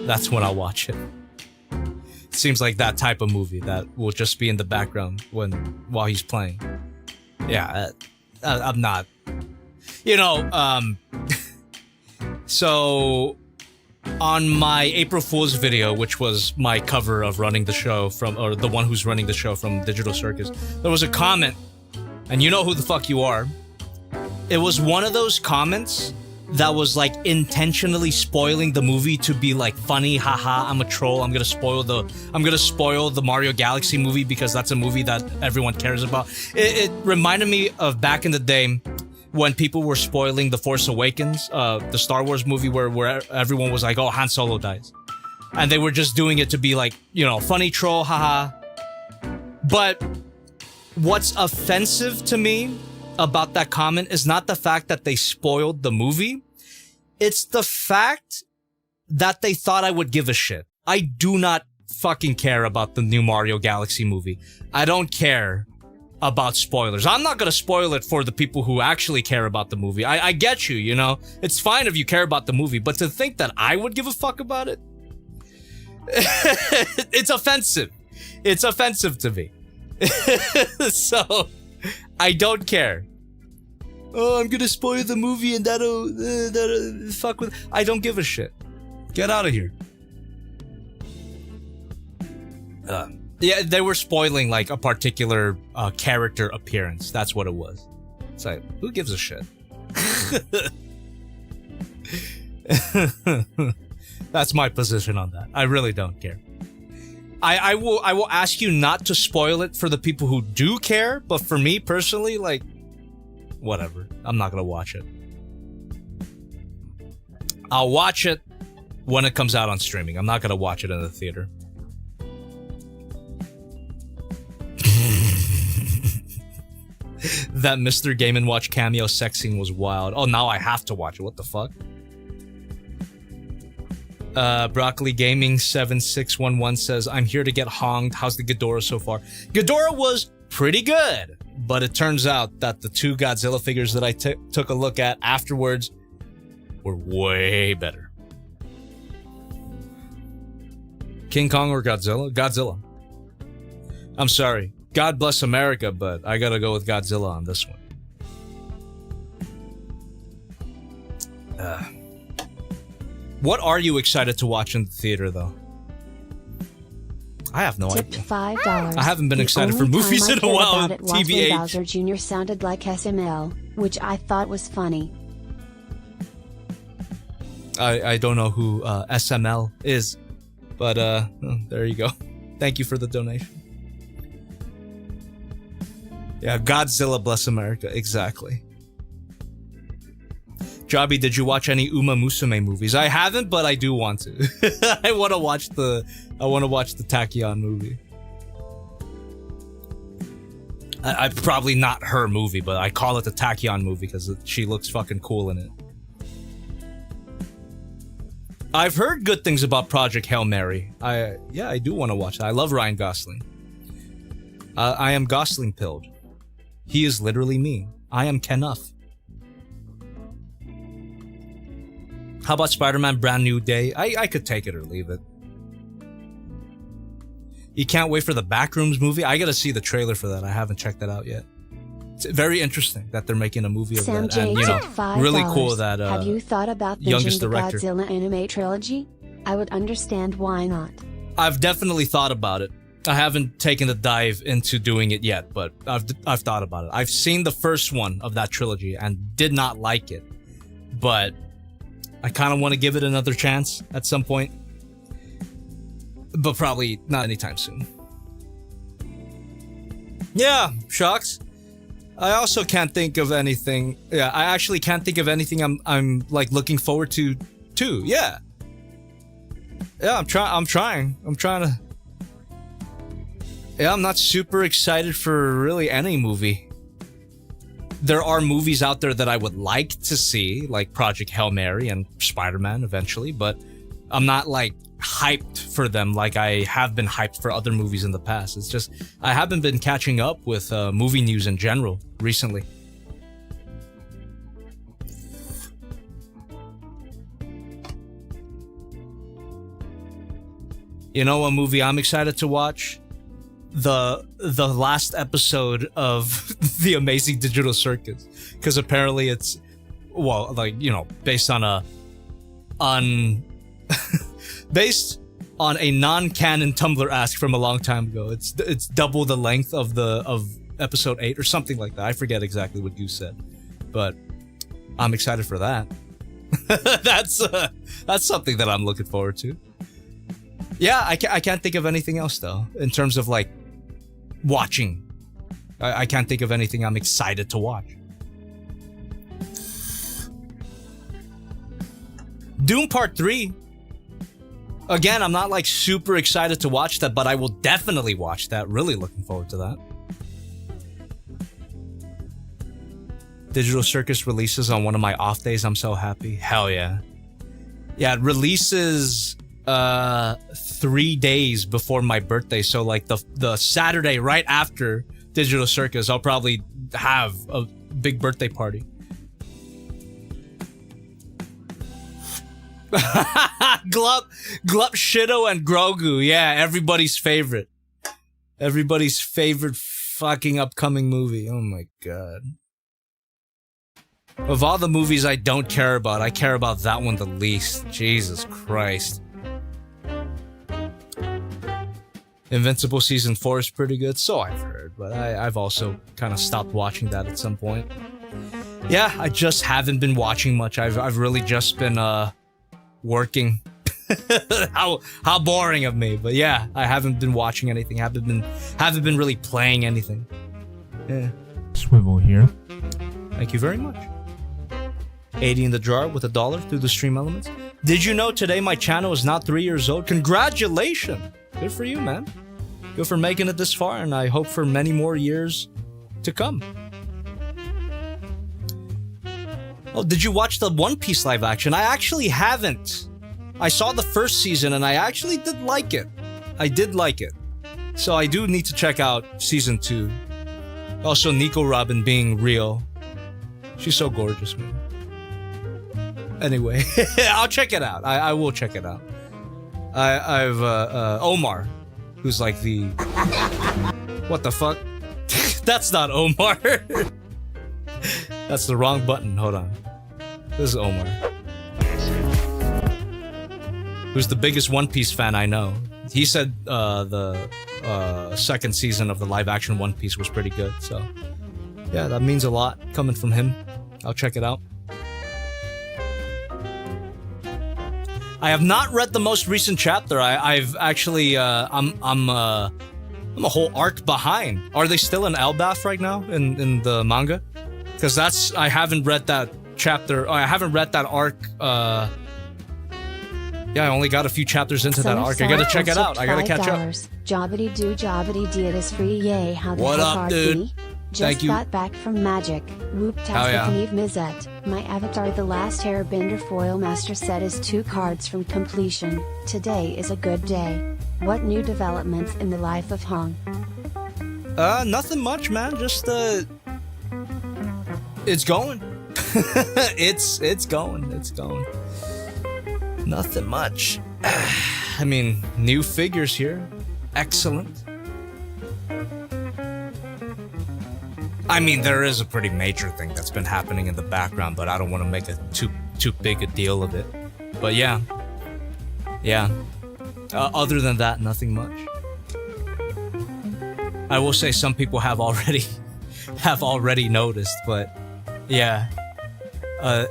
That's when I'll watch it. Seems like that type of movie that will just be in the background while he's playing. Yeah, I'm not. So on my April Fool's video, which was my cover of running the show or the one who's running the show from Digital Circus, there was a comment, and you know who the fuck you are. It was one of those comments that was like intentionally spoiling the movie to be like funny, haha, I'm a troll, I'm gonna spoil the Mario Galaxy movie because that's a movie that everyone cares about. It reminded me of back in the day when people were spoiling The Force Awakens, the Star Wars movie where everyone was like, oh, Han Solo dies. And they were just doing it to be like, funny troll, haha. But what's offensive to me about that comment is not the fact that they spoiled the movie. It's the fact that they thought I would give a shit. I do not fucking care about the new Mario Galaxy movie. I don't care about spoilers. I'm not gonna spoil it for the people who actually care about the movie. I get you, It's fine if you care about the movie, but to think that I would give a fuck about it? It's offensive. It's offensive to me. So, I don't care. Oh, I'm gonna spoil the movie and that'll fuck with... I don't give a shit. Get out of here. Yeah, they were spoiling like a particular character appearance. That's what it was. It's like, who gives a shit? That's my position on that. I really don't care. I will ask you not to spoil it for the people who do care, but for me personally, like, whatever. I'm not gonna watch it. I'll watch it when it comes out on streaming. I'm not gonna watch it in the theater. That Mr. Game & Watch cameo sex scene was wild. Oh, now I have to watch it. What the fuck? Broccoli Gaming 7611 says, I'm here to get honged. How's the Ghidorah so far? Ghidorah was pretty good, but it turns out that the two Godzilla figures that I took a look at afterwards were way better. King Kong or Godzilla? Godzilla. I'm sorry. God bless America, but I gotta go with Godzilla on this one. What are you excited to watch in the theater, though? I have no idea. Tipped $5. I haven't been excited for movies in a while. TBH. Bowser Jr. sounded like SML, which I thought was funny. I don't know who SML is, but there you go. Thank you for the donation. Yeah, Godzilla bless America, exactly. Jobby, did you watch any Uma Musume movies? I haven't, but I do want to. I want to watch the Tachyon movie. I probably not her movie, but I call it the Tachyon movie because she looks fucking cool in it. I've heard good things about Project Hail Mary. I do want to watch that. I love Ryan Gosling. I am Gosling pilled. He is literally me. I am Kenuff. How about Spider-Man Brand New Day? I could take it or leave it. You can't wait for the Backrooms movie? I gotta see the trailer for that. I haven't checked that out yet. It's very interesting that they're making a movie of Sam that. J. And, really cool that Have you thought about youngest binging the director. Godzilla anime trilogy? I would understand why not. I've definitely thought about it. I haven't taken the dive into doing it yet, but I've thought about it. I've seen the first one of that trilogy and did not like it, but I kind of want to give it another chance at some point, but probably not anytime soon. Yeah, Shocks. I also can't think of anything. Yeah, I actually can't think of anything I'm like looking forward to too. Yeah. Yeah, I'm trying to. Yeah, I'm not super excited for really any movie. There are movies out there that I would like to see, like Project Hail Mary and Spider-Man eventually, but I'm not like hyped for them like I have been hyped for other movies in the past. It's just I haven't been catching up with movie news in general recently. You know a movie I'm excited to watch? The last episode of The Amazing Digital Circus, because apparently it's, well, like, you know, based on a non-canon Tumblr ask from a long time ago. It's double the length of episode 8 or something like that. I forget exactly what you said, but I'm excited for that. That's something that I'm looking forward to. Yeah, I can't think of anything else though in terms of like watching. I can't think of anything I'm excited to watch. Doom Part 3. Again, I'm not like super excited to watch that, but I will definitely watch that. Really looking forward to that. Digital Circus releases on one of my off days. I'm so happy. Hell yeah. Yeah, it releases 3 days before my birthday, so like the Saturday right after Digital Circus, I'll probably have a big birthday party. Glup, Shido, and Grogu. Yeah, everybody's favorite fucking upcoming movie. Oh my god. Of all the movies I don't care about, I care about that one the least. Jesus Christ. Invincible Season 4 is pretty good, so I've heard, but I've also kind of stopped watching that at some point. Yeah, I just haven't been watching much. I've really just been working. How boring of me, but yeah, I haven't been watching anything. Haven't been really playing anything. Yeah. Swivel here. Thank you very much. 80 in the jar with $1 through the stream elements. Did you know today my channel is not 3 years old? Congratulations! Good for you, man. Good for making it this far, and I hope for many more years to come. Oh, did you watch the One Piece live action? I actually haven't. I saw the first season, and I actually did like it. I did like it. So I do need to check out season 2. Also, Nico Robin being real. She's so gorgeous, man. Anyway, I'll check it out. I will check it out. I've Omar, who's like the... What the fuck? That's not Omar. That's the wrong button. Hold on. This is Omar. Who's the biggest One Piece fan I know. He said the second season of the live action One Piece was pretty good. So yeah, that means a lot coming from him. I'll check it out. I have not read the most recent chapter. I've actually I'm a whole arc behind. Are they still in Elbaf right now in the manga? Because that's I haven't read that chapter. I haven't read that arc. Yeah, I only got a few chapters into that arc. I gotta check it out. I gotta catch up. Jobbity do jobbity dee, it is free. Yay! How the what heck up, are dude? thee? Thank Just you. got back from Magic. Whoop-tastic yeah. Neve Mizet. My avatar the last airbender foil master set is 2 cards from completion. Today is a good day. What new developments in the life of Hong? Nothing much, man. Just it's going. it's going. Nothing much. I mean, new figures here. Excellent. I mean, there is a pretty major thing that's been happening in the background, but I don't want to make too big a deal of it. But yeah. Other than that, nothing much. I will say some people have already noticed, but yeah,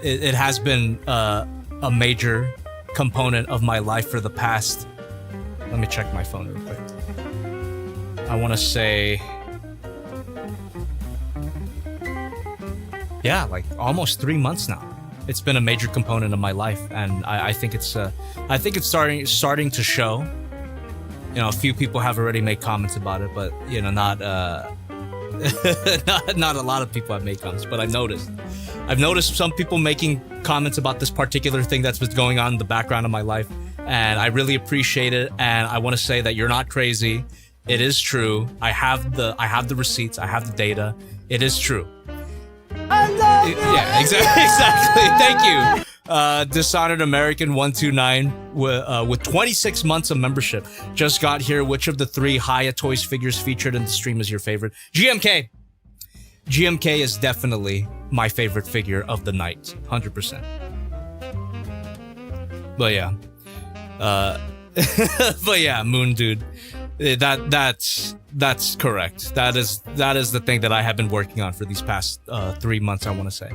it has been a major component of my life for the past. Let me check my phone real quick. I want to say. Yeah, like almost 3 months now. it's been a major component of my life, and I think it's starting to show. You know, a few people have already made comments about it, but you know, not not a lot of people have made comments. But I've noticed some people making comments about this particular thing that's been going on in the background of my life, and I really appreciate it. And I want to say that you're not crazy. It is true. I have the receipts. I have the data. It is true. I love you. Yeah, exactly. Thank you. Dishonored American 129 with 26 months of membership just got here. Which of the 3 Hiya Toys figures featured in the stream is your favorite? GMK. GMK is definitely my favorite figure of the night, 100%. But yeah, but yeah, Moon Dude, that's correct. That is the thing that I have been working on for these past 3 months, I want to say.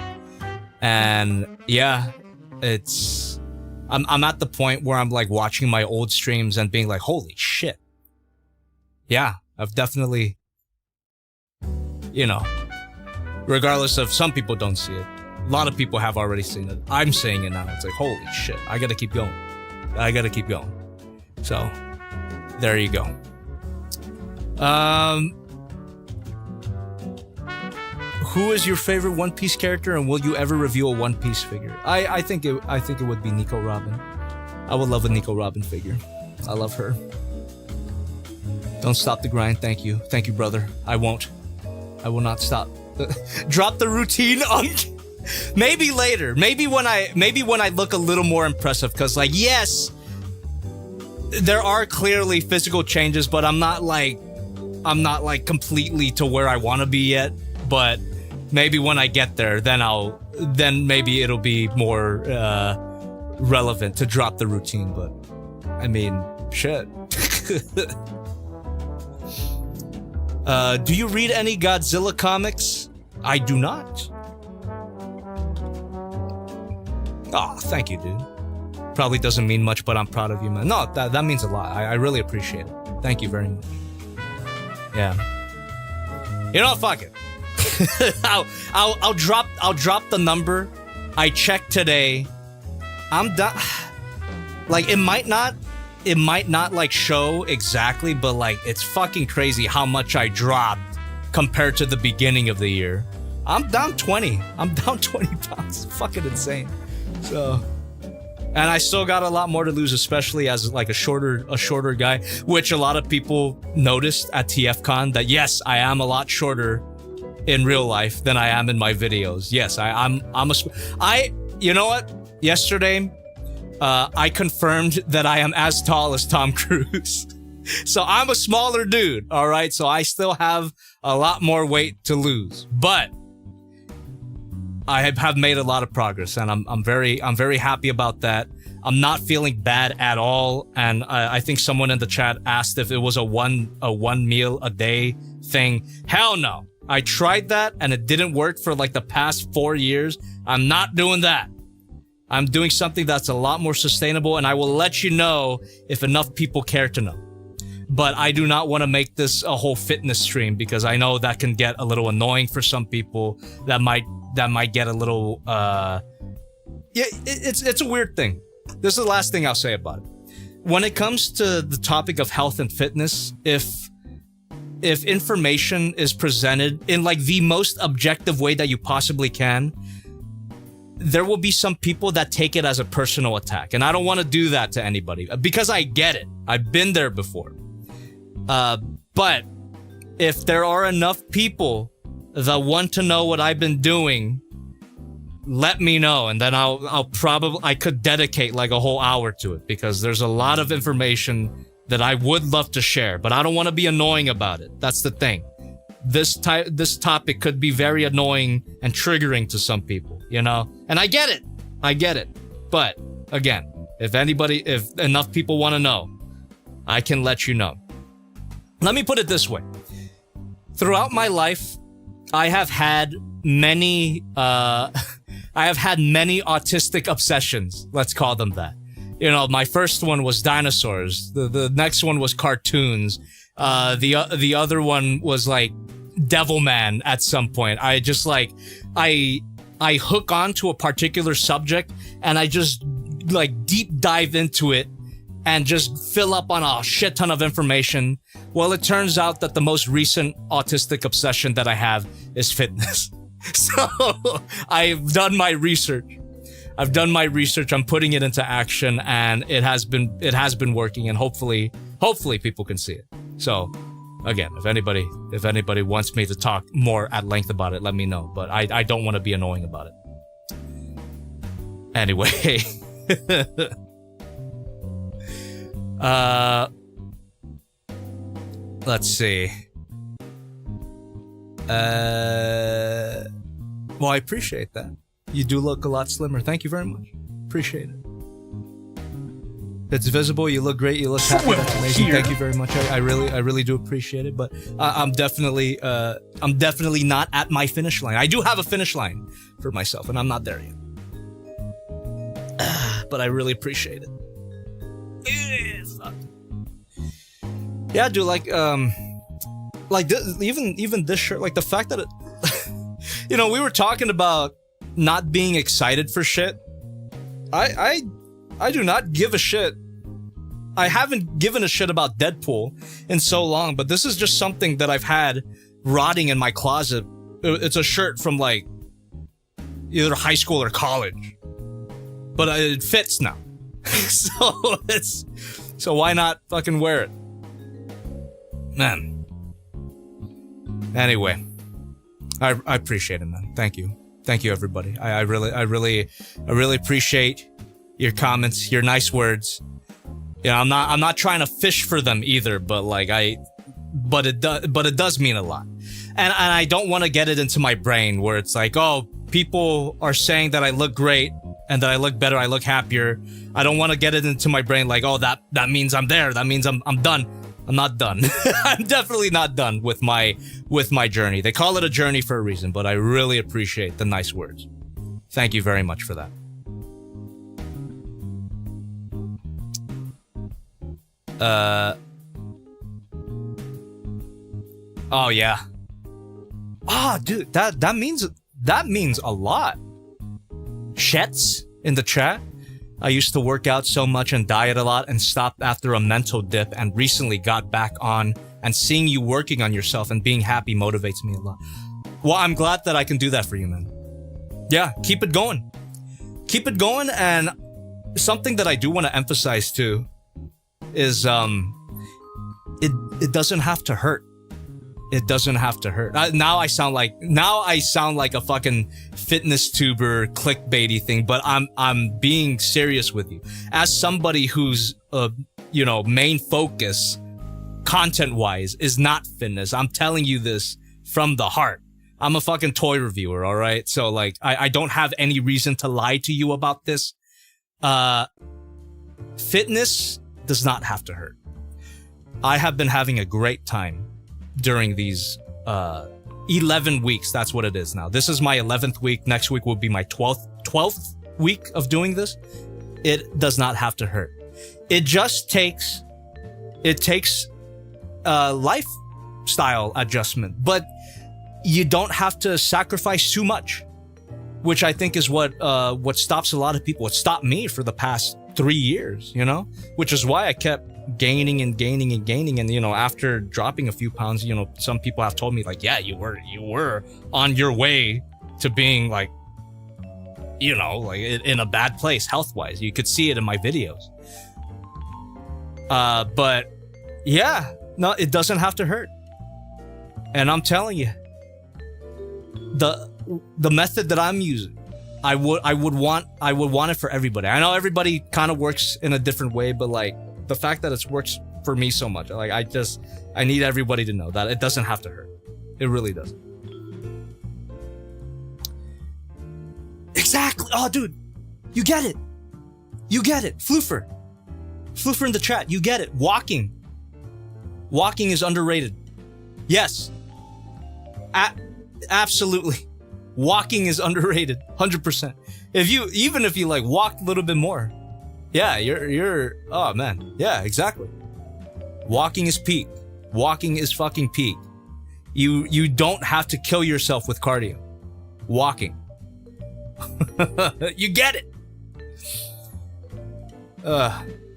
And yeah, I'm at the point where I'm like watching my old streams and being like, holy shit. Yeah, I've definitely, you know, regardless of some people don't see it, a lot of people have already seen it. I'm saying it now. It's like, holy shit, I gotta keep going. So there you go. Who is your favorite One Piece character, and will you ever review a One Piece figure? I think it would be Nico Robin. I would love a Nico Robin figure. I love her. Don't stop the grind. Thank you, brother. I won't. I will not stop. Drop the routine on. Maybe later. Maybe when I look a little more impressive. Because like, yes, there are clearly physical changes, but I'm not like completely to where I want to be yet. But maybe when I get there, then maybe it'll be more relevant to drop the routine. But I mean, shit. Do you read any Godzilla comics? I do not. Oh, thank you, dude. Probably doesn't mean much, but I'm proud of you, man. No, that means a lot. I really appreciate it. Thank you very much. Yeah. You know, fuck it. I'll drop the number. I checked today. I'm done. Like, it might not like show exactly, but like, it's fucking crazy how much I dropped compared to the beginning of the year. I'm down 20 pounds. It's fucking insane. So, and I still got a lot more to lose, especially as like a shorter guy, which a lot of people noticed at TFCon, that yes, I am a lot shorter in real life than I am in my videos. Yes, you know what? Yesterday, I confirmed that I am as tall as Tom Cruise. So I'm a smaller dude, all right? So I still have a lot more weight to lose, but I have made a lot of progress, and I'm very happy about that. I'm not feeling bad at all, and I think someone in the chat asked if it was a one meal a day thing. Hell no. I tried that and it didn't work for like the past 4 years. I'm not doing that. I'm doing something that's a lot more sustainable, and I will let you know if enough people care to know. But I do not want to make this a whole fitness stream, because I know that can get a little annoying for some people. That might get a little yeah, it's a weird thing. This is the last thing I'll say about it. When it comes to the topic of health and fitness, if information is presented in like the most objective way that you possibly can, there will be some people that take it as a personal attack. And I don't want to do that to anybody, because I get it. I've been there before. But if there are enough people that want to know what I've been doing, let me know, and then I could dedicate like a whole hour to it, because there's a lot of information that I would love to share, but I don't want to be annoying about it. That's the thing. This topic could be very annoying and triggering to some people, you know? And I get it. But again, if enough people want to know, I can let you know. Let me put it this way. Throughout my life, I have had many autistic obsessions. Let's call them that. You know, my first one was dinosaurs. The next one was cartoons. The other one was like Devilman at some point. I I hook on to a particular subject and I just like deep dive into it and just fill up on a shit ton of information. Well, it turns out that the most recent autistic obsession that I have is fitness. So I've done my research. I'm putting it into action, and it has been working, and hopefully people can see it. So again, if anybody wants me to talk more at length about it, let me know. But I don't want to be annoying about it. Anyway. Let's see. Well, I appreciate that. You do look a lot slimmer. Thank you very much. Appreciate it. It's visible. You look great. You look happy. That's amazing. Thank you very much. I really do appreciate it. But I'm definitely not at my finish line. I do have a finish line for myself, and I'm not there yet. But I really appreciate it. Yeah, dude. Even this shirt. Like the fact that it, we were talking about not being excited for shit. I do not give a shit. I haven't given a shit about Deadpool in so long, but this is just something that I've had rotting in my closet. It's a shirt from like either high school or college, but it fits now. So why not fucking wear it, man? Anyway, I appreciate it, man. Thank you everybody. I really appreciate your comments, your nice words. I'm not trying to fish for them either, but it does mean a lot. And I don't want to get it into my brain where it's like, oh, people are saying that I look great and that I look better, I look happier. I don't want to get it into my brain like, oh, that means I'm there. That means I'm done. I'm not done. I'm definitely not done with my journey. They call it a journey for a reason, but I really appreciate the nice words. Thank you very much for that. Oh yeah. Oh, dude, that means a lot. Shets in the chat. I used to work out so much and diet a lot and stopped after a mental dip and recently got back on, and seeing you working on yourself and being happy motivates me a lot. Well, I'm glad that I can do that for you, man. Yeah, keep it going. Keep it going. And something that I do want to emphasize too is it doesn't have to hurt. It doesn't have to hurt. Now I sound like a fucking fitness tuber clickbaity thing, but I'm being serious with you. As somebody whose main focus content wise is not fitness, I'm telling you this from the heart. I'm a fucking toy reviewer, all right? So like I don't have any reason to lie to you about this. Fitness does not have to hurt. I have been having a great time during these 11 weeks. That's what it is now. This is my 11th week. Next week will be my 12th week of doing this. It does not have to hurt. It just takes a lifestyle adjustment, but you don't have to sacrifice too much, which I think is what stops a lot of people. It stopped me for the past 3 years, which is why I kept gaining and gaining and gaining. And after dropping a few pounds, some people have told me like, yeah, you were on your way to being like in a bad place health wise. You could see it in my videos. But yeah, no, it doesn't have to hurt. And I'm telling you, the method that I'm using, I would want it for everybody. I know everybody kind of works in a different way, but like the fact that it works for me so much, like I need everybody to know that it doesn't have to hurt. It really doesn't. Exactly. Oh, dude, you get it. You get it. Floofer in the chat. You get it. Walking is underrated. Yes. Absolutely. Walking is underrated. 100%. Even if you like walked a little bit more. Yeah, you're oh man. Yeah, exactly. Walking is peak. Walking is fucking peak. You don't have to kill yourself with cardio. Walking. You get it.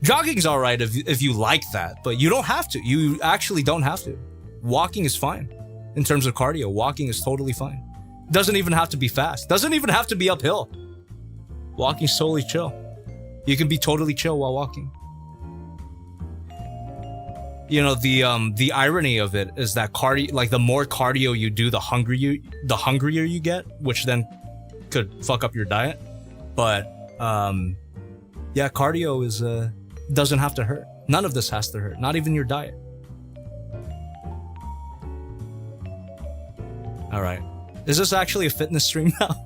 Jogging's all right if you like that, but you don't have to. You actually don't have to. Walking is fine. In terms of cardio, walking is totally fine. Doesn't even have to be fast. Doesn't even have to be uphill. Walking's totally chill. You can be totally chill while walking. You know, the irony of it is that cardio, like the more cardio you do, the hungrier you get, which then could fuck up your diet. But yeah, cardio is doesn't have to hurt. None of this has to hurt. Not even your diet. All right. Is this actually a fitness stream now?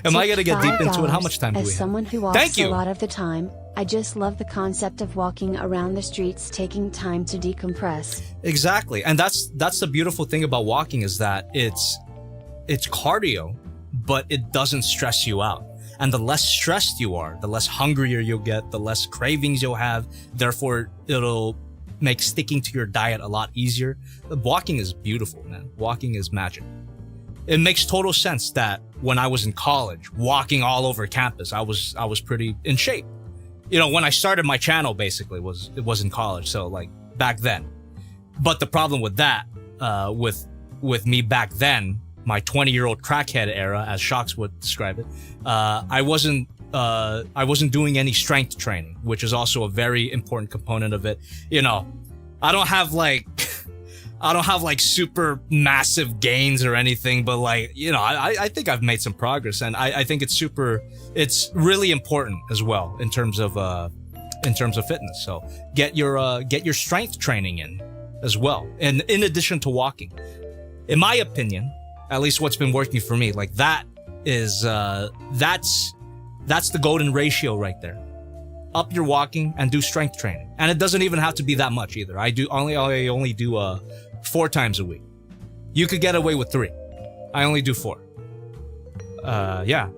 Am I gonna get deep into it? How much time do we have? As someone who walks a lot of the time, I just love the concept of walking around the streets, taking time to decompress. Exactly, and that's the beautiful thing about walking is that it's cardio, but it doesn't stress you out. And the less stressed you are, the less hungrier you'll get, the less cravings you'll have. Therefore, it'll make sticking to your diet a lot easier. Walking is beautiful, man. Walking is magic. It makes total sense that when I was in college, walking all over campus, I was pretty in shape. You know, when I started my channel, basically, it was in college, so like back then. But the problem with that, with me back then, my 20-year-old crackhead era, as Shocks would describe it, I wasn't doing any strength training, which is also a very important component of it. You know, I don't have like super massive gains or anything, but like, you know, I think I've made some progress, and I think it's really important as well in terms of fitness. So get your strength training in as well. And in addition to walking, in my opinion, at least what's been working for me, like that is, that's the golden ratio right there. Up your walking and do strength training. And it doesn't even have to be that much either. I only do 4 times a week. You could get away with 3. I only do 4. Yeah.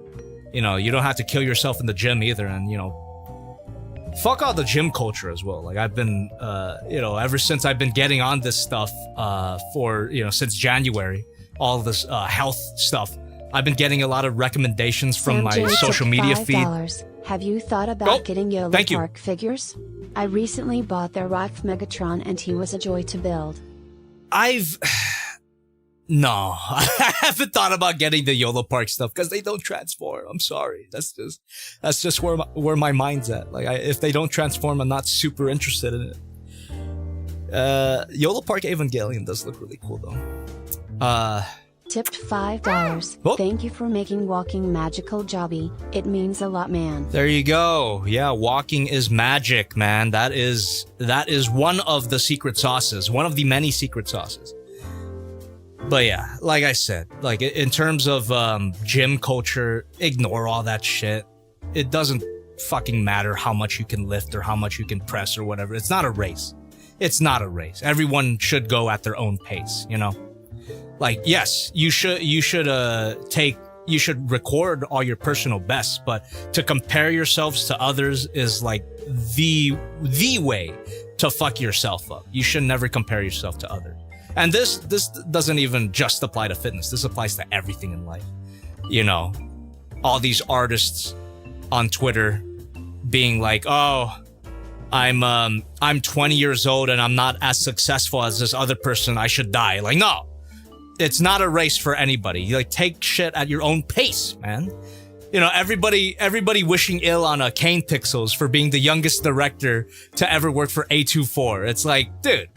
You know, you don't have to kill yourself in the gym either. And, you know, fuck all the gym culture as well. Like I've been, you know, ever since I've been getting on this stuff, since January, all this health stuff, I've been getting a lot of recommendations from my social media feed. Have you thought about getting YOLO Park figures? I recently bought their Rife Megatron and he was a joy to build. No, I haven't thought about getting the YOLO Park stuff because they don't transform. I'm sorry. That's just where my mind's at. Like if they don't transform, I'm not super interested in it. YOLO Park Evangelion does look really cool though. Tipped $5. Oh. Thank you for making walking magical, Jobby. It means a lot, man. There you go. Yeah, walking is magic, man. That is one of the secret sauces, one of the many secret sauces. But yeah, like I said, like in terms of gym culture, ignore all that shit. It doesn't fucking matter how much you can lift or how much you can press or whatever. It's not a race. It's not a race. Everyone should go at their own pace, you know? Like, yes, you should record all your personal bests, but to compare yourselves to others is like the way to fuck yourself up. You should never compare yourself to others. And this doesn't even just apply to fitness. This applies to everything in life. You know, all these artists on Twitter being like, oh, I'm 20 years old and I'm not as successful as this other person. I should die. Like, no. It's not a race for anybody. You like take shit at your own pace, man. You know, everybody wishing ill on Kane Pixels for being the youngest director to ever work for A24. It's like, dude,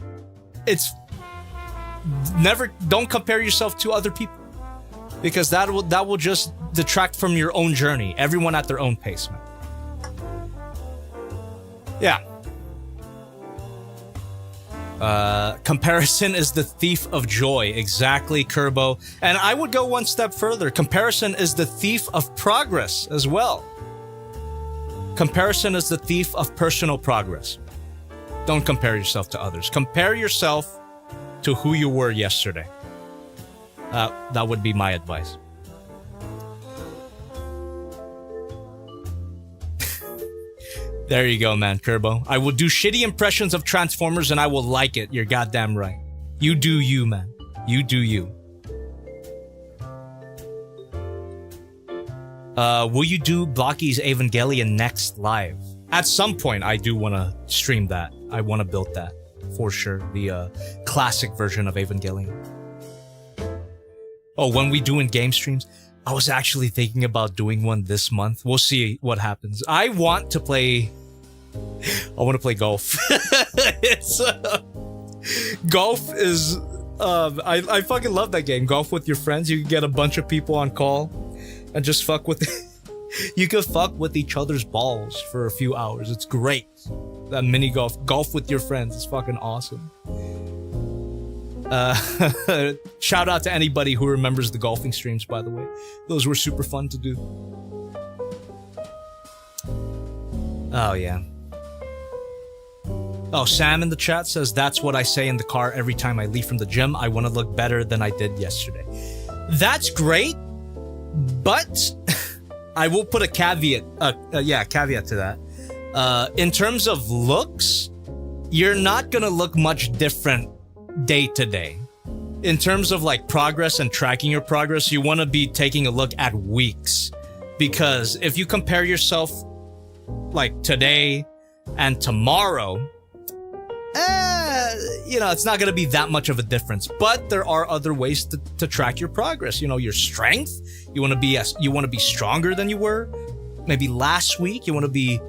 don't compare yourself to other people because that will just detract from your own journey. Everyone at their own pace, man. Yeah. Comparison is the thief of joy. Exactly, Kerbo. And I would go one step further. Comparison is the thief of progress as well. Comparison is the thief of personal progress. Don't compare yourself to others. Compare yourself to who you were yesterday. That would be my advice. There you go, man, Kerbo. I will do shitty impressions of Transformers and I will like it. You're goddamn right. You do you, man. You do you. Will you do Blocky's Evangelion next live? At some point, I do want to stream that. I want to build that for sure. The classic version of Evangelion. Oh, when we do in game streams, I was actually thinking about doing one this month. We'll see what happens. I want to play golf. It's golf is I fucking love that game. Golf with your friends. You can get a bunch of people on call and just fuck with you can fuck with each other's balls for a few hours. It's great. That mini golf with your friends is fucking awesome. Shout out to anybody who remembers the golfing streams, by the way. Those were super fun to do. Oh, yeah. Oh, Sam in the chat says, that's what I say in the car every time I leave from the gym. I want to look better than I did yesterday. That's great, but I will put a caveat. Caveat to that. In terms of looks, you're not going to look much different day to day. In terms of like progress and tracking your progress, you want to be taking a look at weeks. Because if you compare yourself like today and tomorrow, it's not going to be that much of a difference. But there are other ways to track your progress. You know, your strength. You want to be stronger than you were. Maybe last week you want to be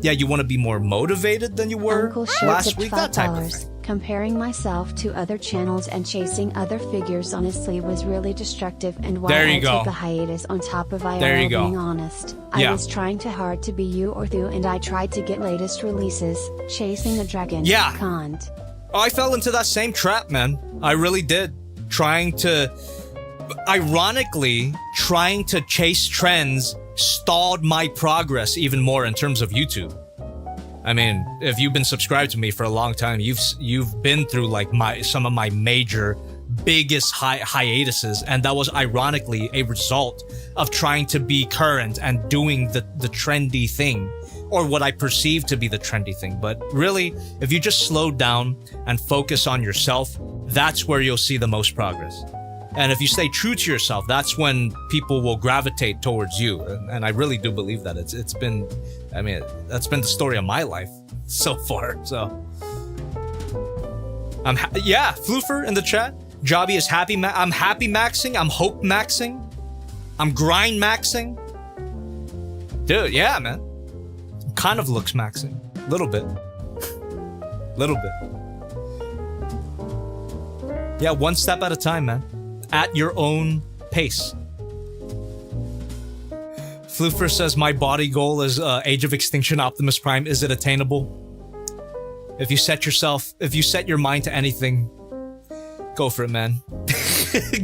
you want to be more motivated than you were last week. That type of thing. Comparing myself to other channels and chasing other figures honestly was really destructive, and while I took a hiatus on top of IRL being honest, I was trying too hard to be you or Thu, and I tried to get latest releases, chasing the dragon. Can't. I fell into that same trap, man. I really did. Ironically, trying to chase trends stalled my progress even more in terms of YouTube. I mean, if you've been subscribed to me for a long time, you've been through like some of my major, biggest hiatuses, and that was ironically a result of trying to be current and doing the trendy thing, or what I perceive to be the trendy thing. But really, if you just slow down and focus on yourself, that's where you'll see the most progress. And if you stay true to yourself, that's when people will gravitate towards you. And I really do believe that. It's been, I mean, that's been the story of my life so far. So, Floofer in the chat. Jobby is happy. I'm happy maxing. I'm hope maxing. I'm grind maxing. Dude, yeah, man. Kind of looks maxing. Little bit. Little bit. Yeah, one step at a time, man. At your own pace. Floofer says, my body goal is Age of Extinction Optimus Prime. Is it attainable? If you set your mind to anything, go for it, man.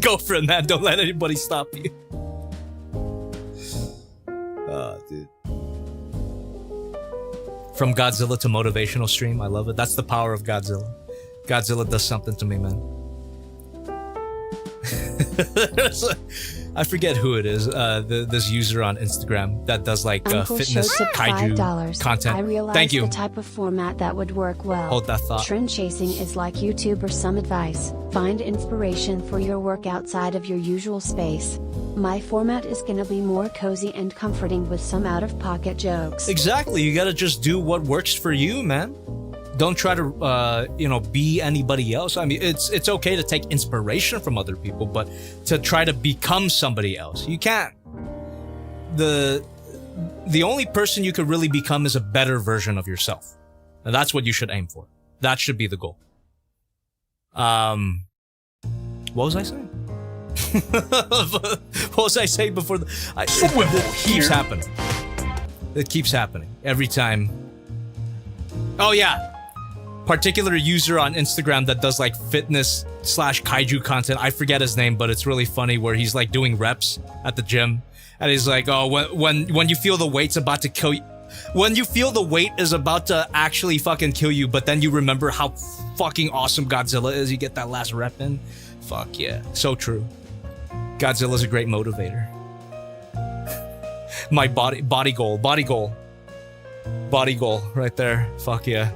Go for it, man. Don't let anybody stop you. Oh, dude. From Godzilla to motivational stream. I love it. That's the power of Godzilla. Godzilla does something to me, man. I forget who it is. This user on Instagram that does like fitness kaiju content. I realized Thank you. The type of format that would work well. Hold that thought. Trend chasing is like YouTube or some advice. Find inspiration for your work outside of your usual space. My format is gonna be more cozy and comforting with some out-of-pocket jokes. Exactly. You gotta just do what works for you, man. Don't try to, be anybody else. I mean, it's okay to take inspiration from other people, but to try to become somebody else, you can't. The only person you could really become is a better version of yourself. And that's what you should aim for. That should be the goal. What was I saying? What was I saying before? It keeps happening. It keeps happening every time. Oh yeah. Particular user on Instagram that does like fitness / kaiju content. I forget his name, but it's really funny where he's like doing reps at the gym. And he's like, oh, when you feel the weight's about to kill you, when you feel the weight is about to actually fucking kill you, but then you remember how fucking awesome Godzilla is, you get that last rep in. Fuck yeah. So true. Godzilla's a great motivator. My body goal right there. Fuck yeah.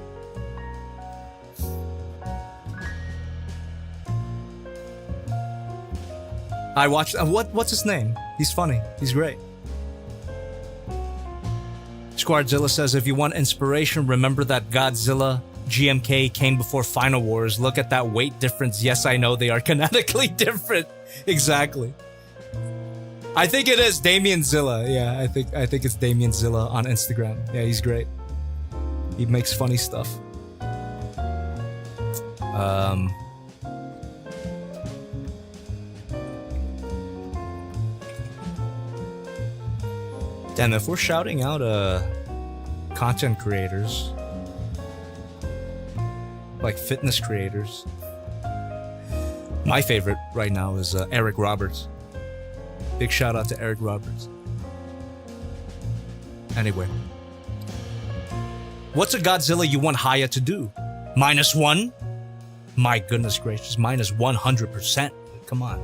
I watched what's his name? He's funny. He's great. Squardzilla says, if you want inspiration, remember that Godzilla GMK came before Final Wars. Look at that weight difference. Yes, I know they are kinetically different. Exactly. I think it is Damien Zilla. Yeah, I think it's Damien Zilla on Instagram. Yeah, he's great. He makes funny stuff. Damn, if we're shouting out content creators, like fitness creators, my favorite right now is Eric Roberts. Big shout out to Eric Roberts. Anyway, what's a Godzilla you want Hiya to do? -1? My goodness gracious, -100%. Come on.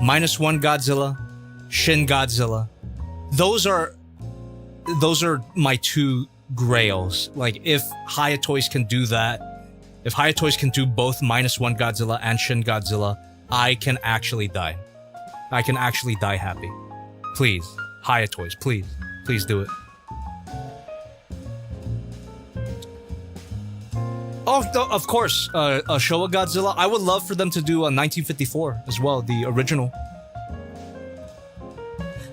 -1 Godzilla, Shin Godzilla. Those are my two grails. Like, if Hiya Toys can do that, if Hiya Toys can do both -1 Godzilla and Shin Godzilla, I can actually die. I can actually die happy. Please, Hiya Toys, please. Please do it. Oh, of course, Showa Godzilla. I would love for them to do a 1954 as well, the original.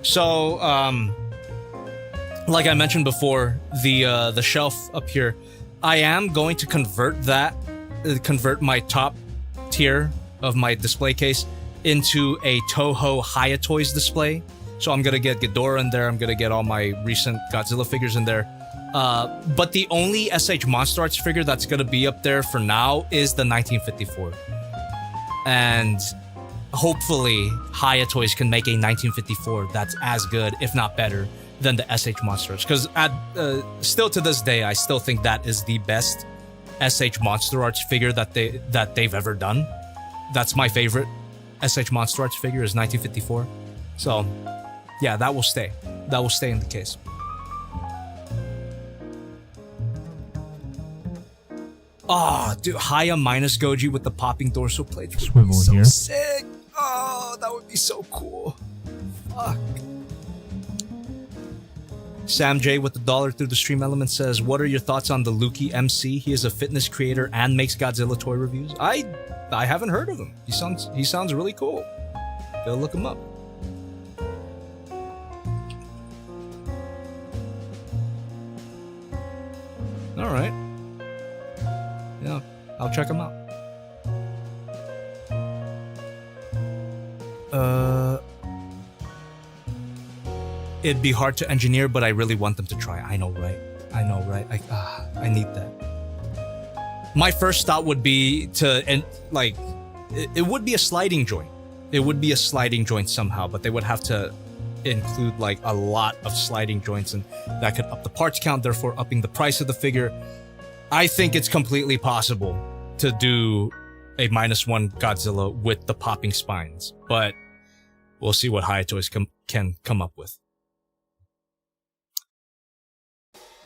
So, like I mentioned before, the shelf up here, I am going to convert my top tier of my display case into a Toho Hiya Toys display. So I'm gonna get Ghidorah in there. I'm gonna get all my recent Godzilla figures in there. But the only SH Monster Arts figure that's gonna be up there for now is the 1954. And hopefully Hiya Toys can make a 1954 that's as good, if not better, than the SH Monster Arts. Because still to this day, I still think that is the best SH Monster Arts figure that they've ever done. That's my favorite SH Monster Arts figure, is 1954. So yeah, that will stay. That will stay in the case. Oh, dude, Hiya minus Goji with the popping dorsal plates would Swivel be so here. sick. Oh, that would be so cool. Fuck. Sam J with the $1 through the stream element says, what are your thoughts on the Luki MC? He is a fitness creator and makes Godzilla toy reviews. I haven't heard of him. He sounds really cool. Go look him up. All right. Yeah, I'll check him out. It'd be hard to engineer, but I really want them to try. I know, right? I need that. My first thought would be to, it would be a sliding joint. It would be a sliding joint somehow, but they would have to include like a lot of sliding joints, and that could up the parts count, therefore upping the price of the figure. I think it's completely possible to do a -1 Godzilla with the popping spines, but we'll see what Hiya Toys can come up with.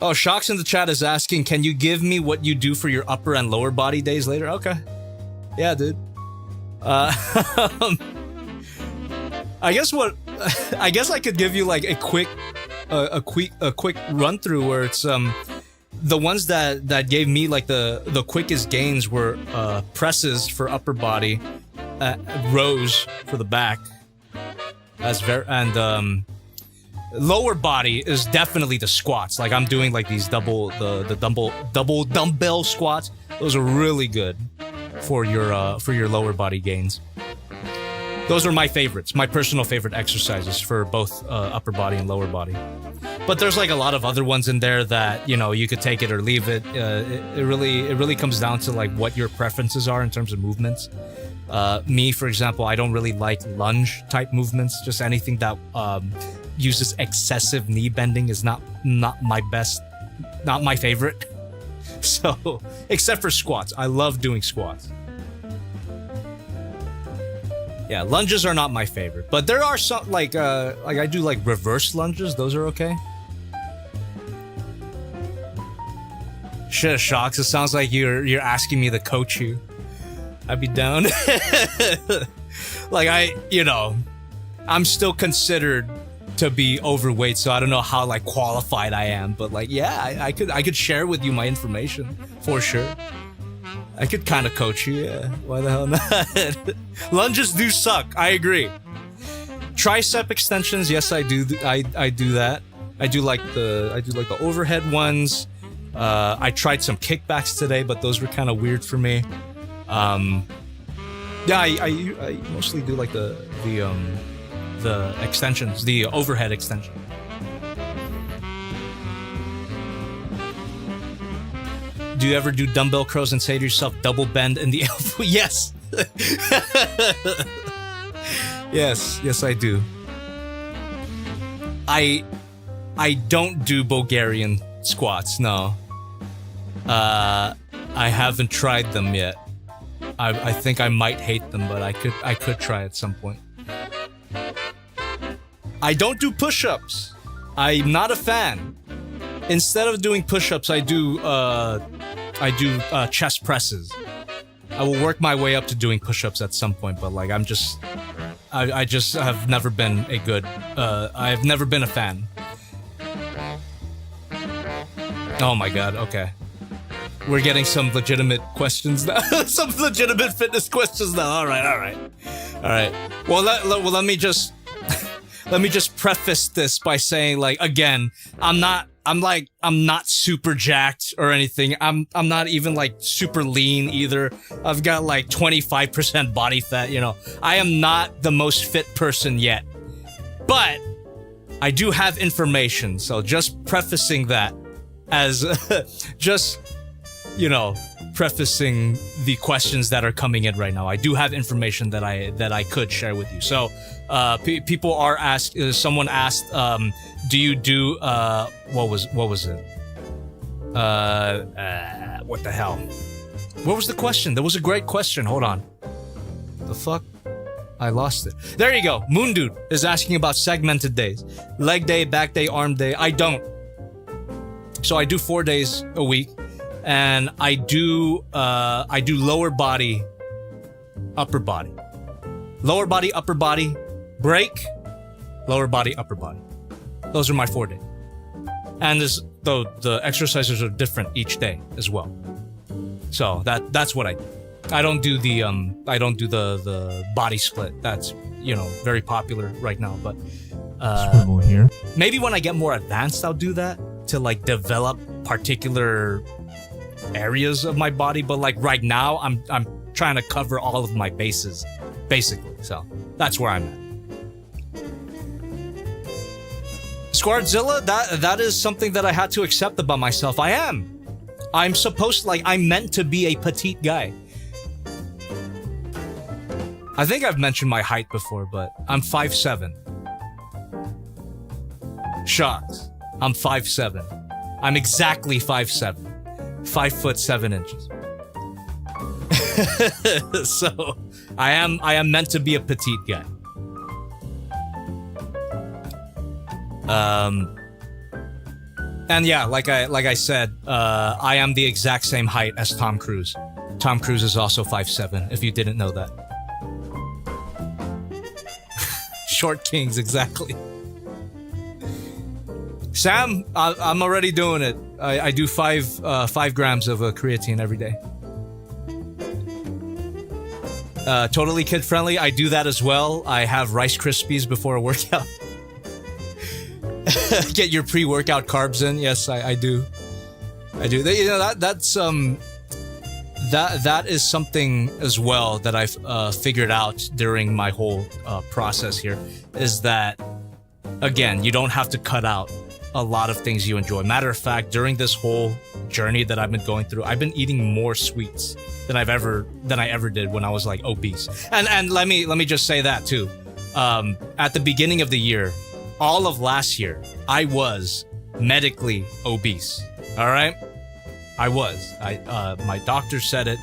Oh, Shocks in the chat is asking, can you give me what you do for your upper and lower body days later? Okay. Yeah, dude. I guess I could give you like a quick run through where it's the ones that gave me like the quickest gains were presses for upper body, rows for the back, and lower body is definitely the squats. Like I'm doing like these double dumbbell squats. Those are really good for your lower body gains. Those are my favorites, my personal favorite exercises for both upper body and lower body. But there's like a lot of other ones in there that, you know, you could take it or leave it. It really comes down to like what your preferences are in terms of movements. Me, for example, I don't really like lunge type movements. Just anything that uses excessive knee bending is not my best, not my favorite. So, except for squats. I love doing squats. Yeah, lunges are not my favorite, but there are some like I do like reverse lunges. Those are okay. Shit, Shocks. It sounds like you're asking me to coach you. I'd be down. Like I'm still considered to be overweight, so I don't know how like qualified I am, but like yeah, I could share with you my information for sure. I could kind of coach you, yeah. Why the hell not? Lunges do suck. I agree. Tricep extensions, yes, I do. I do that. I do like the overhead ones. I tried some kickbacks today, but those were kind of weird for me. Yeah, I mostly do like the extensions, the overhead extension. Do you ever do dumbbell curls and say to yourself, double bend in the elbow? Yes. Yes, I do. I don't do Bulgarian squats, no. I haven't tried them yet. I think I might hate them, but I could try at some point. I don't do push-ups. I'm not a fan. Instead of doing push-ups, I do chest presses. I will work my way up to doing push-ups at some point, but like I just have never been a good. I've never been a fan. Oh my god. Okay. We're getting some legitimate questions now. Some legitimate fitness questions now. All right. Well, let me just preface this by saying, like, again, I'm not super jacked or anything. I'm not even like super lean either. I've got like 25% body fat. You know, I am not the most fit person yet, but I do have information. So just prefacing that as just. You know, prefacing the questions that are coming in right now. I do have information that I could share with you. So, people are asked. Someone asked, "Do you do what was it? What the hell? What was the question? There was a great question. Hold on. The fuck? I lost it. There you go. Moon Dude is asking about segmented days, leg day, back day, arm day. I don't. So I do 4 days a week. And I do lower body, upper body. Lower body, upper body, break, lower body, upper body. Those are my 4 days. And the exercises are different each day as well. So that's what I do. I don't do the body split. That's, you know, very popular right now, but swivel here. Maybe when I get more advanced I'll do that to like develop particular areas of my body, but like right now I'm trying to cover all of my bases basically. So that's where I'm at. Squartzilla, that is something that I had to accept about myself. I'm meant to be a petite guy. I think I've mentioned my height before, but I'm 5'7". Shocked. I'm 5'7". I'm exactly 5'7". 5'7". So I am meant to be a petite guy. And yeah, like I said, I am the exact same height as Tom Cruise. Tom Cruise is also 5'7", if you didn't know that. Short kings, exactly. Sam, I'm already doing it. I do 5 grams of creatine every day. Totally kid friendly. I do that as well. I have Rice Krispies before a workout. Get your pre-workout carbs in. Yes, I do. You know, that is something as well that I've figured out during my whole process here. Is that, again, you don't have to cut out a lot of things you enjoy. Matter of fact, during this whole journey that I've been going through, I've been eating more sweets than I ever did when I was like obese. And let me just say that too. At the beginning of the year, all of last year, I was medically obese. All right, I was. My doctor said it.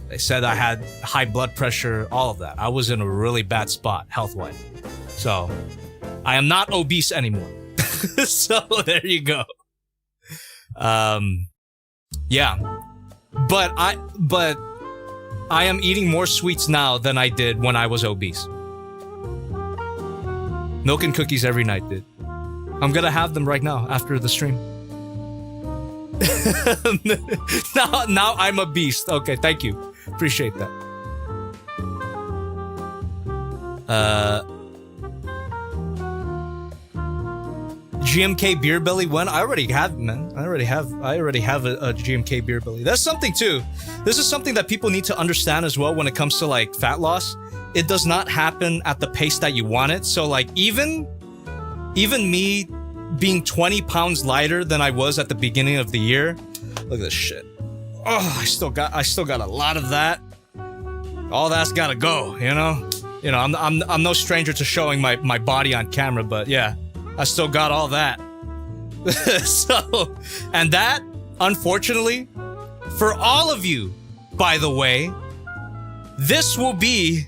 They said I had high blood pressure, all of that. I was in a really bad spot health-wise. So I am not obese anymore. So there you go. Yeah. But I am eating more sweets now than I did when I was obese. Milk and cookies every night, dude. I'm gonna have them right now after the stream. now I'm a beast. Okay, thank you. Appreciate that. GMK beer belly when I already have, man. I already have a GMK beer belly. That's something too. This is something that people need to understand as well when it comes to like fat loss. It does not happen at the pace that you want it. So like even me being 20 pounds lighter than I was at the beginning of the year. Look at this shit. Oh, I still got a lot of that. All that's gotta go, you know? You know, I'm no stranger to showing my body on camera, but yeah, I still got all that. So, and that, unfortunately, for all of you, by the way, this will be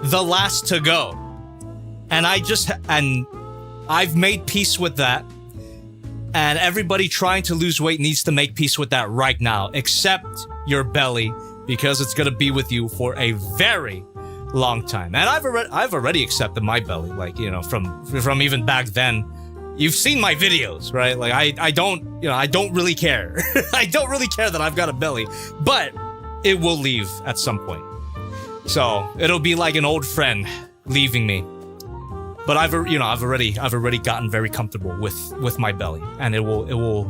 the last to go. And I've made peace with that. And everybody trying to lose weight needs to make peace with that right now, except your belly, because it's gonna be with you for a very long time. And I've already accepted my belly, like, you know, from even back then. You've seen my videos, right? Like I don't really care. I don't really care that I've got a belly, but it will leave at some point. So it'll be like an old friend leaving me. But I've already gotten very comfortable with my belly, and it will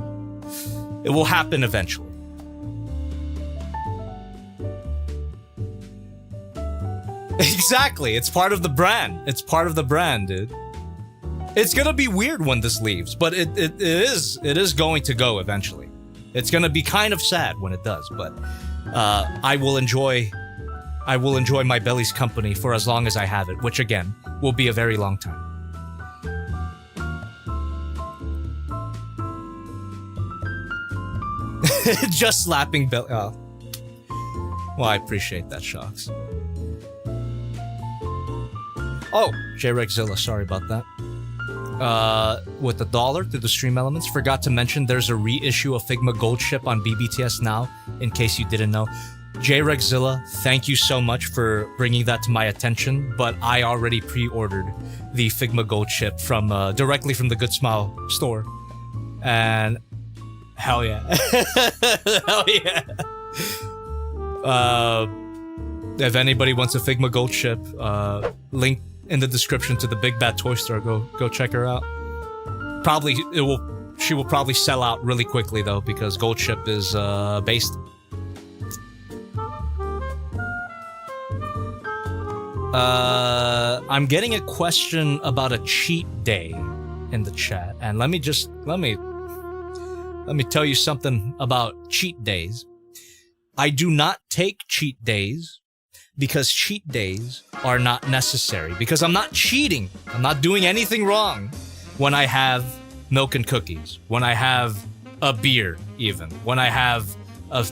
happen eventually. Exactly, it's part of the brand. It's part of the brand, dude. It's gonna be weird when this leaves, but it is going to go eventually. It's gonna be kind of sad when it does, but I will enjoy my belly's company for as long as I have it, which again will be a very long time. Just slapping belly. Oh. Well, I appreciate that, Shocks. Oh, J-Rexzilla, sorry about that. With $1 through the stream elements. Forgot to mention there's a reissue of Figma Gold Ship on BBTS now, in case you didn't know. J-Rexzilla, thank you so much for bringing that to my attention, but I already pre-ordered the Figma Gold Chip from directly from the Good Smile store. And hell yeah. Hell yeah. If anybody wants a Figma Gold Chip, link in the description to the Big Bad Toy Store. Go check her out. She will probably sell out really quickly though, because Gold Chip is based. I'm getting a question about a cheat day in the chat, and let me tell you something about cheat days. I do not take cheat days because cheat days are not necessary, because I'm not cheating. I'm not doing anything wrong when I have milk and cookies, when I have a beer, even when I have a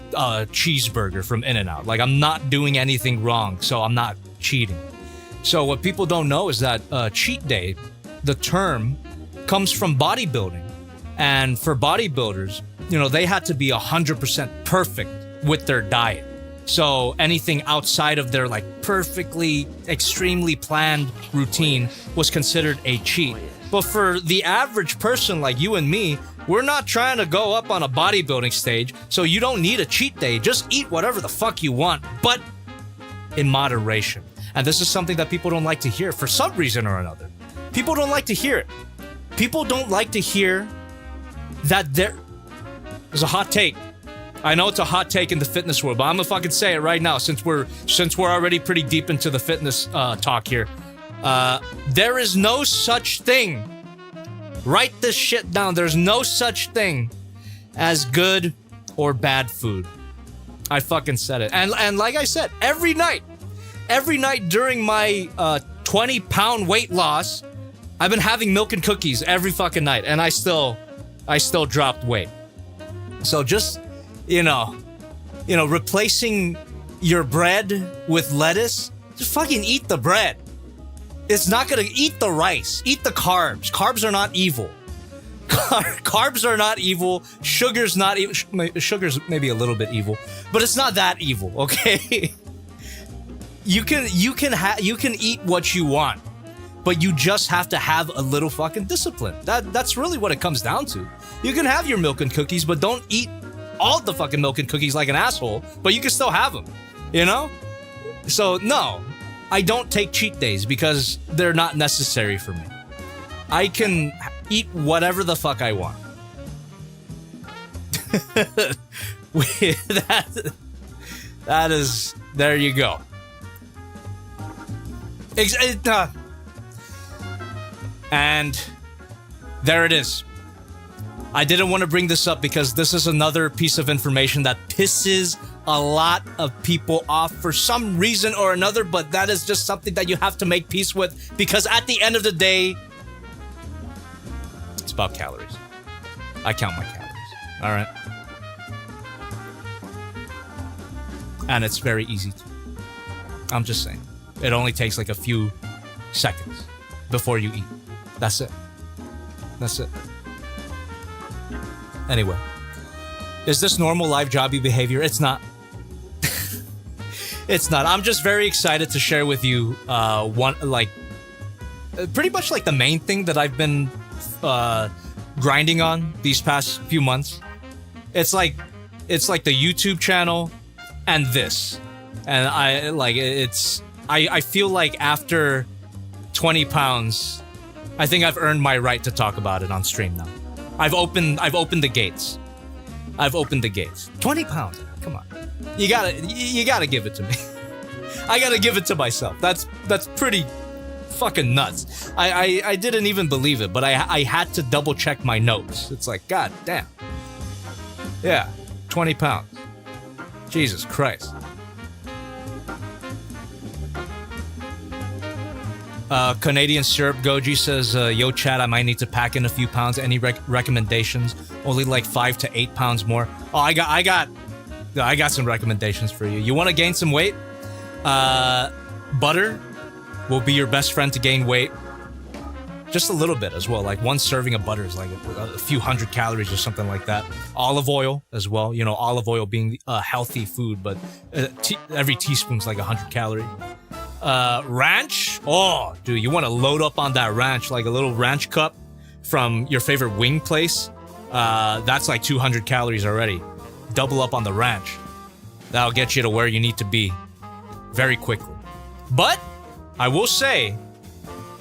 cheeseburger from In-N-Out. Like, I'm not doing anything wrong, so I'm not cheating. So what people don't know is that cheat day, the term, comes from bodybuilding. And for bodybuilders, you know, they had to be 100% perfect with their diet. So anything outside of their like perfectly, extremely planned routine was considered a cheat. But for the average person like you and me, we're not trying to go up on a bodybuilding stage, so you don't need a cheat day. Just eat whatever the fuck you want, but in moderation. And this is something that people don't like to hear for some reason or another. People don't like to hear it. People don't like to hear that there's a hot take. I know it's a hot take in the fitness world, but I'm gonna fucking say it right now since we're already pretty deep into the fitness talk here. There is no such thing. Write this shit down. There's no such thing as good or bad food. I fucking said it. And like I said, every night during my 20-pound weight loss, I've been having milk and cookies every fucking night, and I still dropped weight. So just, you know, replacing your bread with lettuce, just fucking eat the bread. It's not gonna eat the rice. Eat the carbs. Carbs are not evil. Carbs are not evil. Sugar's not evil. Sugar's maybe a little bit evil, but it's not that evil, okay? You can eat what you want. but you just have to have a little fucking discipline. That's really what it comes down to. You can have your milk and cookies, but don't eat all the fucking milk and cookies like an asshole, but you can still have them, you know? So no, I don't take cheat days because they're not necessary for me. I can eat whatever the fuck I want. that is, there you go. And there it is. I didn't want to bring this up because this is another piece of information that pisses a lot of people off for some reason or another, but that is just something that you have to make peace with, because at the end of the day, it's about calories. I count my calories. All right. And it's very easy to. I'm just saying. It only takes like a few seconds before you eat. That's it. That's it. Anyway. Is this normal live jobby behavior? It's not. It's not. I'm just very excited to share with you pretty much like the main thing that I've been grinding on these past few months. It's like the YouTube channel and this. And I feel like after 20 pounds, I think I've earned my right to talk about it on stream now. I've opened the gates. I've opened the gates. 20 pounds. Come on. You gotta give it to me. I gotta give it to myself. That's pretty fucking nuts. I didn't even believe it, but I had to double check my notes. It's like, god damn. Yeah, 20 pounds. Jesus Christ. Canadian Syrup Goji says, yo chat, I might need to pack in a few pounds. Any recommendations? Only like 5 to 8 pounds more. Oh, I got some recommendations for you. You want to gain some weight? Butter will be your best friend to gain weight. Just a little bit as well. Like one serving of butter is like a few hundred calories or something like that. Olive oil as well. You know, olive oil being a healthy food, but every teaspoon's like 100 calories. Ranch? Oh, dude, you want to load up on that ranch, like a little ranch cup from your favorite wing place. That's like 200 calories already. Double up on the ranch. That'll get you to where you need to be very quickly. But I will say,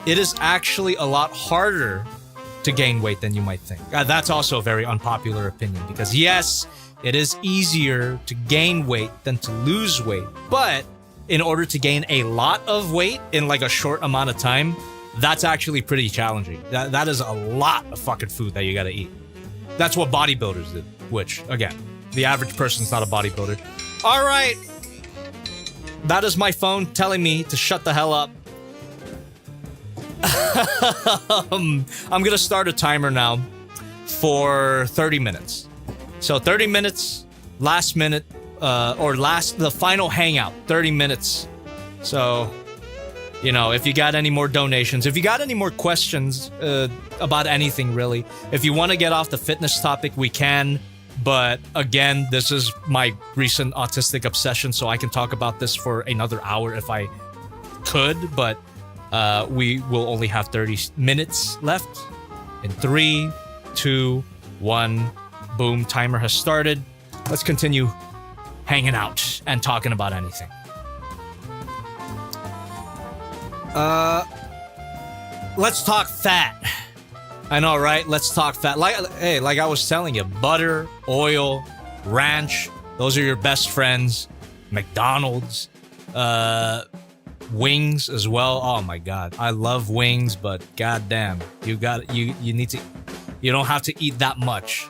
it is actually a lot harder to gain weight than you might think. That's also a very unpopular opinion, because yes, it is easier to gain weight than to lose weight, but in order to gain a lot of weight in like a short amount of time, that's actually pretty challenging. That is a lot of fucking food that you gotta eat. That's what bodybuilders did, which, again, the average person's not a bodybuilder. All right. That is my phone telling me to shut the hell up. I'm gonna start a timer now for 30 minutes. So 30 minutes, last minute, the final hangout, 30 minutes. So, you know, if you got any more donations, if you got any more questions about anything really, if you want to get off the fitness topic, we can. But again, this is my recent autistic obsession, so I can talk about this for another hour if I could, but we will only have 30 minutes left. In 3, 2, 1, boom, timer has started. Let's continue hanging out and talking about anything. Let's talk fat. I know, right? Let's talk fat. Like I was telling you, butter, oil, ranch, those are your best friends. McDonald's, wings as well. Oh my god, I love wings, but goddamn, you need to. You don't have to eat that much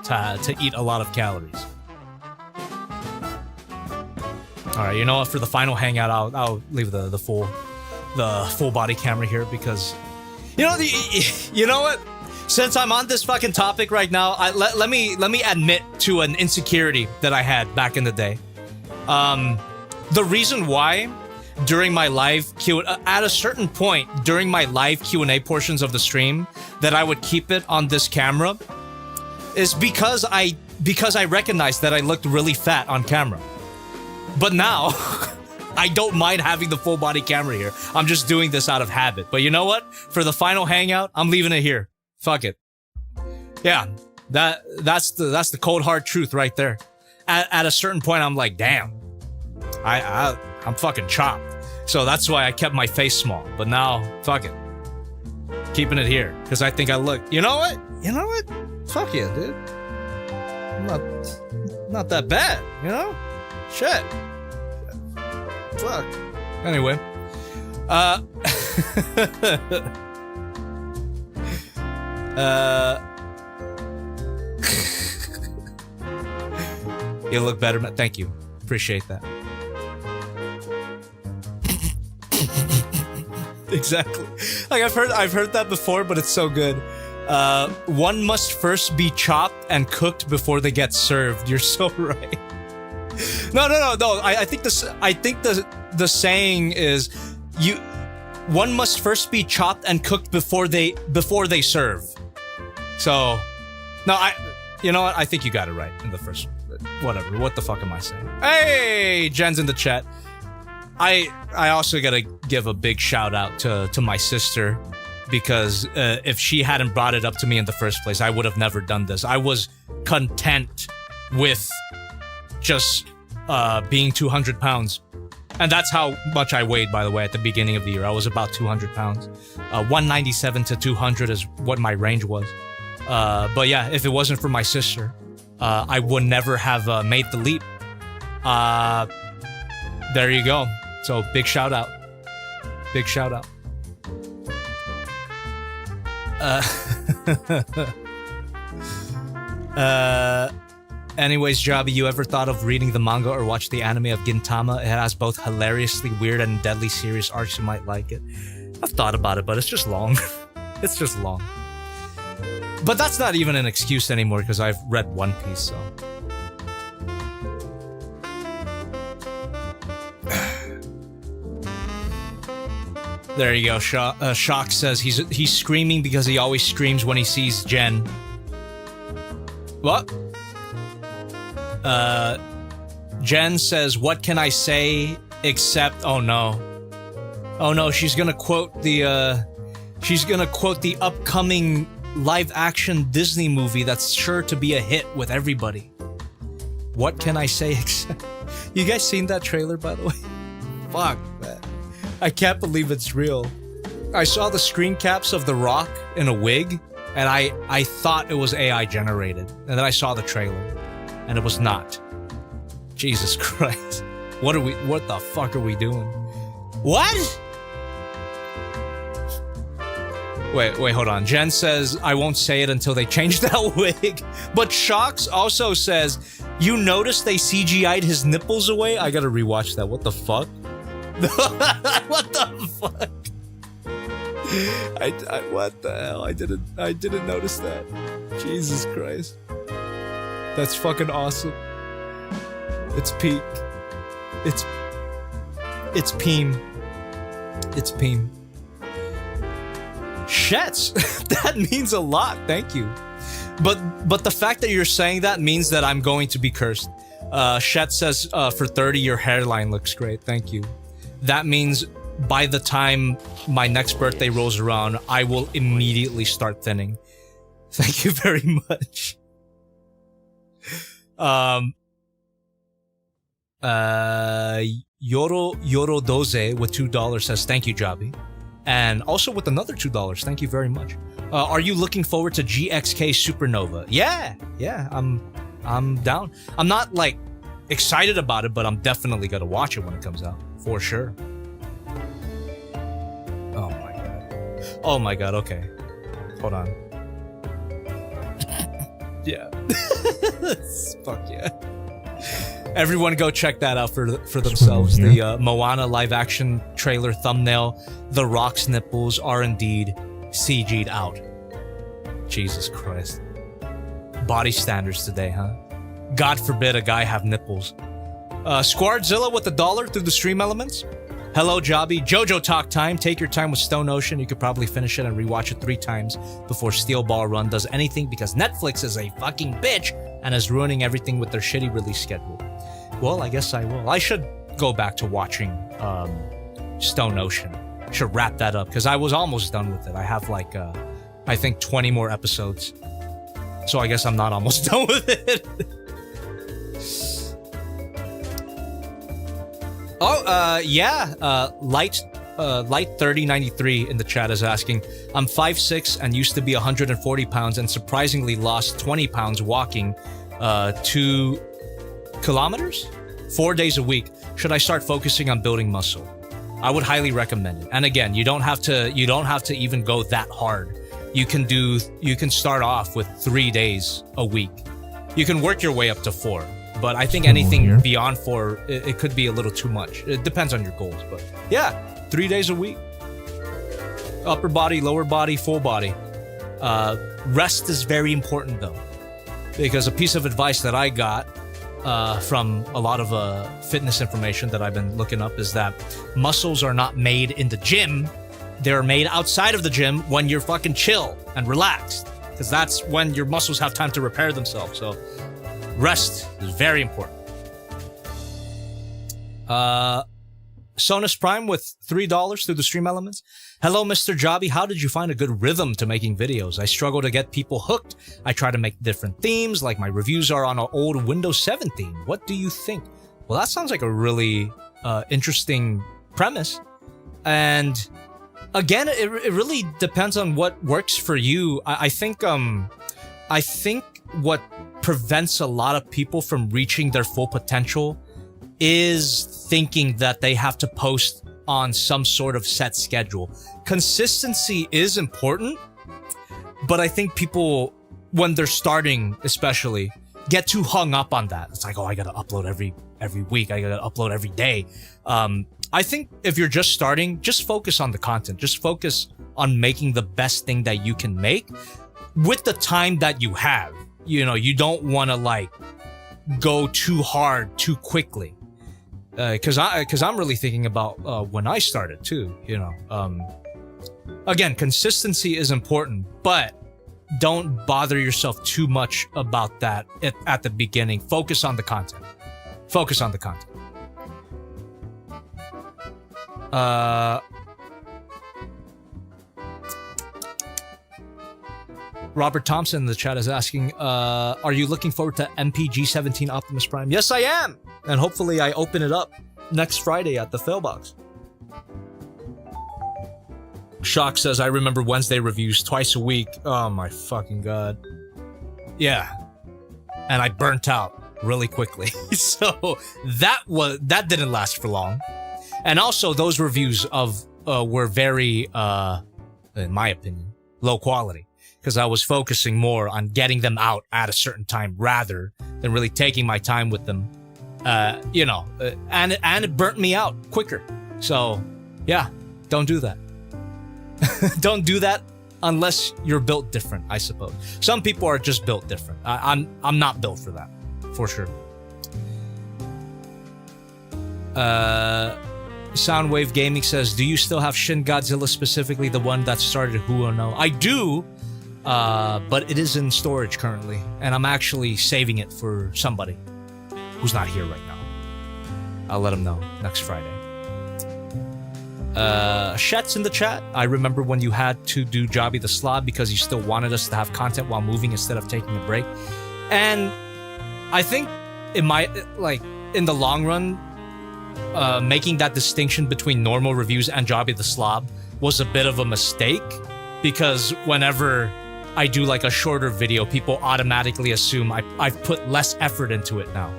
to eat a lot of calories. All right, you know what? For the final hangout, I'll leave the full body camera here because, you know what? Since I'm on this fucking topic right now, let me admit to an insecurity that I had back in the day. The reason why during my live at a certain point during my live Q&A portions of the stream that I would keep it on this camera is because I recognized that I looked really fat on camera. But now I don't mind having the full body camera here. I'm just doing this out of habit. But you know what? For the final hangout, I'm leaving it here. Fuck it. Yeah, that's the cold hard truth right there. At a certain point, I'm like, damn, I'm fucking chopped. So that's why I kept my face small. But now, fuck it, keeping it here because I think I look. You know what? You know what? Fuck yeah, dude. I'm not that bad. You know? Shit. Fuck. Anyway, you look better, man. Thank you. Appreciate that. Exactly. Like I've heard that before, but it's so good. One must first be chopped and cooked before they get served. You're so right. No. I think the saying is one must first be chopped and cooked before they serve. So, no, you know what? I think you got it right in the first. Whatever. What the fuck am I saying? Hey, Jen's in the chat. I also gotta give a big shout out to my sister because if she hadn't brought it up to me in the first place, I would have never done this. I was content with just being 200 pounds. And that's how much I weighed, by the way, at the beginning of the year. I was about 200 pounds. 197 to 200 is what my range was. But yeah, if it wasn't for my sister, I would never have made the leap. There you go. So big shout out. Big shout out. Anyways, Jobby, you ever thought of reading the manga or watch the anime of Gintama? It has both hilariously weird and deadly serious arcs. You might like it. I've thought about it, but it's just long. It's just long. But that's not even an excuse anymore because I've read One Piece, so. There you go. Shock says he's screaming because he always screams when he sees Jen. What? Jen says, "What can I say except oh no, she's gonna quote the upcoming live-action Disney movie that's sure to be a hit with everybody. What can I say except..." You guys seen that trailer, by the way? Fuck, man. I can't believe it's real. I saw the screen caps of The Rock in a wig, and I thought it was AI generated. And then I saw the trailer, and it was not. Jesus Christ. What the fuck are we doing? What? Wait, hold on. Jen says, I won't say it until they change that wig. But Shocks also says, you notice they CGI'd his nipples away? I gotta rewatch that. What the fuck? What the fuck? What the hell? I didn't notice that. Jesus Christ. That's fucking awesome. It's peak. It's Peem. It's Peem. Shets. That means a lot. Thank you. But the fact that you're saying that means that I'm going to be cursed. Shet says, for 30, your hairline looks great. Thank you. That means by the time my next birthday rolls around, I will immediately start thinning. Thank you very much. Yoro Doze with $2 says, thank you, Jobby. And also with another $2, thank you very much. Are you looking forward to GXK Supernova? Yeah, I'm down. I'm not like excited about it, but I'm definitely gonna watch it when it comes out, for sure. Oh my god, okay. Hold on. Yeah. Fuck yeah. Everyone go check that out for themselves. The Moana live action trailer thumbnail. The Rock's nipples are indeed CG'd out. Jesus Christ. Body standards today, huh? God forbid a guy have nipples. Squardzilla with $1 through the stream elements. Hello, Jobby. JoJo talk time. Take your time with Stone Ocean. You could probably finish it and rewatch it 3 times before Steel Ball Run does anything because Netflix is a fucking bitch and is ruining everything with their shitty release schedule. Well, I guess I will. I should go back to watching Stone Ocean. Should wrap that up because I was almost done with it. I have like I think 20 more episodes, so I guess I'm not almost done with it. Light 3093 in the chat is asking, I'm 5'6" and used to be 140 pounds and surprisingly lost 20 pounds walking 2 kilometers 4 days a week. Should I start focusing on building muscle? I would highly recommend it. And again, you don't have to even go that hard. You can start off with 3 days a week. You can work your way up to 4. But I think anything beyond 4, it could be a little too much. It depends on your goals. But yeah, 3 days a week. Upper body, lower body, full body. Rest is very important though. Because a piece of advice that I got from a lot of fitness information that I've been looking up is that muscles are not made in the gym. They're made outside of the gym when you're fucking chill and relaxed. Because that's when your muscles have time to repair themselves. So rest is very important. Sonus Prime with $3 through the stream elements. Hello, Mr. Jobby. How did you find a good rhythm to making videos? I struggle to get people hooked. I try to make different themes, like my reviews are on an old Windows 7 theme. What do you think? Well, that sounds like a really interesting premise. And again, it really depends on what works for you. I think what prevents a lot of people from reaching their full potential is thinking that they have to post on some sort of set schedule. Consistency is important, but I think people, when they're starting especially, get too hung up on that. It's like, oh, I gotta upload every week, I gotta upload every day. I think if you're just starting, just focus on the content. Just focus on making the best thing that you can make with the time that you have. You know, you don't want to like go too hard too quickly. Because I'm really thinking about when I started too. You know, again, consistency is important, but don't bother yourself too much about that at the beginning. Focus on the content. Focus on the content. Robert Thompson in the chat is asking, are you looking forward to MPG-17 Optimus Prime? Yes, I am! And hopefully I open it up next Friday at the Failbox. Shock says, I remember Wednesday reviews twice a week. Oh my fucking god. Yeah. And I burnt out really quickly. So that didn't last for long. And also those reviews were very, in my opinion, low quality. Because I was focusing more on getting them out at a certain time rather than really taking my time with them. And it burnt me out quicker. So, yeah, don't do that. Don't do that unless you're built different, I suppose. Some people are just built different. I'm not built for that, for sure. Soundwave Gaming says, do you still have Shin Godzilla, specifically the one that started Who or No? I do. But it is in storage currently, and I'm actually saving it for somebody who's not here right now. I'll let him know next Friday. Shet's in the chat. I remember when you had to do Jobby the Slob because you still wanted us to have content while moving instead of taking a break. And I think in the long run, making that distinction between normal reviews and Jobby the Slob was a bit of a mistake, because whenever I do like a shorter video, people automatically assume I've put less effort into it now.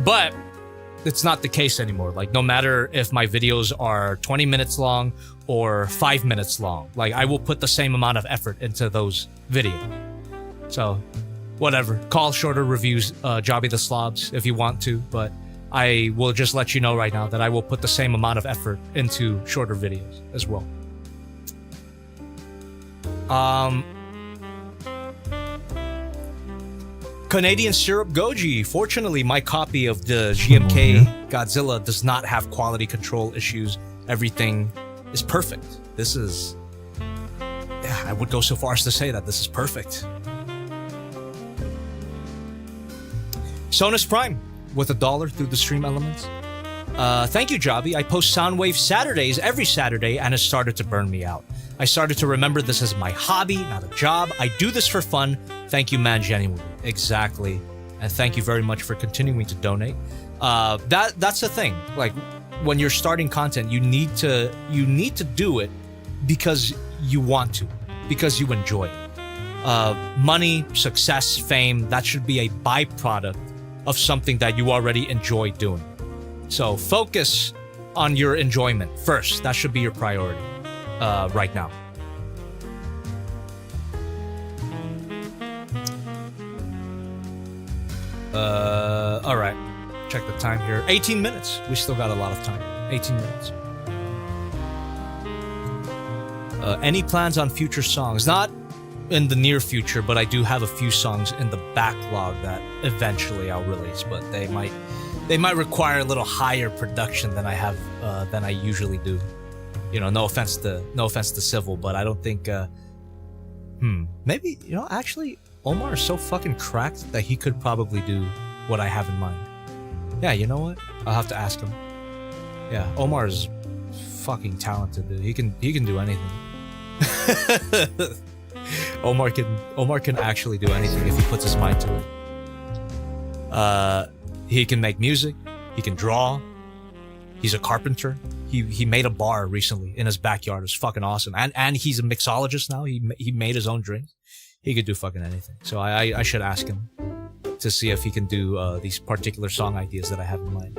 But it's not the case anymore. Like, no matter if my videos are 20 minutes long or 5 minutes long, like, I will put the same amount of effort into those videos. So, whatever. Call shorter reviews Jobby the Slobs if you want to, but I will just let you know right now that I will put the same amount of effort into shorter videos as well. Canadian Syrup Goji. Fortunately, my copy of the GMK Godzilla does not have quality control issues. Everything is perfect. This is... yeah, I would go so far as to say that this is perfect. Sonus Prime with $1 through the stream elements. Thank you, Jobby. I post Soundwave Saturdays every Saturday, and it started to burn me out. I started to remember this as my hobby, not a job. I do this for fun. Thank you, man, genuinely. Exactly. And thank you very much for continuing to donate. That's the thing. Like, when you're starting content, you need to do it because you want to, because you enjoy it. Money, success, fame, that should be a byproduct of something that you already enjoy doing. So focus on your enjoyment first. That should be your priority right now. All right. Check the time here. 18 minutes. We still got a lot of time. 18 minutes. Any plans on future songs? Not in the near future, but I do have a few songs in the backlog that eventually I'll release, but they might require a little higher production than I usually do. You know, no offense to Civil, but I don't think maybe, you know, actually Omar is so fucking cracked that he could probably do what I have in mind. Yeah, you know what? I'll have to ask him. Yeah, Omar is fucking talented, dude. He can do anything. Omar can actually do anything if he puts his mind to it. He can make music. He can draw. He's a carpenter. He made a bar recently in his backyard. It's fucking awesome. And he's a mixologist now. He made his own drinks. He could do fucking anything. So I should ask him to see if he can do these particular song ideas that I have in mind.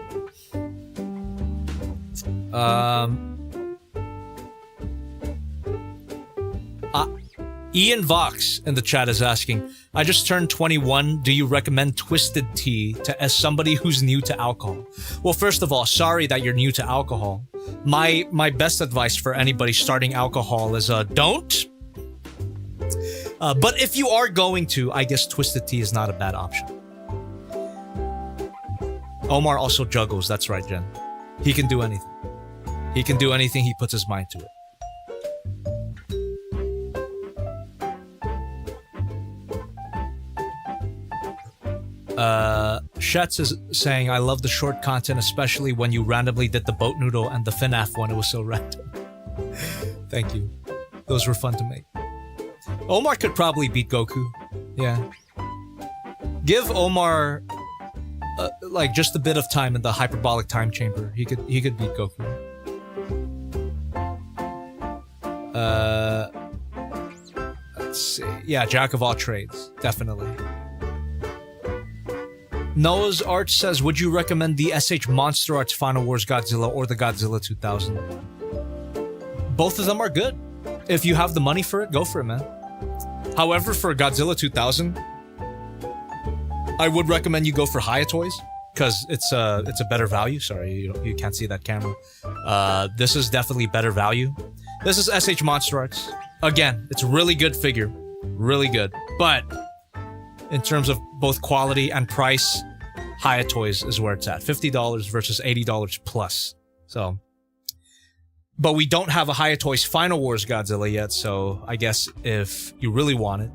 Ian Vox in the chat is asking, I just turned 21. Do you recommend Twisted Tea as somebody who's new to alcohol? Well, first of all, sorry that you're new to alcohol. My best advice for anybody starting alcohol is don't. But if you are going to, I guess Twisted Tea is not a bad option. Omar also juggles. That's right, Jen. He can do anything. He can do anything he puts his mind to it. Shetz is saying, I love the short content, especially when you randomly did the boat noodle and the FNAF one. It was so random. Thank you. Those were fun to make. Omar could probably beat Goku. Yeah. Give Omar like just a bit of time in the hyperbolic time chamber. He could beat Goku. Let's see. Yeah, jack of all trades, definitely. Noah's Arch says, would you recommend the SH Monster Arts Final Wars Godzilla or the Godzilla 2000? Both of them are good. If you have the money for it, go for it, man. However, for Godzilla 2000, I would recommend you go for Hiya Toys, because it's a better value. Sorry, you can't see that camera. This is definitely better value. This is SH Monster Arts. Again, it's a really good figure. Really good. But in terms of both quality and price, Hiya Toys is where it's at. $50 versus $80 plus. So, but we don't have a Hiya Toys Final Wars Godzilla yet, so I guess if you really want it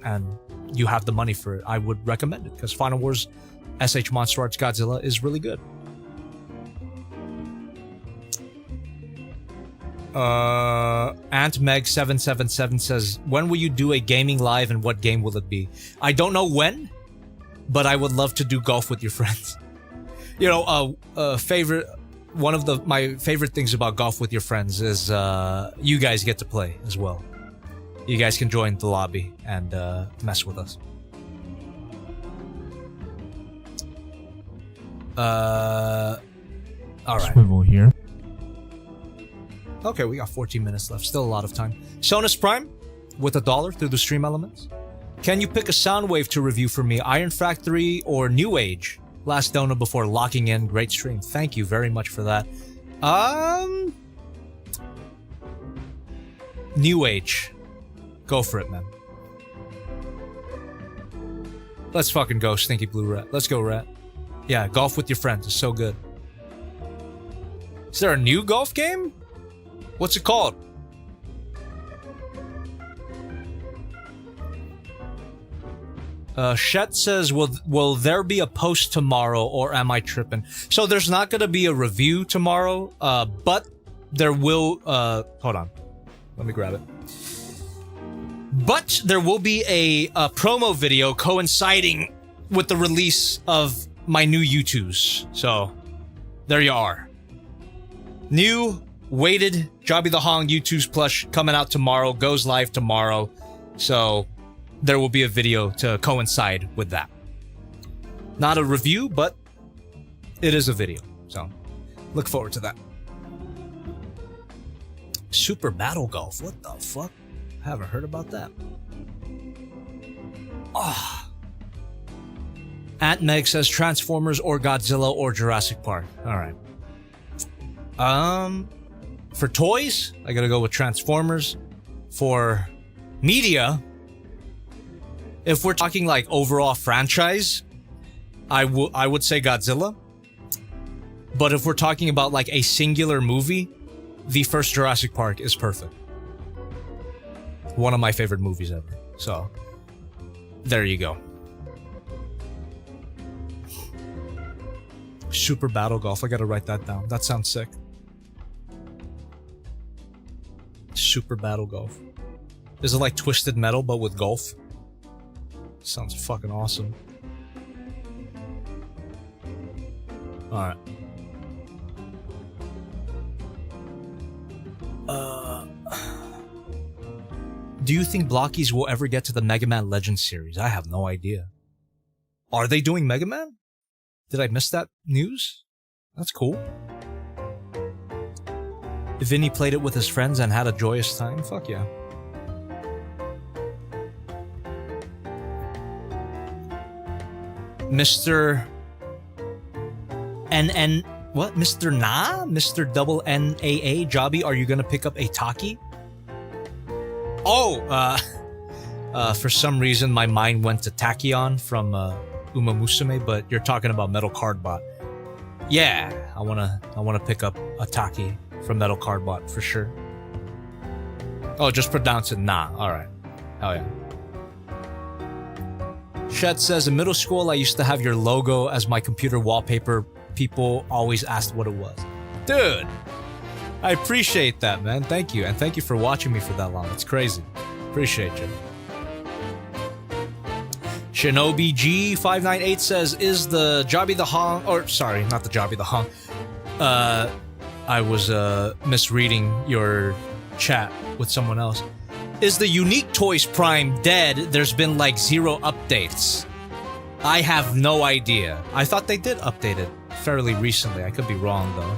and you have the money for it, I would recommend it, because Final Wars SH Monster Arts Godzilla is really good. AntMeg777 says, when will you do a gaming live and what game will it be? I don't know when, but I would love to do golf with your friends. You know, one of my favorite things about golf with your friends is you guys get to play as well. You guys can join the lobby and mess with us. All right. Swivel here. Okay, we got 14 minutes left. Still a lot of time. Sonus Prime with $1 through the stream elements. Can you pick a sound wave to review for me? Iron Factory or New Age? Last donor before locking in. Great stream. Thank you very much for that. New Age. Go for it, man. Let's fucking go, Stinky Blue Rat. Let's go, Rat. Yeah, golf with your friends is so good. Is there a new golf game? What's it called? Shet says, will there be a post tomorrow or am I tripping? So there's not going to be a review tomorrow, but there will, hold on. Let me grab it. But there will be a promo video coinciding with the release of my new U2s. So there you are. New weighted Jobby the Hong U2s plush coming out tomorrow, goes live tomorrow. So there will be a video to coincide with that. Not a review, but it is a video. So look forward to that. Super Battle Golf. What the fuck? I haven't heard about that. Ah. Ant Meg says Transformers or Godzilla or Jurassic Park. Alright. For toys, I gotta go with Transformers. For media, if we're talking like overall franchise, I would say Godzilla. But if we're talking about like a singular movie, the first Jurassic Park is perfect. One of my favorite movies ever. So, there you go. Super Battle Golf. I gotta write that down. That sounds sick. Super Battle Golf. Is it like Twisted Metal but with golf? Sounds fucking awesome. Alright. Do you think Blockies will ever get to the Mega Man Legends series? I have no idea. Are they doing Mega Man? Did I miss that news? That's cool. Vinny played it with his friends and had a joyous time? Fuck yeah. Mr. NN... What? Mr. Na? Mr. Double NAA? Jobby, are you gonna pick up a Taki? Oh! For some reason my mind went to Tachyon from Uma Musume, but you're talking about Metal Cardbot. Yeah, I wanna pick up a Taki from Metal Cardbot for sure. Oh, just pronounce it Na. Alright. Hell yeah. Shed says, in middle school I used to have your logo as my computer wallpaper. People always asked what it was. Dude! I appreciate that, man. Thank you. And thank you for watching me for that long. It's crazy. Appreciate you. Shinobi G598 says, is the Jobby the Hong... Or, sorry, not the Jobby the Hong. I was misreading your chat with someone else. Is the Unique Toys Prime dead? There's been like 0 updates. I have no idea. I thought they did update it fairly recently. I could be wrong though.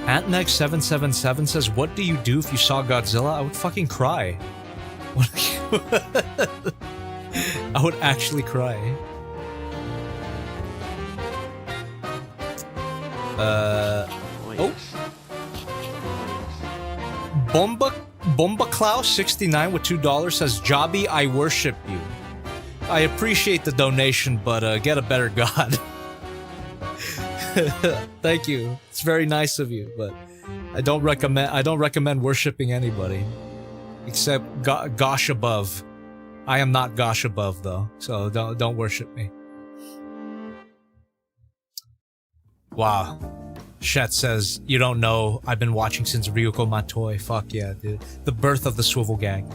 AntNex777 says, what do you do if you saw Godzilla? I would fucking cry. I would actually cry. Oh. Bomba Clow 69 with $2 says, Jobby, I worship you. I appreciate the donation, but get a better god. Thank you. It's very nice of you, but I don't recommend worshiping anybody except Gosh above. I am not Gosh above though, so don't worship me. Wow. Shet says, you don't know, I've been watching since Ryuko Matoi. Fuck yeah, dude. The birth of the swivel gang.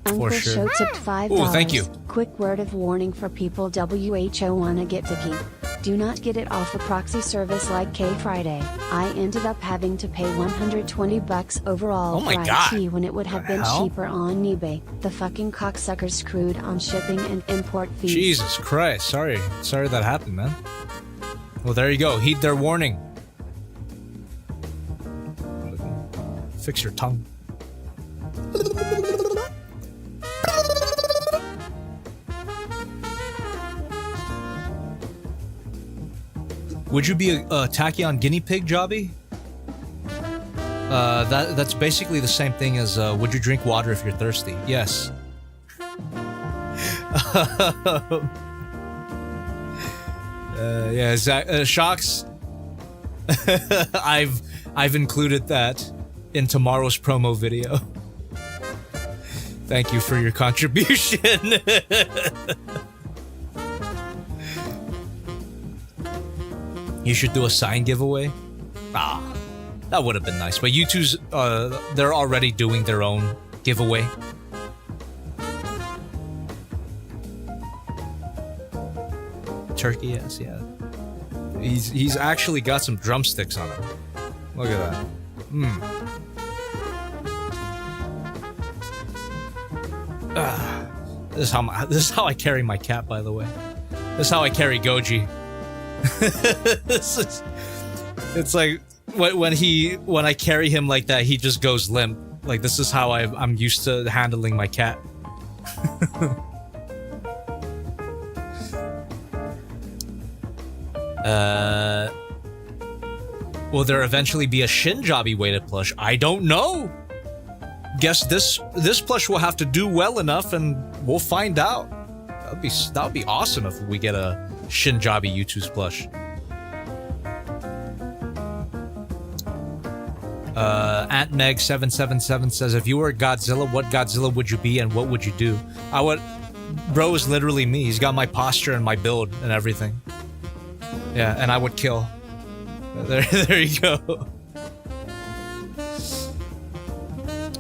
Uncle For sure. Show tipped $5. Ooh, thank you. Quick word of warning for people WHO wanna get Tiki. Do not get it off a proxy service like K-Friday. I ended up having to pay $120 overall Oh my for God. IT when it would have been cheaper on eBay. The fucking cocksuckers screwed on shipping and import fees. Jesus Christ, sorry that happened, man. Well, there you go. Heed their warning. Fix your tongue. Would you be a Tachyon guinea pig, Jobby? That's basically the same thing as would you drink water if you're thirsty? Yes. Yeah, Shocks. I've included that in tomorrow's promo video. Thank you for your contribution. You should do a sign giveaway. Ah, that would have been nice. But YouTube's, they're already doing their own giveaway. Turkey, yes, yeah. He's actually got some drumsticks on him. Look at that. This is how I carry my cat, by the way. This is how I carry Goji. It's like when I carry him like that, he just goes limp. Like, this is how I'm used to handling my cat. Will there eventually be a Shinjabi weighted plush? I don't know. Guess this plush will have to do well enough, and we'll find out. That would be awesome if we get a Shinjabi YouTube's plush. Aunt Meg 777 says, if you were Godzilla, what Godzilla would you be and what would you do? Bro is literally me. He's got my posture and my build and everything. Yeah, and I would kill. There you go.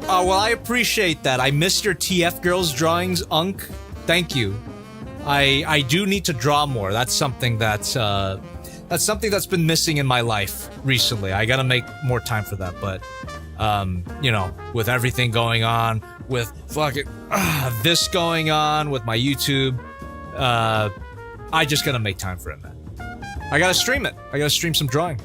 Oh, well, I appreciate that. I missed your TF Girls drawings, Unk. Thank you. I do need to draw more. That's something that's been missing in my life recently. I gotta make more time for that, but you know, with everything going on, with fucking this going on, with my YouTube, I just gotta make time for it, man. I gotta stream it. I gotta stream some drawing.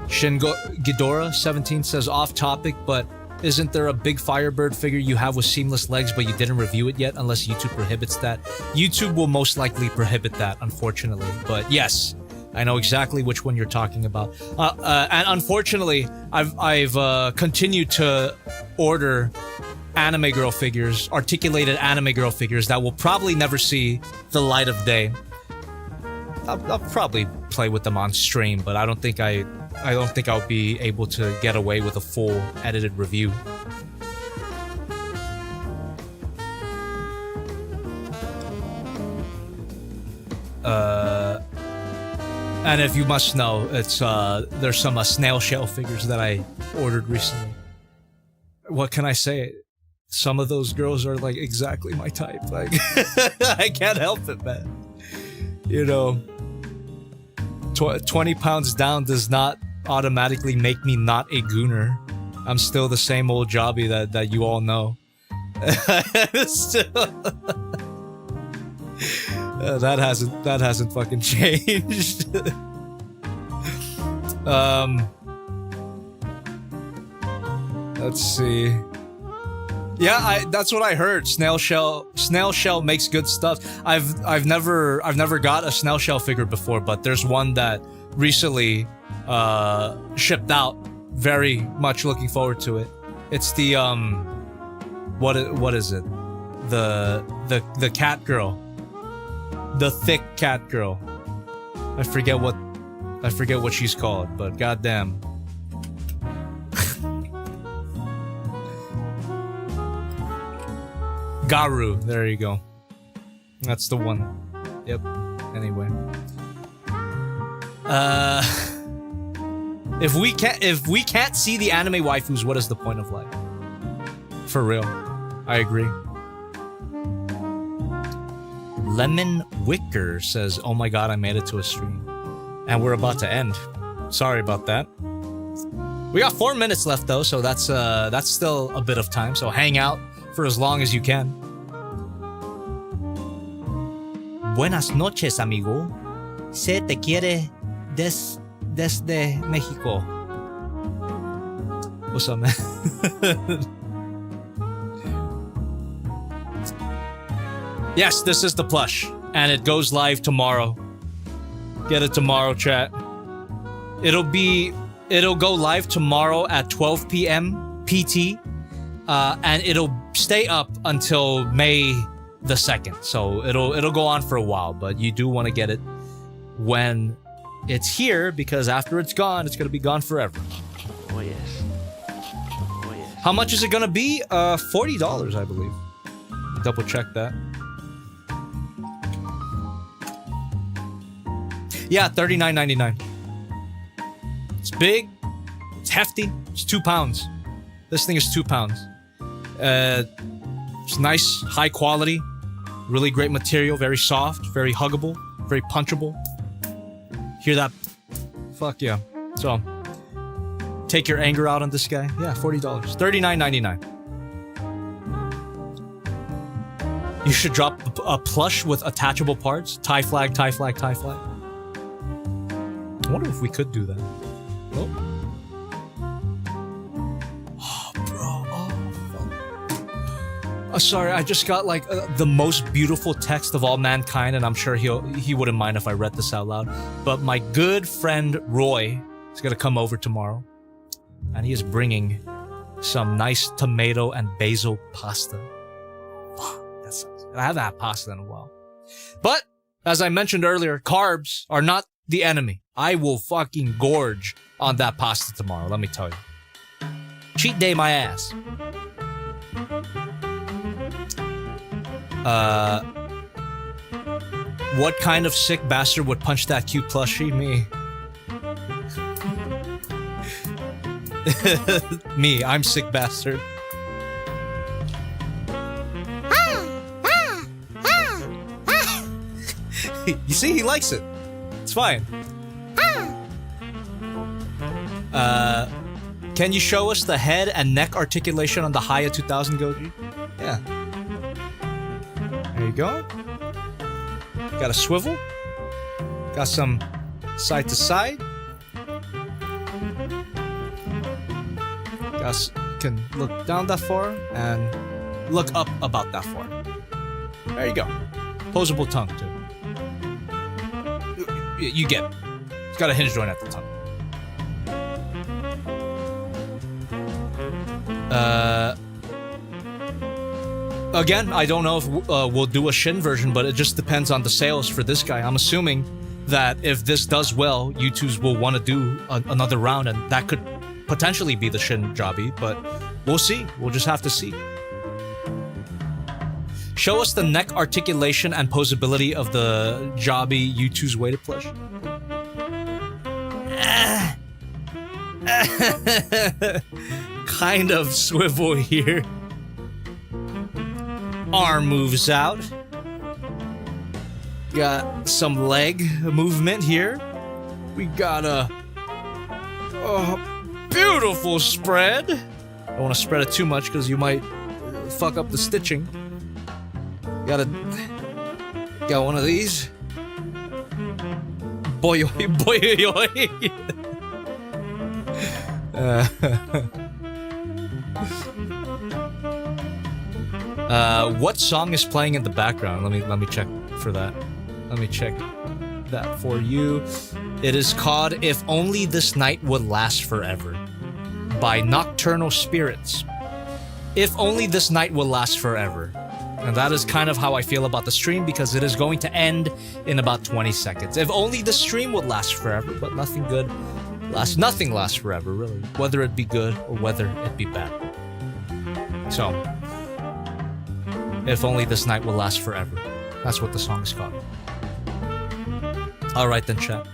Ghidorah 17 says, off topic, but isn't there a big Firebird figure you have with seamless legs but you didn't review it yet unless YouTube prohibits that? YouTube will most likely prohibit that, unfortunately. But yes, I know exactly which one you're talking about. And unfortunately, I've continued to order anime girl figures, articulated anime girl figures that will probably never see the light of day. I'll probably play with them on stream, but I don't think I'll be able to get away with a full edited review. And if you must know, it's there's some snail shell figures that I ordered recently. What can I say? Some of those girls are like exactly my type. Like, I can't help it, man. You know, 20 pounds down does not automatically make me not a gooner. I'm still the same old jobby that you all know. Still, that hasn't fucking changed. Let's see. Yeah, that's what I heard. Snail shell makes good stuff. I've never got a snail shell figure before, but there's one that recently shipped out. Very much looking forward to it. It's the what is it? The cat girl. The thick cat girl. I forget what she's called, but goddamn. Garu, there you go. That's the one. Yep. Anyway. If we can't see the anime waifus, what is the point of life? For real. I agree. Lemon Wicker says, oh my god, I made it to a stream. And we're about to end. Sorry about that. We got 4 minutes left though, so that's still a bit of time, so hang out for as long as you can. Buenas noches, amigo. Se te quiere desde Mexico. What's up, man? Yes, this is the plush, and it goes live tomorrow. Get it tomorrow, chat. It'll go live tomorrow at 12 p.m. PT. And it'll stay up until May the 2nd. So it'll go on for a while, but you do want to get it when it's here because after it's gone, it's gonna be gone forever. Oh yes. Oh yes. How much is it gonna be? $40, I believe. Double check that. Yeah, $39.99. It's big. It's hefty. It's 2 pounds. This thing is 2 pounds. It's nice, high quality, really great material, very soft, very huggable, very punchable. Hear that? Fuck yeah. So, take your anger out on this guy. Yeah, $40. $39.99. You should drop a plush with attachable parts. Tie flag, tie flag, tie flag. I wonder if we could do that. Oh. Oh, bro. Oh, sorry, I just got like the most beautiful text of all mankind, and I'm sure he wouldn't mind if I read this out loud. But my good friend Roy is gonna come over tomorrow, and he is bringing some nice tomato and basil pasta. I haven't had pasta in a while. But, as I mentioned earlier, carbs are not the enemy. I will fucking gorge on that pasta tomorrow, let me tell you. Cheat day my ass. What kind of sick bastard would punch that cute plushie? Me. Me, I'm sick bastard. You see, he likes it. It's fine. Can you show us the head and neck articulation on the Hiya 2000 Goji? Yeah. There you go. Got a swivel. Got some side to side. Can look down that far and look up about that far. There you go. Posable tongue too. You get it. It's got a hinge joint at the tongue. Again, I don't know if we'll do a Shin version, but it just depends on the sales for this guy. I'm assuming that if this does well, YouTubes will want to do another round, and that could potentially be the Shin Jobby, but we'll see. We'll just have to see. Show us the neck articulation and posability of the Jobby U2's weighted plush. Kind of swivel here. Arm moves out. Got some leg movement here. We got a beautiful spread. Don't want to spread it too much because you might fuck up the stitching. Got one of these. Boy, what song is playing in the background? Let me check for that. Let me check that for you. It is called "If Only This Night Would Last Forever" by Nocturnal Spirits. If only this night will last forever. And that is kind of how I feel about the stream, because it is going to end in about 20 seconds. If only the stream would last forever, but nothing lasts forever, really. Whether it be good or whether it be bad. So, if only this night will last forever. That's what the song is called. Alright then, chat.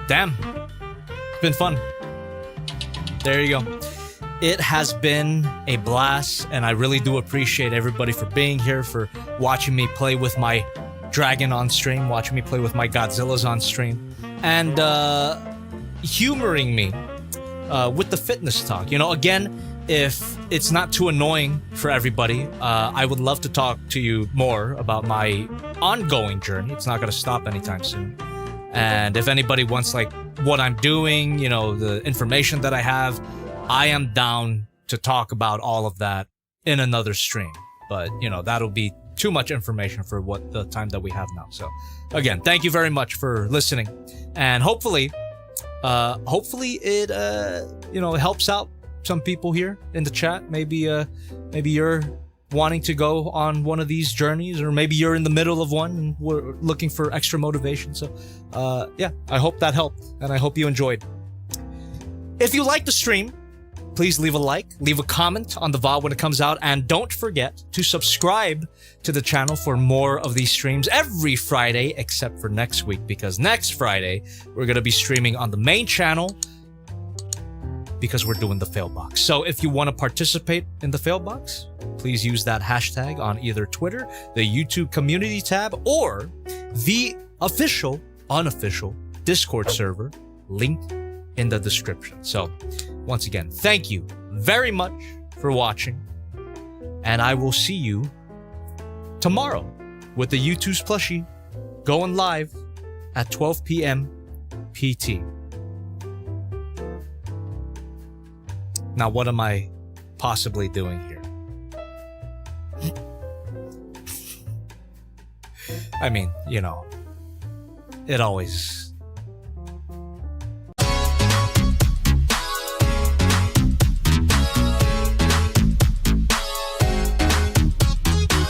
Damn. It's been fun. There you go. It has been a blast, and I really do appreciate everybody for being here, for watching me play with my dragon on stream, watching me play with my Godzillas on stream, and humoring me with the fitness talk. You know, again, if it's not too annoying for everybody, I would love to talk to you more about my ongoing journey. It's not going to stop anytime soon. And if anybody wants, like, what I'm doing, you know, the information that I have, I am down to talk about all of that in another stream. But, you know, that'll be too much information for what the time that we have now. So, again, thank you very much for listening. And hopefully it, you know, helps out some people here in the chat. Maybe you're wanting to go on one of these journeys, or maybe you're in the middle of one and we're looking for extra motivation. So, yeah, I hope that helped, and I hope you enjoyed. If you like the stream, please leave a like, leave a comment on the VOD when it comes out, and don't forget to subscribe to the channel for more of these streams every Friday, except for next week, because next Friday, we're going to be streaming on the main channel because we're doing the fail box. So if you want to participate in the fail box, please use that hashtag on either Twitter, the YouTube community tab, or the unofficial Discord server linked in the description. So once again, thank you very much for watching, and I will see you tomorrow with the U2's plushie going live at 12 p.m. PT. Now, what am I possibly doing here? I mean, you know, it always